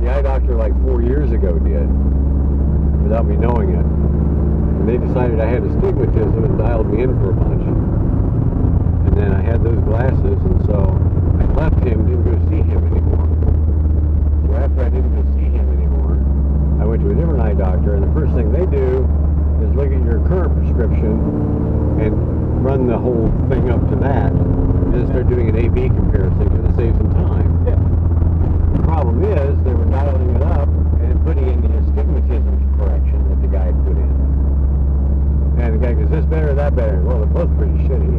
the eye doctor like 4 years ago did, without me knowing it. And they decided I had astigmatism and dialed me in for a bunch. And then I had those glasses, and so I left him, didn't go see him anymore. So after I didn't go see him anymore, I went to a different eye doctor, and the first thing they do is look at your current prescription and run the whole thing up to that, and then start doing an A-B comparison to save some time. Yeah. The problem is, they were dialing it up and putting in the astigmatism correction that the guy had put in. And the guy goes, this better or that better? Well, they're both pretty shitty.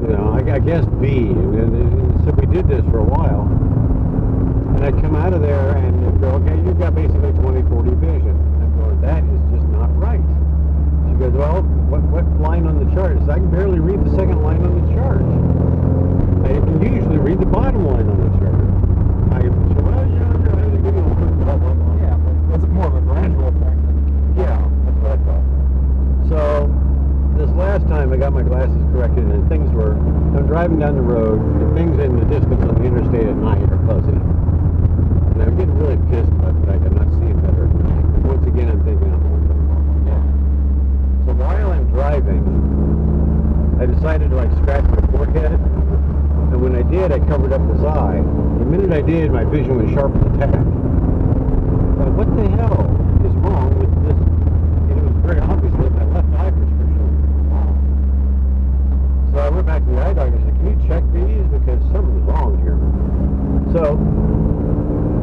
You know, I guess B. And so we did this for a while. And I'd come out of there and they'd go, okay, you've got basically 20/40 vision. I'd go, that is just not right. She goes, well, what line on the chart? I can barely read the second line on the chart. I can usually read the bottom line on the chart. I go, well, you know, blah, blah, blah. Yeah, but it's more of a gradual thing. Yeah, that's what I thought. So, this last time I got my glasses corrected and things were, I'm driving down the road, and things in the distance on the interstate at night are fuzzy. And I'm getting really pissed about the fact I'm not seeing better at night. And once again, I'm thinking I'm old. Yeah. So while I'm driving, I decided to like scratch my forehead. And when I did, I covered up his eye. The minute I did, my vision was sharp as a tack. What the hell is wrong with this? And it was very obvious that my left eye prescription was wrong. So I went back to the eye doctor and said, can you check these? Because something's wrong here. So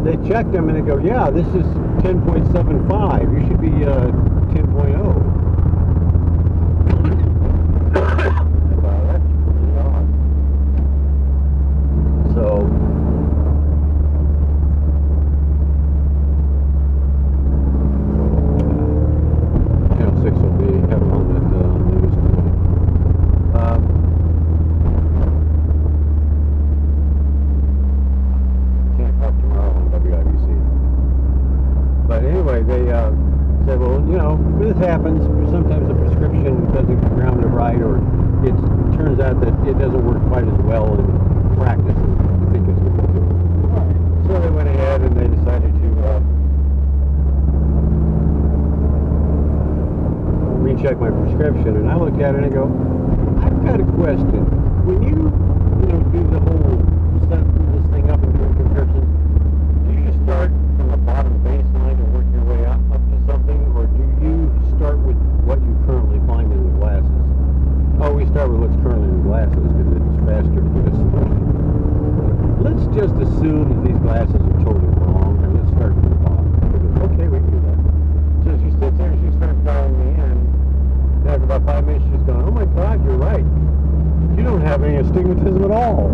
they checked them and they go, yeah, this is 10.75. You should be 10.0. That's really odd. So Channel 6 will be having on that news tonight. Tomorrow on WIBC. But anyway, they said, well, you know, this happens. Sometimes the prescription doesn't get grounded right, or it turns out that it doesn't work quite as well in practice as you think it's going to. So they went ahead and they decided to recheck my prescription, and I looked at it and I go, I've got a question. When you do the whole set this thing up and do a comparison, do you start from the bottom baseline and work your way up to something, or do you start with what you currently find in the glasses? Oh, we start with what's currently in the glasses because it's faster to get a solution. Let's just assume that these glasses are totally wrong, and let's start from the bottom. Okay, we can do that. So she sits there and she starts dialing me in. And after about 5 minutes, she's going, oh my God, you're right. You don't have any astigmatism at all.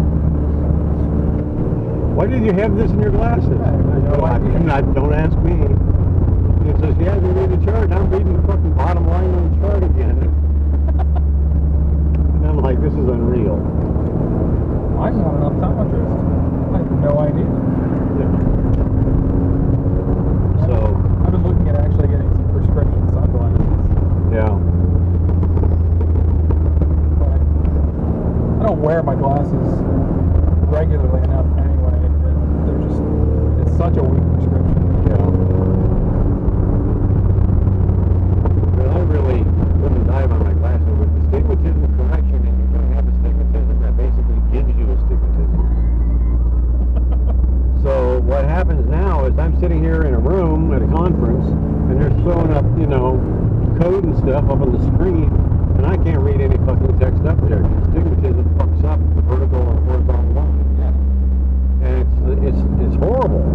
Why did you have this in your glasses? I'm not, don't ask me. And so she has me read the chart, and I'm reading the fucking bottom line on the chart again. And I'm like, this is unreal. don't wear my glasses regularly enough anyway. They're just, it's such a weak prescription. Yeah. But I really wouldn't dive on my glasses with the stigmatism correction, and you're going to have astigmatism that basically gives you astigmatism. So what happens now is I'm sitting here in a room at a conference, and they're throwing up, you know, code and stuff up on the screen, and I can't read any fucking text up there. Astigmatism fucks up the vertical and horizontal line. Yeah. And it's horrible.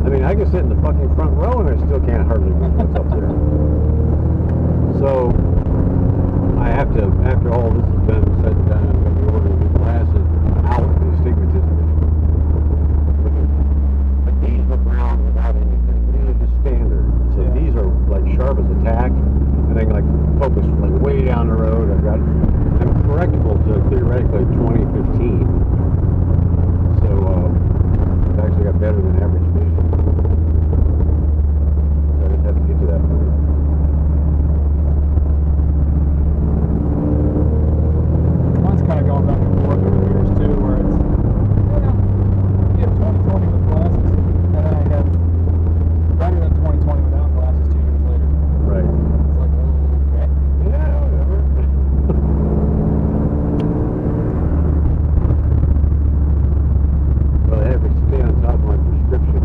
I mean, I can sit in the fucking front row and I still can't hardly read what's up there. So I have to, after all this has been said and done, I'm going to be ordering new glasses out of the astigmatism. But these look round without anything. These are just standard. So Yeah. these are like sharp as a tack, and they can like focus like way down the road. I'm correctable to theoretically 2015. So I've actually got better than average vision. So I just have to get to that point. Mine's kind of going back and forth over the years too, where it's, you have 20/20 with glasses, and then I have better than 20/20 without glasses 2 years later. Right. It's like, okay. Yeah, whatever. Well, I have to stay on top of my prescription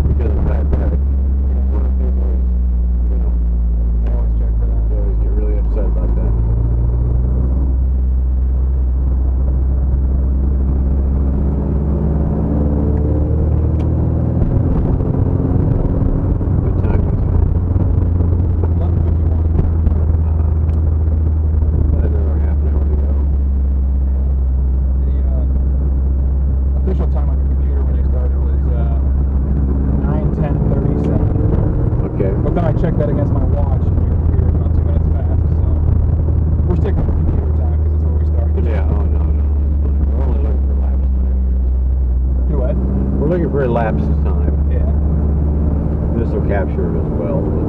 because I'm diabetic. One of the things is, you know, I always check for that. I always get really upset about that. What time is it? 11:51. Another half an hour to go. The official time on the computer when you started was 9:10:37. Okay. But then I checked that against my watch, and your computer is about 2 minutes fast. So we're sticking with computer time because it's where we started. Yeah, oh no, no. We're only looking for lapse time. Do what? We're looking for elapsed time. Yeah. This will capture it as well. But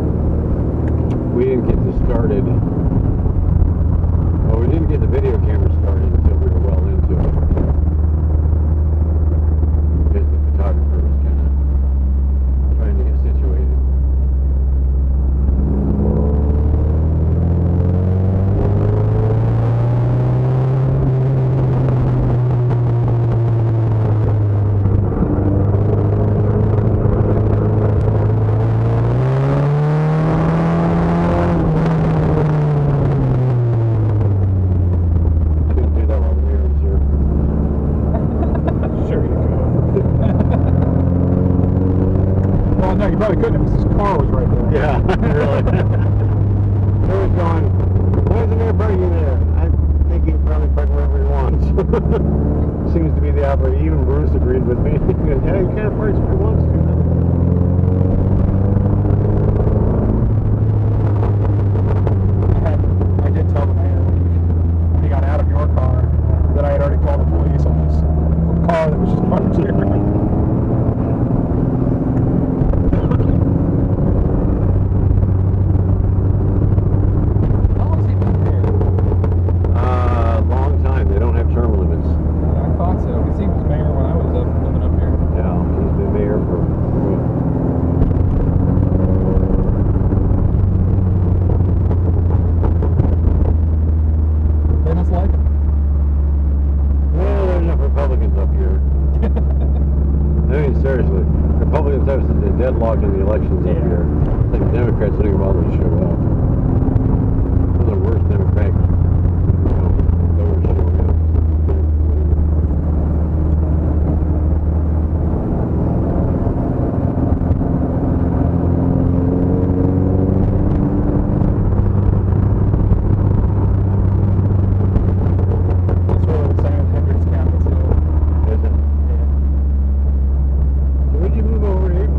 we didn't get this started. Well, we didn't get the video camera started until we were well into it. Because the photographer was kind of trying to get situated. Couldn't do that while the mirror was here. Sure you could. Well, no, you probably couldn't because his car was right there. Yeah, really. He was going, why isn't there parking there? I think he can probably park wherever he wants. Seems to be the opposite. Even Bruce agreed with me. He goes, yeah, he kind of parks where he wants to. I did tell the mayor when he got out of your car that I had already called the police on this car that was just parked here. How long has he been there? Long time. They don't have term limits. I thought so, because he was mayor when I was living up here. Yeah, he's been mayor for. They must like him. Well, there's enough Republicans up here. I mean, seriously. Republicans have such a deadlock in the elections up Yeah. here. I think Democrats don't even bother to show up. One of the worst Democratic voters showing up. That's really the same in Hendricks County, too. Is it? Yeah. So where'd you move over here?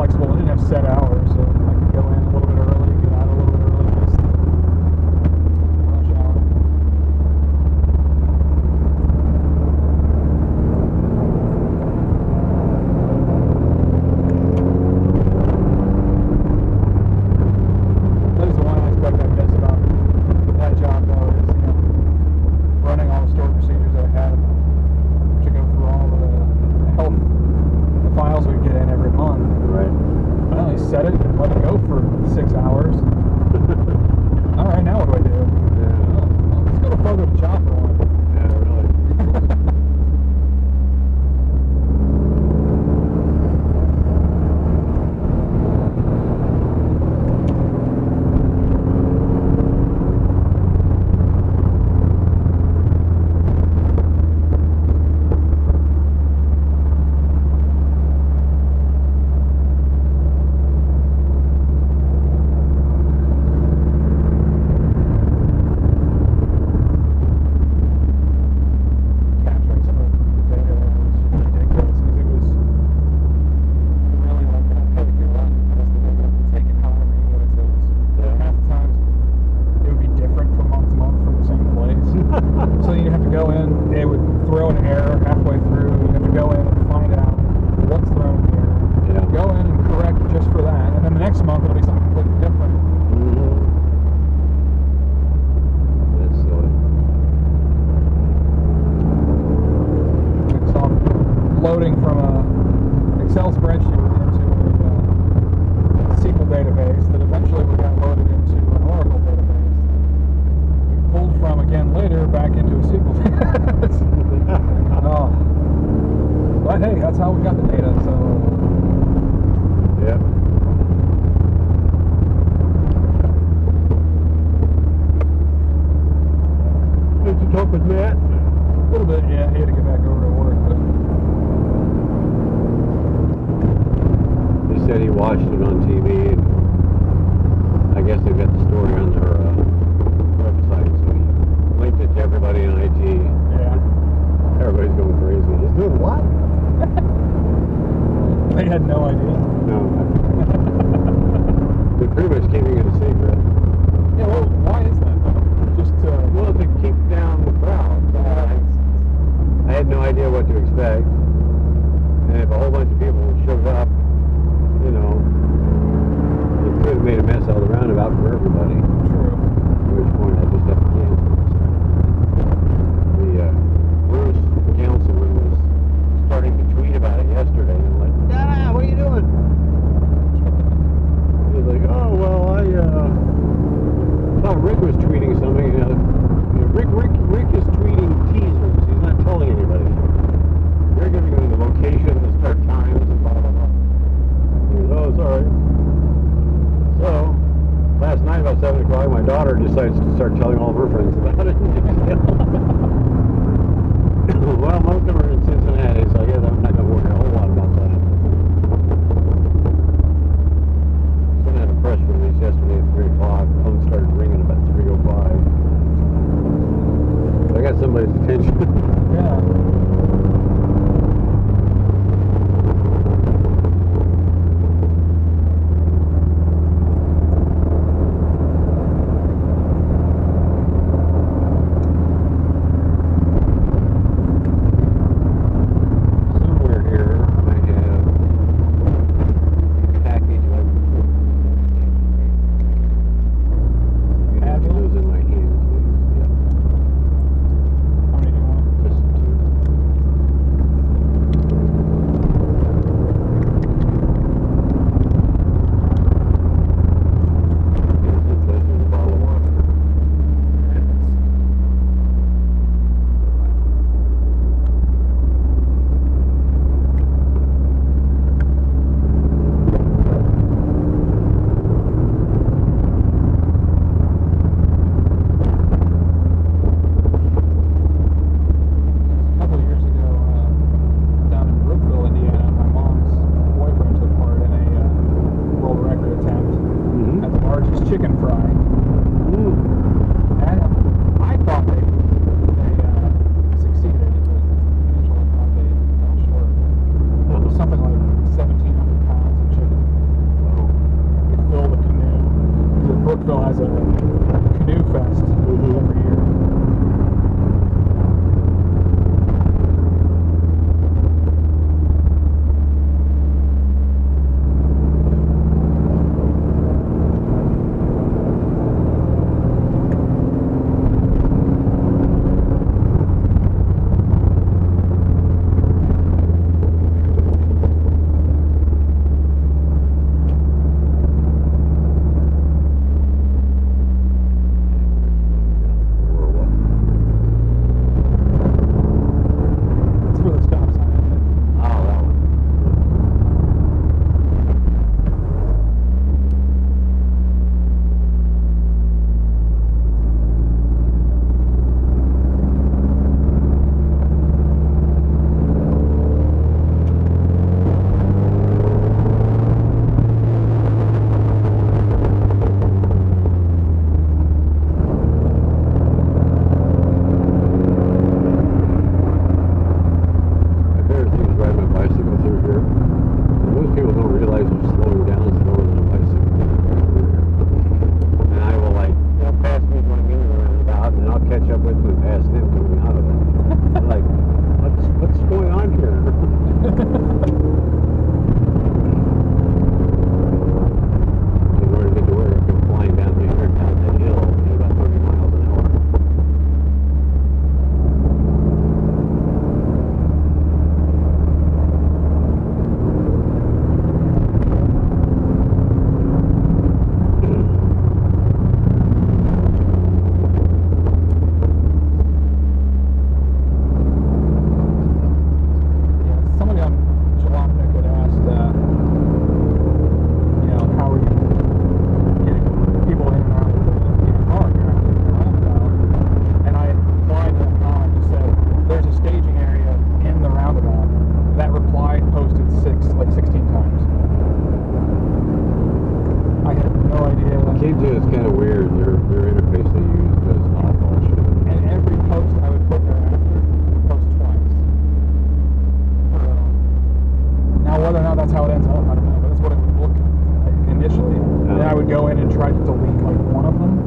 flexible. I didn't have set hours, so I could go in a little bit early, get out a little bit early, miss the rush hour. That is the one aspect I miss about that job, though, is, you know, running all the stored procedures that I had to go through all the health the files we get in every month. Right. I only set it and let it go for 6 hours. All right, now what do I do? Yeah. Oh, well, let's go to photo the chopper one. Yeah, really. Capturing some of the data that was ridiculous because it was really like that. Hey, if you're running, that's the data that's taken however you go to it. Half the times it would be different from month to month from the same place. So you'd have to go in, it would throw an error halfway through. You'd have to go in and find out what's throwing the error. Yeah. Go in and correct it just for that. And then the next month it'll be something completely different. Mhm. That's silly. So I'm loading from a Excel spreadsheet into a SQL database that eventually we got loaded into an Oracle database. We pulled from again later back into a SQL database. Oh. But hey, that's how we got the data, so Yep. Did you talk with Matt? a little bit, yeah, he had to get back over to work, but He said he watched it on TV, and I guess they've got the story on their website, so he linked it to everybody in IT. yeah. Everybody's going crazy. He's doing what? They had no idea. No. They're pretty much keeping it a secret. Yeah, well, why is that though? Just Well, to keep down the crowd. I had no idea what to expect. And if a whole bunch of people showed up, you know, it could have made a mess out of the roundabout for everybody. true. At which point I just have to cancel. The Bruce, the councilman, was starting to tweet about it yesterday. And I'm like, what are you doing? He's like, oh, well, I thought Rick was tweeting something. Rick is tweeting teasers. He's not telling anybody. They're giving them the location, the start times, and blah, blah, blah. He goes, oh, it's all right. So, last night about 7 o'clock, my daughter decides to start telling all of her friends about it. Well, most of them are in Cincinnati, so I guess I'm not going to worry a whole lot about that. Someone had a press release yesterday at 3 o'clock. The phone started ringing about 3:05. So I got somebody's attention. Yeah. guys are slowing down slower than a bicycle. And I will they'll pass me going into the roundabout, and then I'll catch up with them and pass them coming out of it. I'm like, what's going on here? In order to get to work, I go flying down the hill at about 30 miles an hour. Somebody on Jalopnik had asked, how are you getting people in and out of the car here after the roundabout? And I replied to them and just said, there's a staging area in the roundabout. That reply posted 16 times. I had no idea. KJ is kind of weird. Their interface they use does oddball shit. And every post I would put thereafter post twice. Now whether or not that's how it ends up, I don't know. But that's what it would look like initially. And then I would go in and try to delete like one of them,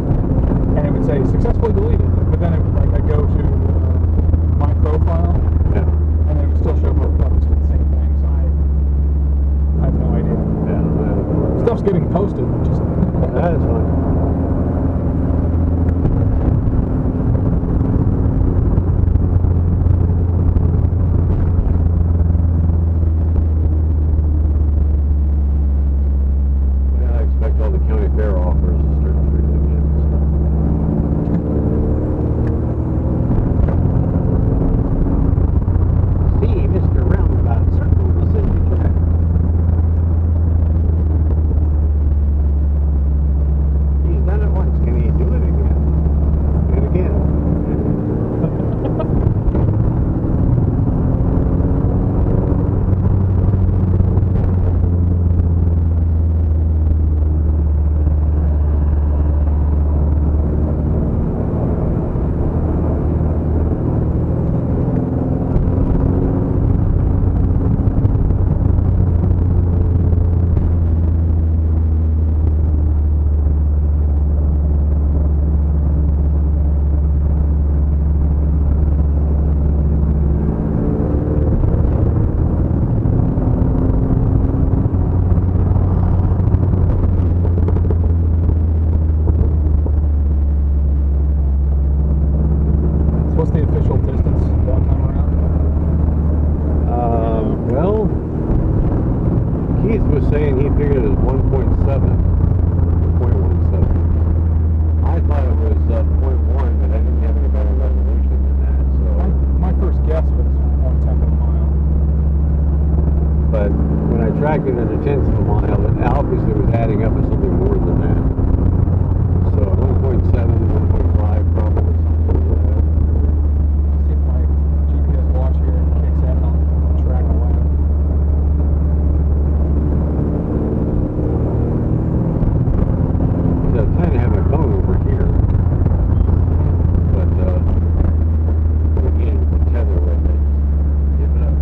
and it would say successfully deleted. But then I'd go to my profile, Yeah. and then it would still show both posts at the same thing. So I have no idea. Yeah. Stuff's getting posted, just That's fine. I expect all the county fair offers to start treating again. See, Mr. Roundabout, circle the city track. He's done it once. Can he do it again? And again. So what's the official distance that time around? Well, Keith was saying he figured it was 1.7. 0.17. I thought it was 0.1, but I didn't have any better resolution than that. So, My first guess was 1/10 of a mile. but when I tracked it at a tenth of a mile, it obviously was adding up to something more than that. So 1.7, 1.5 probably something like that. Let's see if my GPS watch here kicks in on track a lap. So I'm trying to have my phone over here, but again, the tether with it, give it up.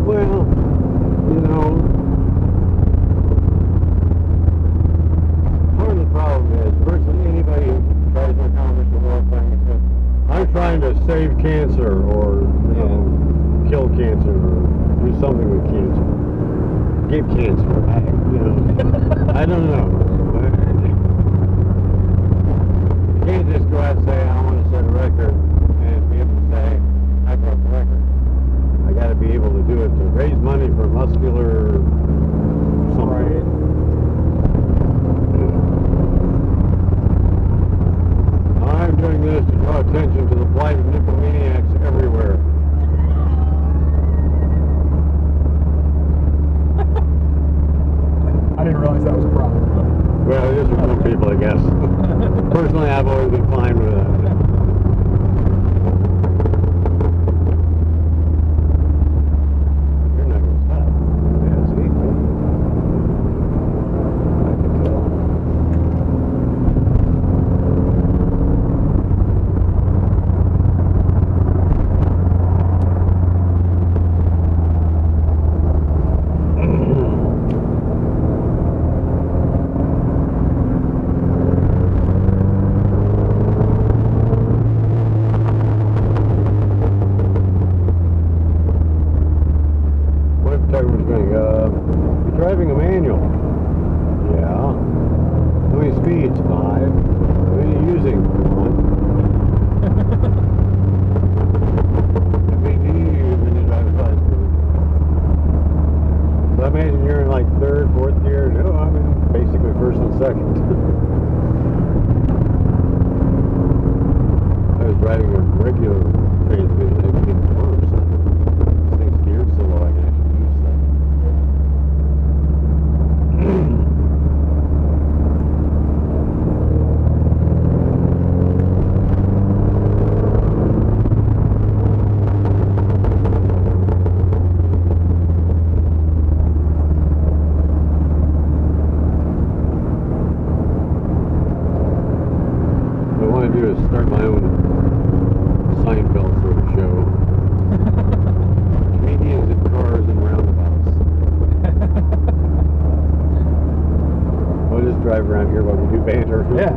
Well, you know, part of the problem is virtually anybody who tries to accomplish the world thing says, I'm trying to save cancer or, you know, kill cancer or do something with cancer. Get cancer. You know, I don't know. You can't just go out and say, I want to set a record and be able to say, I broke the record. I got to be able to do it to raise money for muscular something. Right. I'm doing this to draw attention to the plight of nymphomaniacs everywhere. I didn't realize that was a problem. Well, it is for some people, I guess. Personally, I've always been fine with that. You're not going to stop. Yeah, see? I can tell. What photographer was going, you're driving a manual. Yeah. How many speeds? 5. How many are you using? 1. How many do you use when you drive a 5-speed? So I imagine you're in like 3rd, 4th gear. No, I'm in basically 1st and 2nd. I was driving a regular transmission. It became worse. This thing's geared so low I can actually use that. What I want to do is start my own Seinfeld sort of show. Comedians in cars and roundabouts. We'll just drive around here while we do banter. Yeah.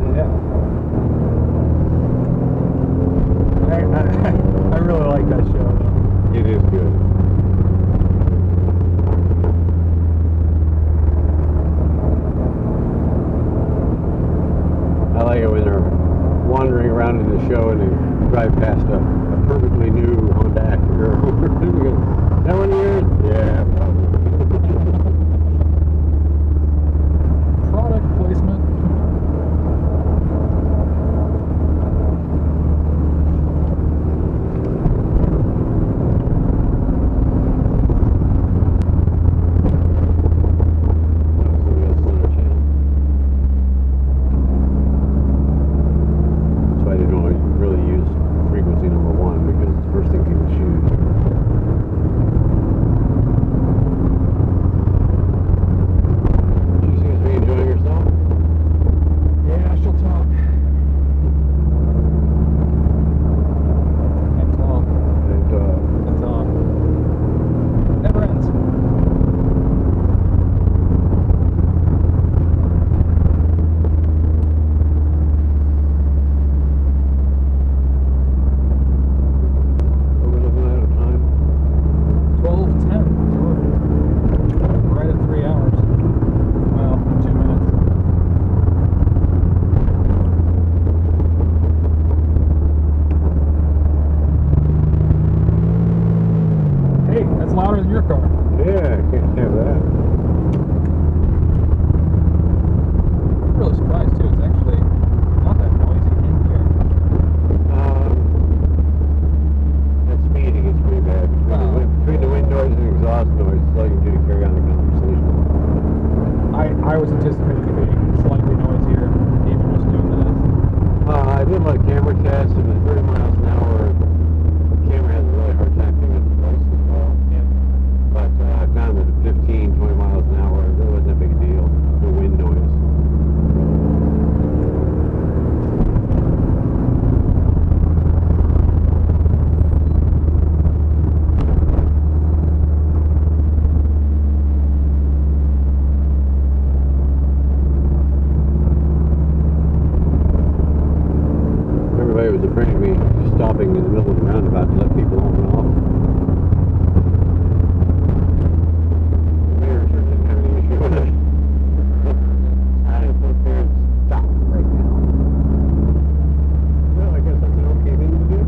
I really like that show. It is good. I like it when they're wandering around in the show and they drive past a perfectly new Honda Acura. Is that one of yours? Yeah, probably. Product placement. That's why I didn't want to really use frequency number 1 because it's the first thing people choose. She seems to be enjoying herself. Yeah, she'll talk. And talk. And, And talk. Never ends. are we looking at a time? 12:10. We're right at 3 hours. Well, 2 minutes. Hey, that's louder than your car. Yeah, I can't have that. I'm really surprised too. It's actually not that noisy in here. That speeding is pretty bad. Between the wind noise and exhaust noise, it's all you can do to carry on the conversation. I was anticipating it being slightly noisier, even just doing this. I did my camera test and at 30 miles an hour, the camera has a really hard time picking up the voice as well. Yeah. But I found that at 15, 20 miles an hour, it really wasn't that big a deal. The wind noise. afraid of me stopping in the middle of the roundabout to let people on and off. The mayor sure didn't have any issue with it. I didn't put there and stop right now. Well, I guess that's an okay thing to do.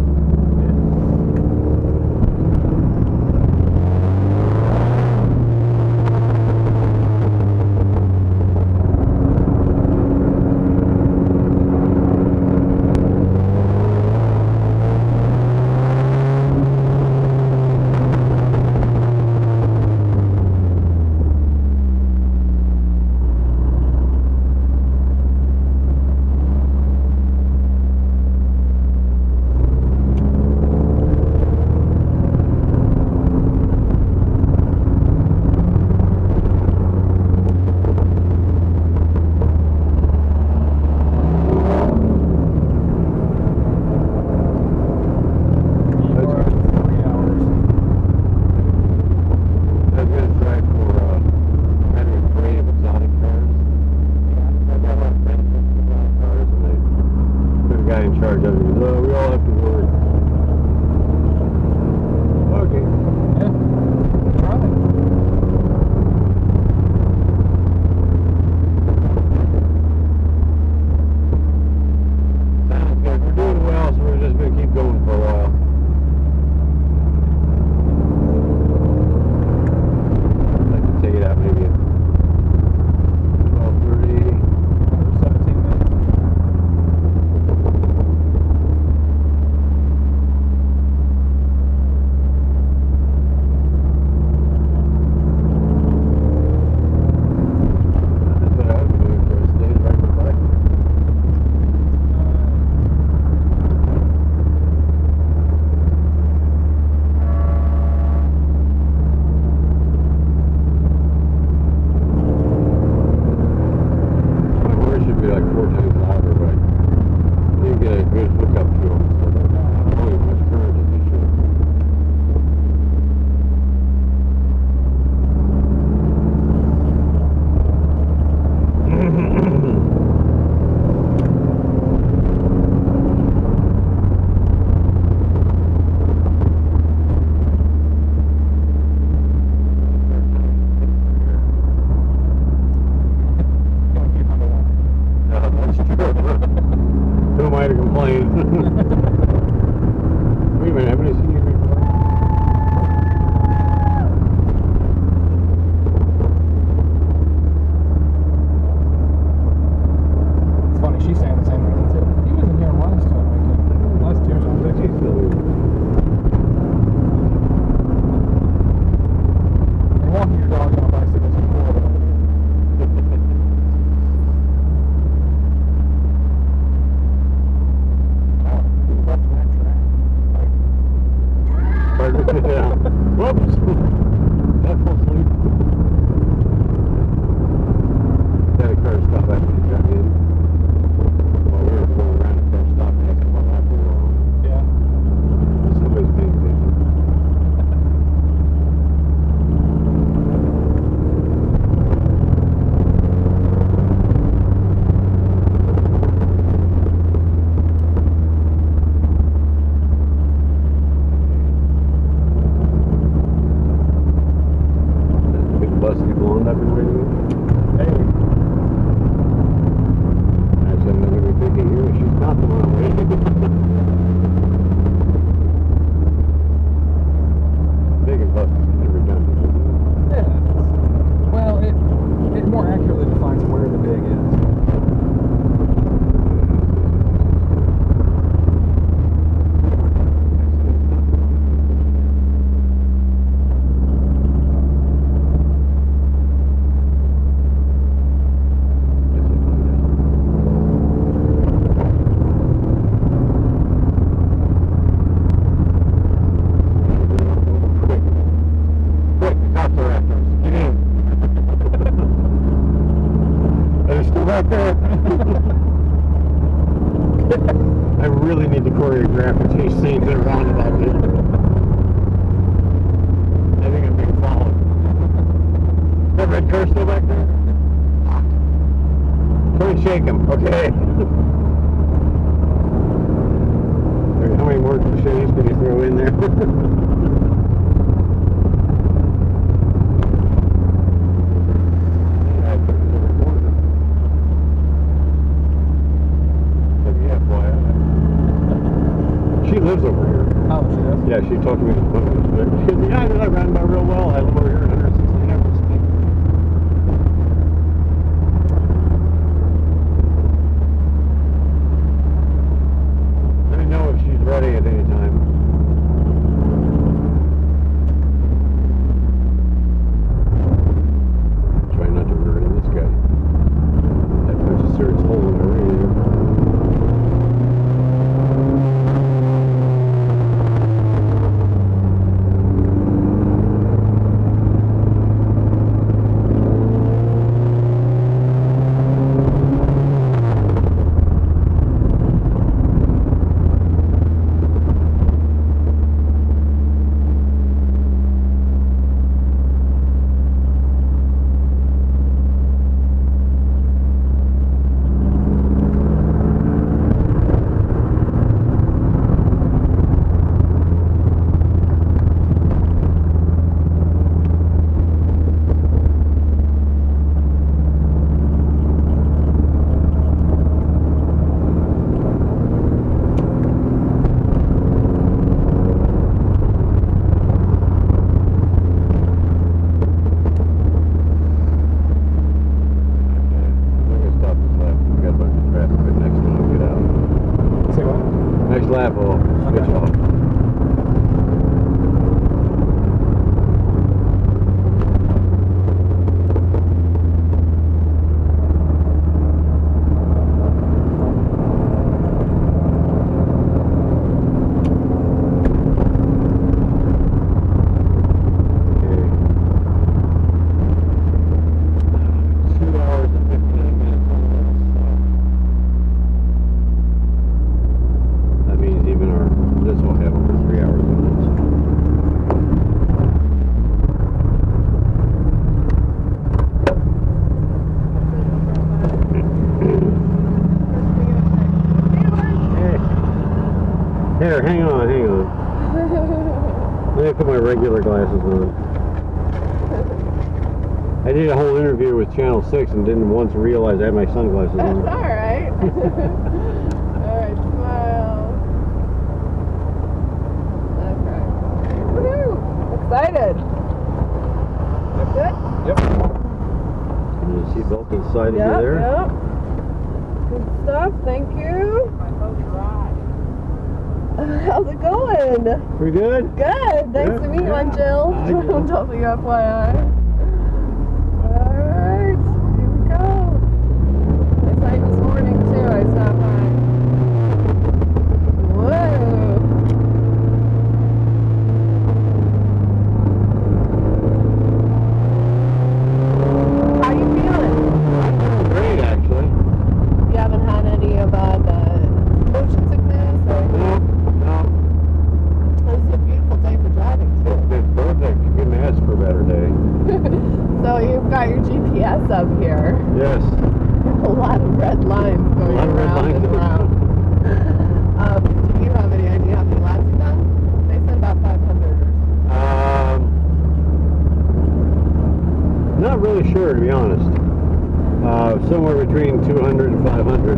Right there. I really need to choreograph a chase scene to the roundabout here. I think I'm being followed. Is that red car still back there? Try and shake him, okay. how many more cliches can you throw in there? She lives over here. Oh, she does? Yeah, she talked to me on the phone. She said, yeah, I know that roundabout real well. I live over here in 169th Street. Let me know if she's ready at any time. Try not to rear end this guy. That puts a serious hole in my radiator. Next lap, we'll switch off. Here, hang on. Let me put my regular glasses on. I did a whole interview with Channel 6 and didn't once realize I had my sunglasses That's on. alright. Alright, smile. Okay. Woohoo! Excited. Good? Yep. Can you see both on the side of you there? Yep. Good stuff, thank you. My boat's dry. How's it going? Pretty good? Good. Nice to meet you. I'm Jill. Hi, Jill. WFYI. Alright, here we go. I saw you this morning too. I stopped by. Whoa. How you feeling? Great, actually. You haven't had any of motion sickness or No. This is a beautiful day for driving too. It's been perfect. Couldn't ask for a better day. So you've got your GPS up here. Yes. A lot of red lines going lot of red around lines. and around. Do you have any idea how many laps you've done? They said about 500 or something. Not really sure, to be honest. Somewhere between 200 and 500.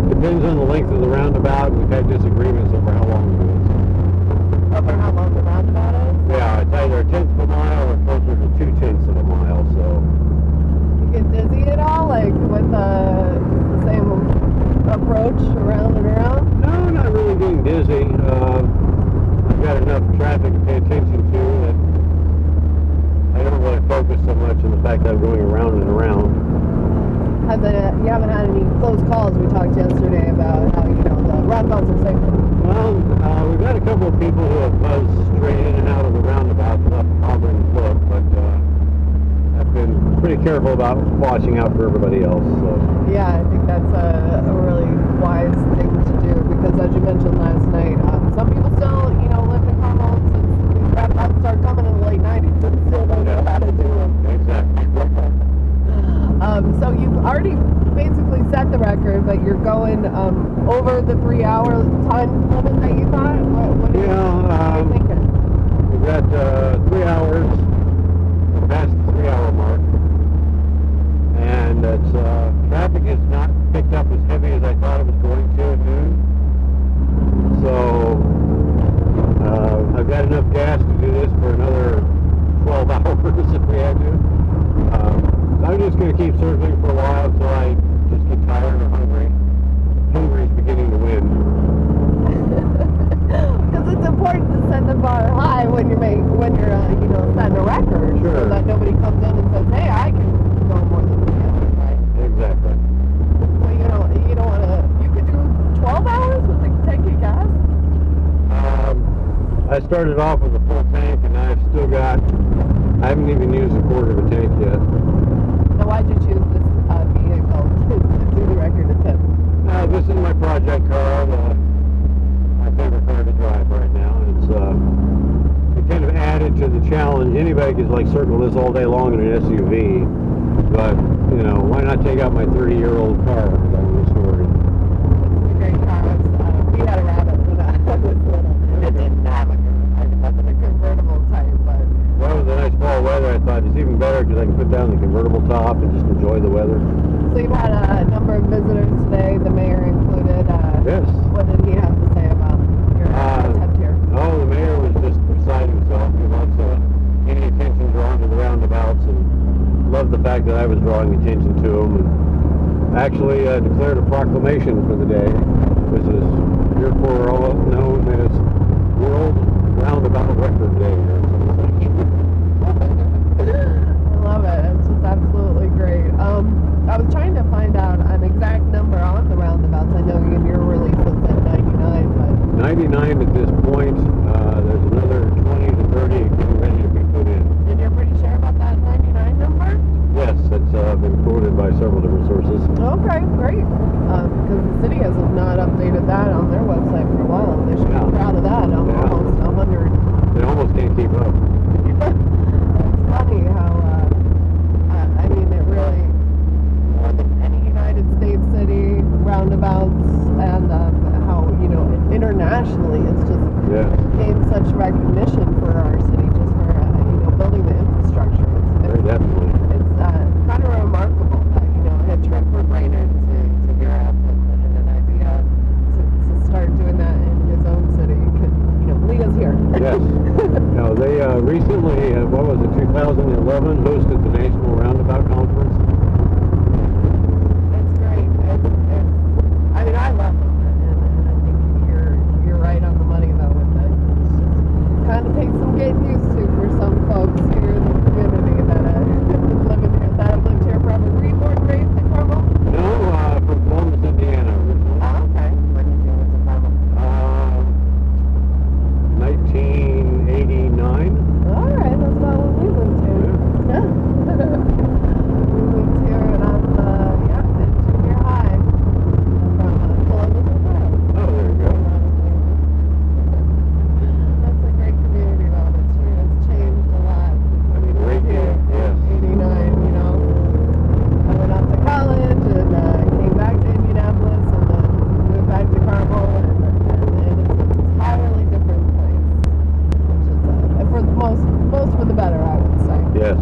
Depends on the length of the roundabout. We've had disagreements over how long it is. Over how long the roundabout is? Yeah, it's either a tenth of a mile or closer to 2/10 of a mile, so. You get dizzy at all? Like with the same approach around and around? No, not really getting dizzy. I've got enough traffic to pay attention to that I don't really focus so much on the fact that I'm going around and around. You haven't had any close calls. We talked yesterday about how, the roundabouts are safer. Well, we've got a couple of people who have buzzed straight in and out of the roundabout without bothering to look, but I've been pretty careful about watching out for everybody else. So. Yeah, I think that's a really wise thing to do because, as you mentioned last night, some people still, live in car homes and these roundabouts start coming in the late 90s and still don't know how to do them. Exactly. So you've already basically set the record, but you're going over the 3-hour time limit that you thought? What are you thinking? We've got 3 hours past the 3-hour mark, and it's traffic has not picked up as heavy as I thought it was going to at noon. So I've got enough gas to do this for another 12 hours if we had to. I'm just going to keep circling for a while until I just get tired or hungry. Hungry is beginning to win. Because it's important to set the bar high when you're setting a record, Sure. so that nobody comes in and says, "Hey, I can go more than 3 hours," right? Exactly. Well, you don't want to. You could do 12 hours with a tank of gas. I started off with a full tank, and I've still got. I haven't even used a quarter of a tank yet. Now, why'd you choose this vehicle to do the record attempt? This is my project car, my favorite car to drive right now, and it kind of added to the challenge. Anybody could circle this all day long in an SUV, but why not take out my 30-year-old car? That was the story. It's a great car. We had a Rabbit when I was little. It didn't have a convertible type, but Well, with the nice fall weather, I thought it's even better because I can put down the convertible top and just enjoy the weather. so you've had a number of visitors today, the mayor included. Yes. What did he have to say about your attempt here? Oh, the mayor was just beside himself. He wants any attention drawn to the roundabouts, and loved the fact that I was drawing attention to him, and actually declared a proclamation for the day, which is heretofore known as World Roundabout Record Day. I love it. It's just absolutely great. I was trying to find out an exact number on the roundabouts. I know in your release it said 99, but 99 at this point. There's another 20 to 30 getting ready to be put in. and you're pretty sure about that 99 number? Yes, it's been quoted by several different sources. Okay, great. Because the city has not updated that on their website for a while. They should Yeah. be proud of that. Yeah. Almost 100. They almost can't keep up. It's funny how, it really, more than any United States city, roundabouts, and how, internationally it's just Yes. gained such recognition for our city just for, building the infrastructure. Very definitely. It's kind of remarkable that, a trip for Brainerd to Europe and an idea to start doing that in his own city could, lead us here. Yes. No, they recently, 2011, hosted the National Roundabout Conference. It's great. I love it, and I think you're right on the money though with it. It kind of takes some getting used to for some folks here in the community that have lived here forever. Were you born and raised in Carmel? No, from Columbus, Indiana originally. Oh, okay. When did you move to Carmel? 1989. All right, that's about when we moved here. Yeah. We moved here and I'm in junior high from Columbus, Ohio. Oh, there you go. That's a great community though. It's changed a lot since we Great moved here deal, yes. in 89, I went off to college and came back to Indianapolis and then moved back to Carmel and it's an entirely different place. Which is, for the most for the better, I would say. Yes,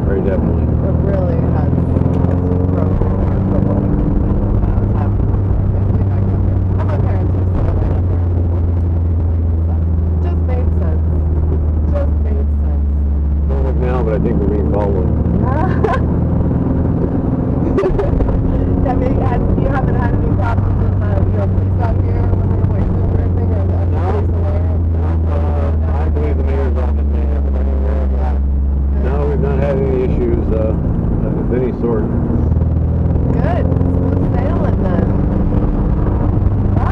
very definitely. It really has grown remarkably. I was happy with my family back up there. And my parents are still right up there. So, just made sense. Just made sense. Don't look now, but I think we're being followed. You haven't had any problems with police out here when they're like doing anything or the police aware? I believe the mayor's office may have been aware of that. No, we've not had any issues of any sort. Good. Smooth sailing then. Well, I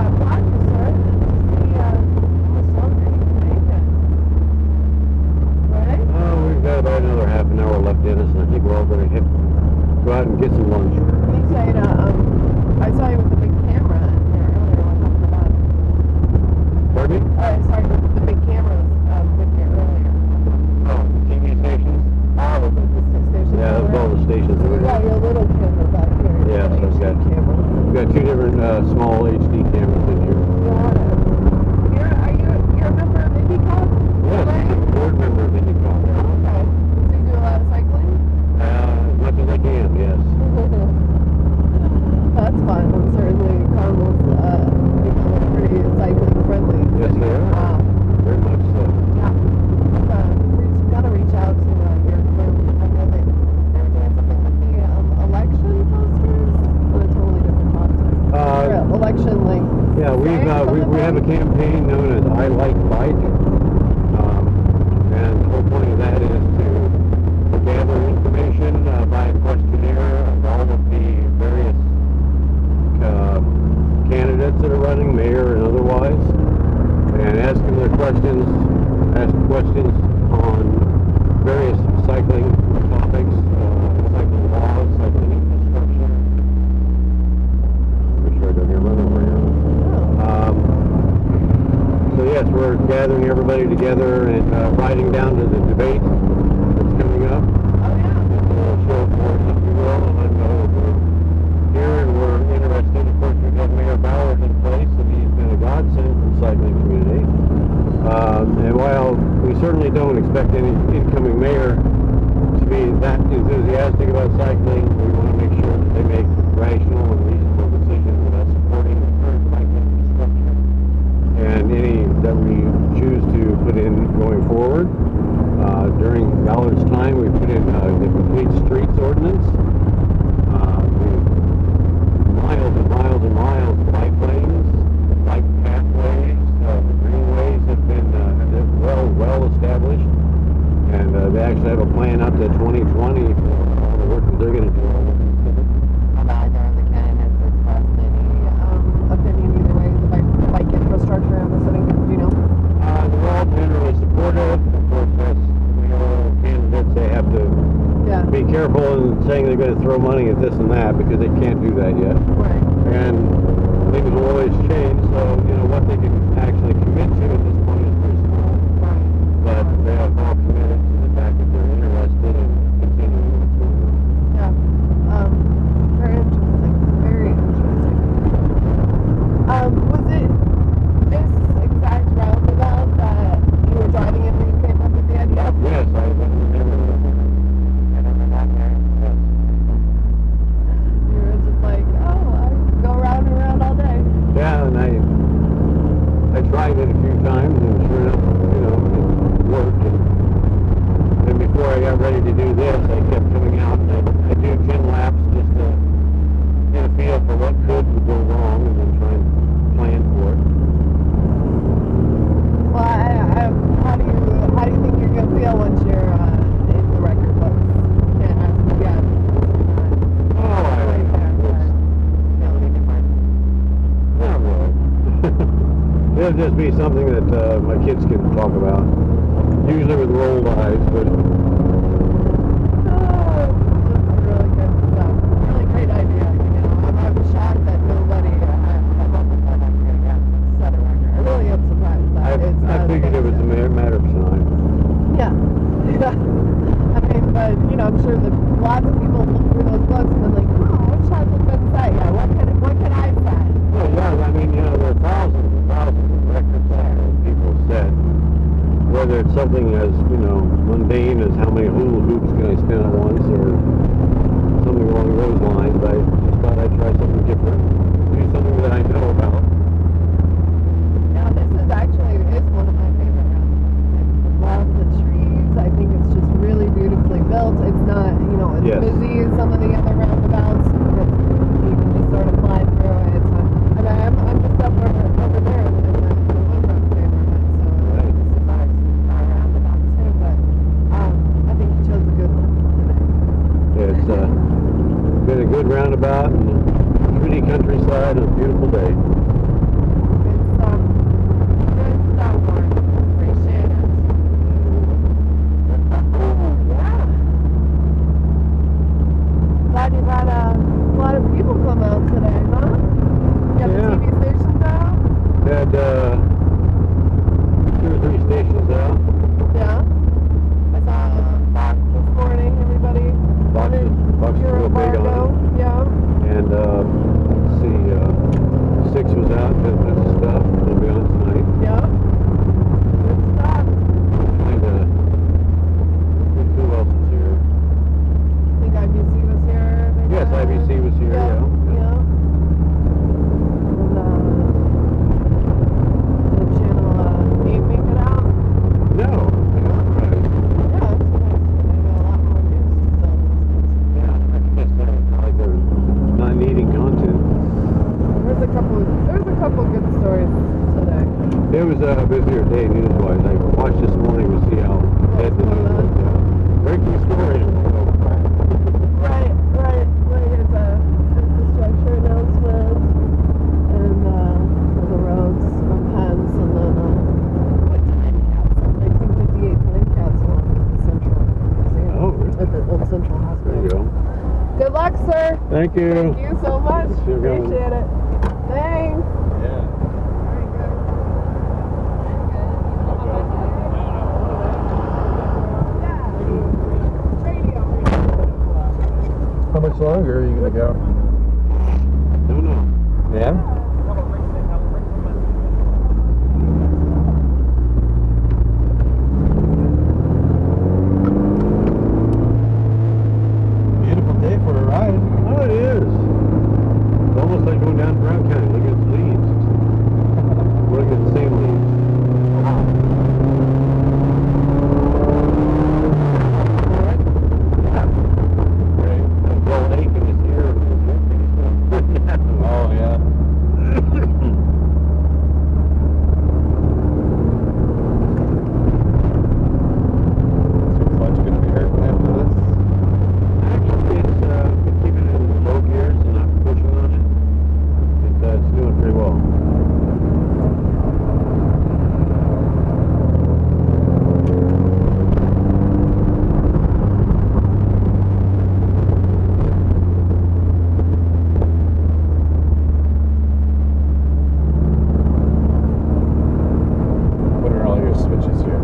applaud you, sir. See how much longer you can make it. Right? Oh, we've got about another half an hour left in us, and I think we're all going to go out and get some lunch. You said, I saw you with the big camera in here earlier. What happened to that? Pardon me? Sorry, the big camera with you earlier. Oh, TV stations? Oh, the station. Yeah, that was all the stations So over you got there. your little camera back here. Yes, I've got camera. everybody together and riding down to the debate that's coming up. Oh yeah. Show for it, if you will. And we're here and we're interested. Of course, we've got Mayor Ballard in place, and he's been a godsend for the cycling community. And while we certainly don't expect any incoming mayor to be that enthusiastic about cycling, we want to make sure that they make rational and reasonable decisions about supporting the current cycling infrastructure and any that we choose to put in going forward. During Ballard's time, we put in the complete streets ordinance. Miles and miles and miles of bike lanes, bike pathways, the greenways have been well established, and they actually have a plan up to 2020 for all the work that they're going to do. Have either of the candidates expressed any opinion either way, the bike infrastructure in the city? Do you know? They're all generally supportive. Of course, as we all candidates, they have to Yeah. be careful in saying they're going to throw money at this and that, because they can't do that yet. Right. And things will always change, so what they can actually commit to at this point is pretty small. Right. But they have all committed to the fact that they're interested in continuing what's going on. Yeah. Very interesting. Very interesting. Was it this exact roundabout that you were driving in when you came up with the idea? Yes, I remember that there. Yes. You were just like, oh, I can go round and round all day. Yeah, and I tried it a few times, and sure enough, it worked. And then before I got ready to do this, I kept coming out, and I do 10 laps just to get a feel for what could go wrong, and then try and plan for it. Well, how do you think you're gonna feel once you're in the record books? Can't ask you yet. Oh, Right there, but it'll be different. not really. It'll just be something that my kids can talk about, usually with rolled eyes, but Just really good stuff. Really great idea. I'm shocked that nobody had come up with that idea yet to set a record. I really am surprised that it's I figured it was a matter of time. Yeah. I mean, but I'm sure that lots of people look through those books and they're like, oh, which hasn't been set yet? What can I set? Well, yeah, I mean, there are thousands and thousands of records that people set. Whether it's something as, mundane as how many hula hoops can I spin at once, or something along those lines. I just thought I'd try something different. Do something that I know about. Now, this is one of my favorite roundabouts. I love the trees. I think it's just really beautifully built. It's not, as Yes. busy as some of the other roundabouts. You can just sort of fly through it. I'm just up over there in the Woodruff neighborhood, so Right. this is our roundabout too. But I think you chose a good one today. It's been a good roundabout and a pretty countryside and a beautiful day. Good stuff, Warren. Appreciate it. Yeah. Glad you had a lot of people come out today, huh? You got Yeah. the TV stations out? Had 2 or 3 stations out. Yeah. I saw Fox this morning. Everybody Fox is your real big on embargo. Yeah. And let's see, 6 was out, did a bunch of stuff. They'll be on tonight. Yeah. Good stuff. And who else was here? I think IBC was here. Maybe. Yes, IBC was here, Yeah. yeah. And did Channel 8 make it out? No. Right. Yeah, that's nice. I know a lot more news still. Yeah, I guess not like they're not needing content. There's a couple good stories today. It was a busier day news-wise. I watched this morning to see how dead the news was. Yeah. Breaking story. Right. Here's a infrastructure announcement, and for the roads from Pence, and then what time capsule? 1958 time capsule at the Central Museum. Oh, really? At the Old Central Hospital. There you go. Good luck, sir. Thank you. Thank you so much. You're going. Appreciate it. Thanks. Yeah. Very good. Very good. much longer are you gonna go? Don't know. Yeah. Beautiful day for a ride. Oh, it is. It's almost like going down to Brown County. Look at its leaves. We're looking at the same leaves. Great. Well, lake in this here. Oh, yeah. Is your clutch going to be hurting after this? Actually, it's been keeping it in low gears and not pushing on it. It's doing pretty well. What are all your switches here?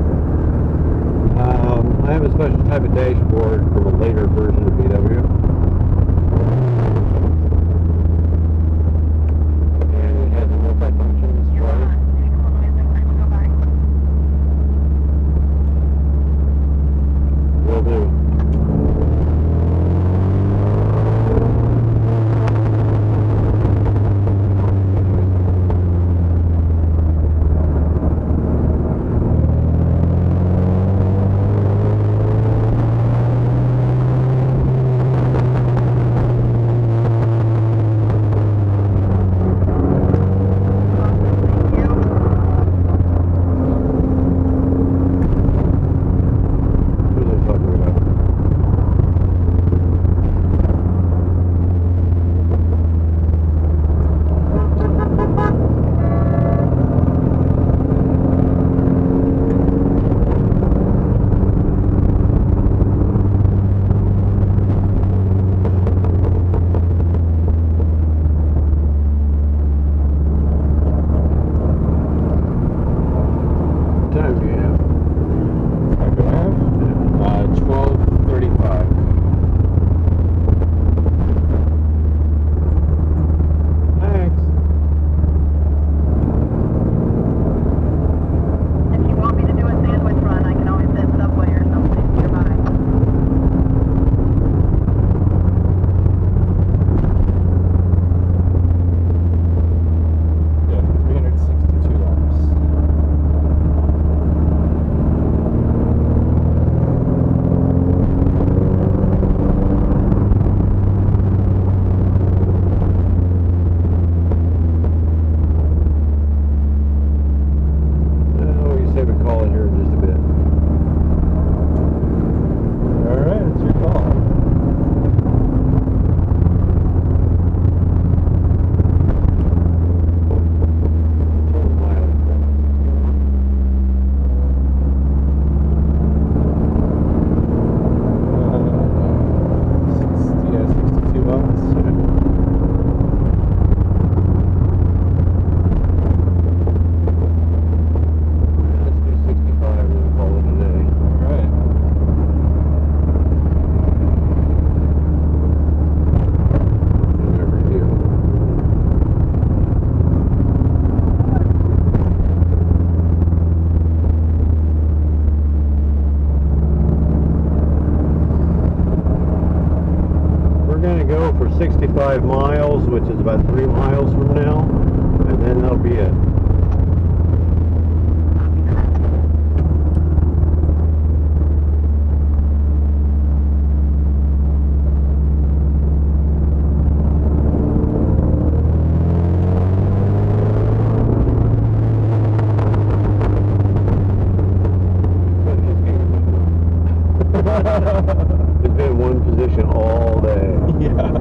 I have a special type of dashboard from a later version of VW. And it has a multi-function display. Will do. What are they talking about? What time do you have? I go have 12:35. Thanks. If you want me to do a sandwich run, I can always hit Subway or something nearby. Yeah, 362 laps. We can save a call here in just a bit. All right, it's your call. Total mileage. Yeah, 62 laps. Let's do 65 and then call it a day. All right. In their review. We're going to go for 65 miles, which is about 3 miles from now, and then that'll be it. It's been in one position all day. Yeah.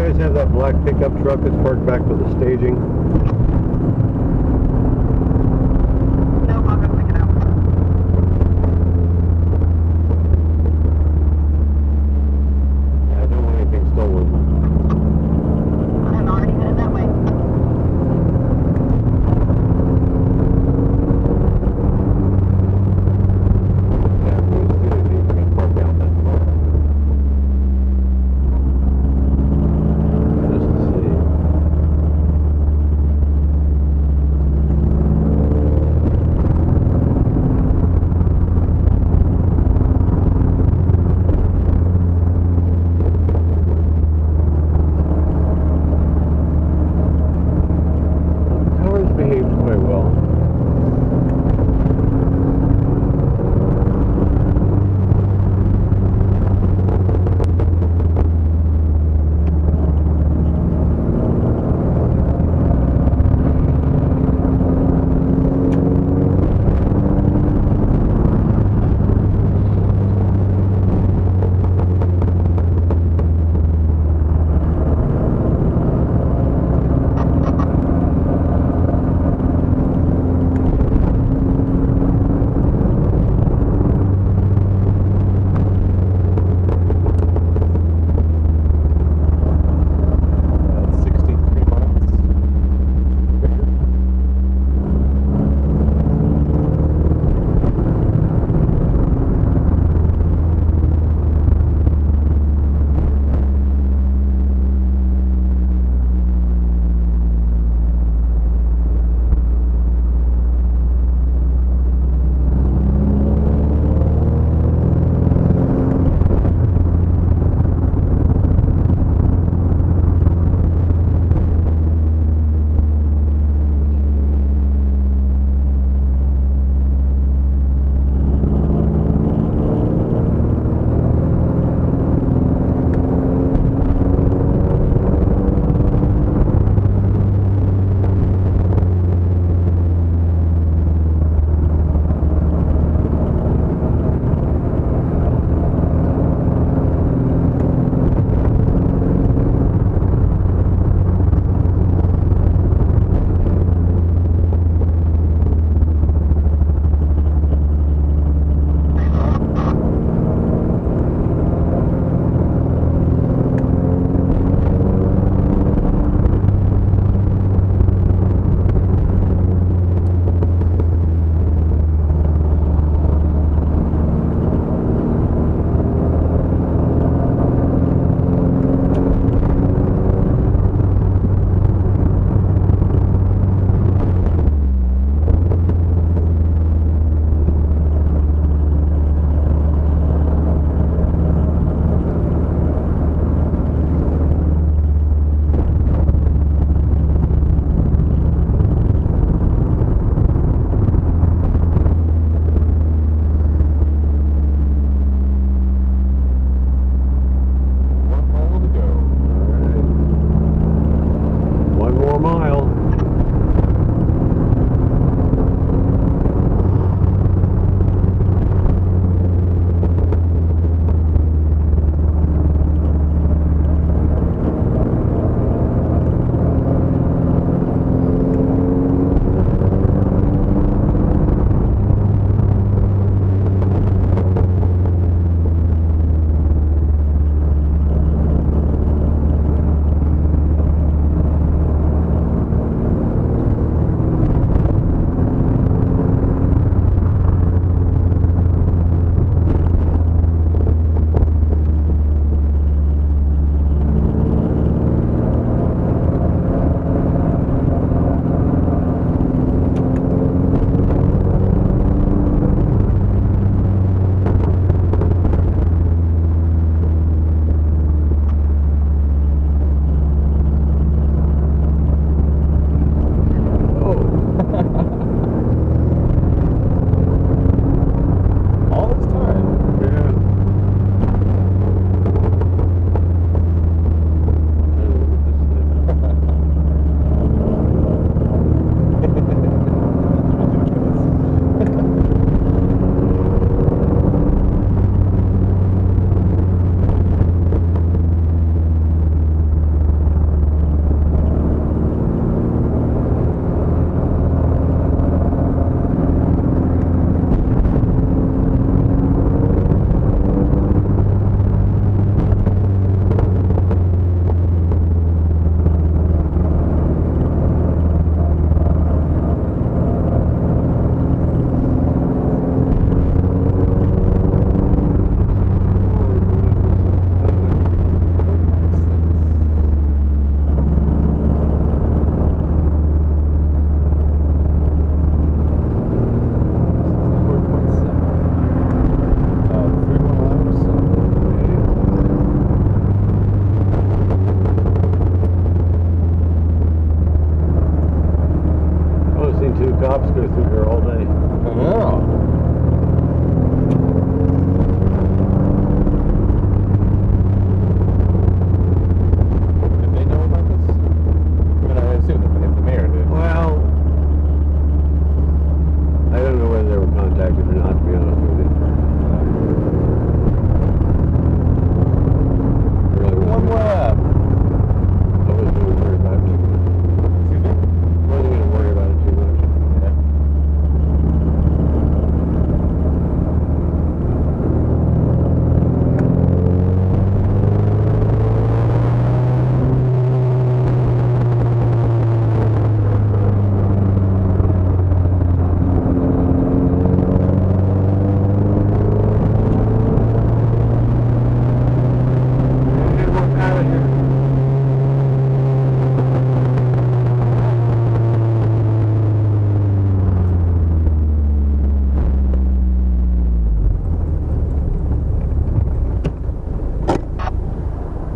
guys have that black pickup truck that's parked back to the staging?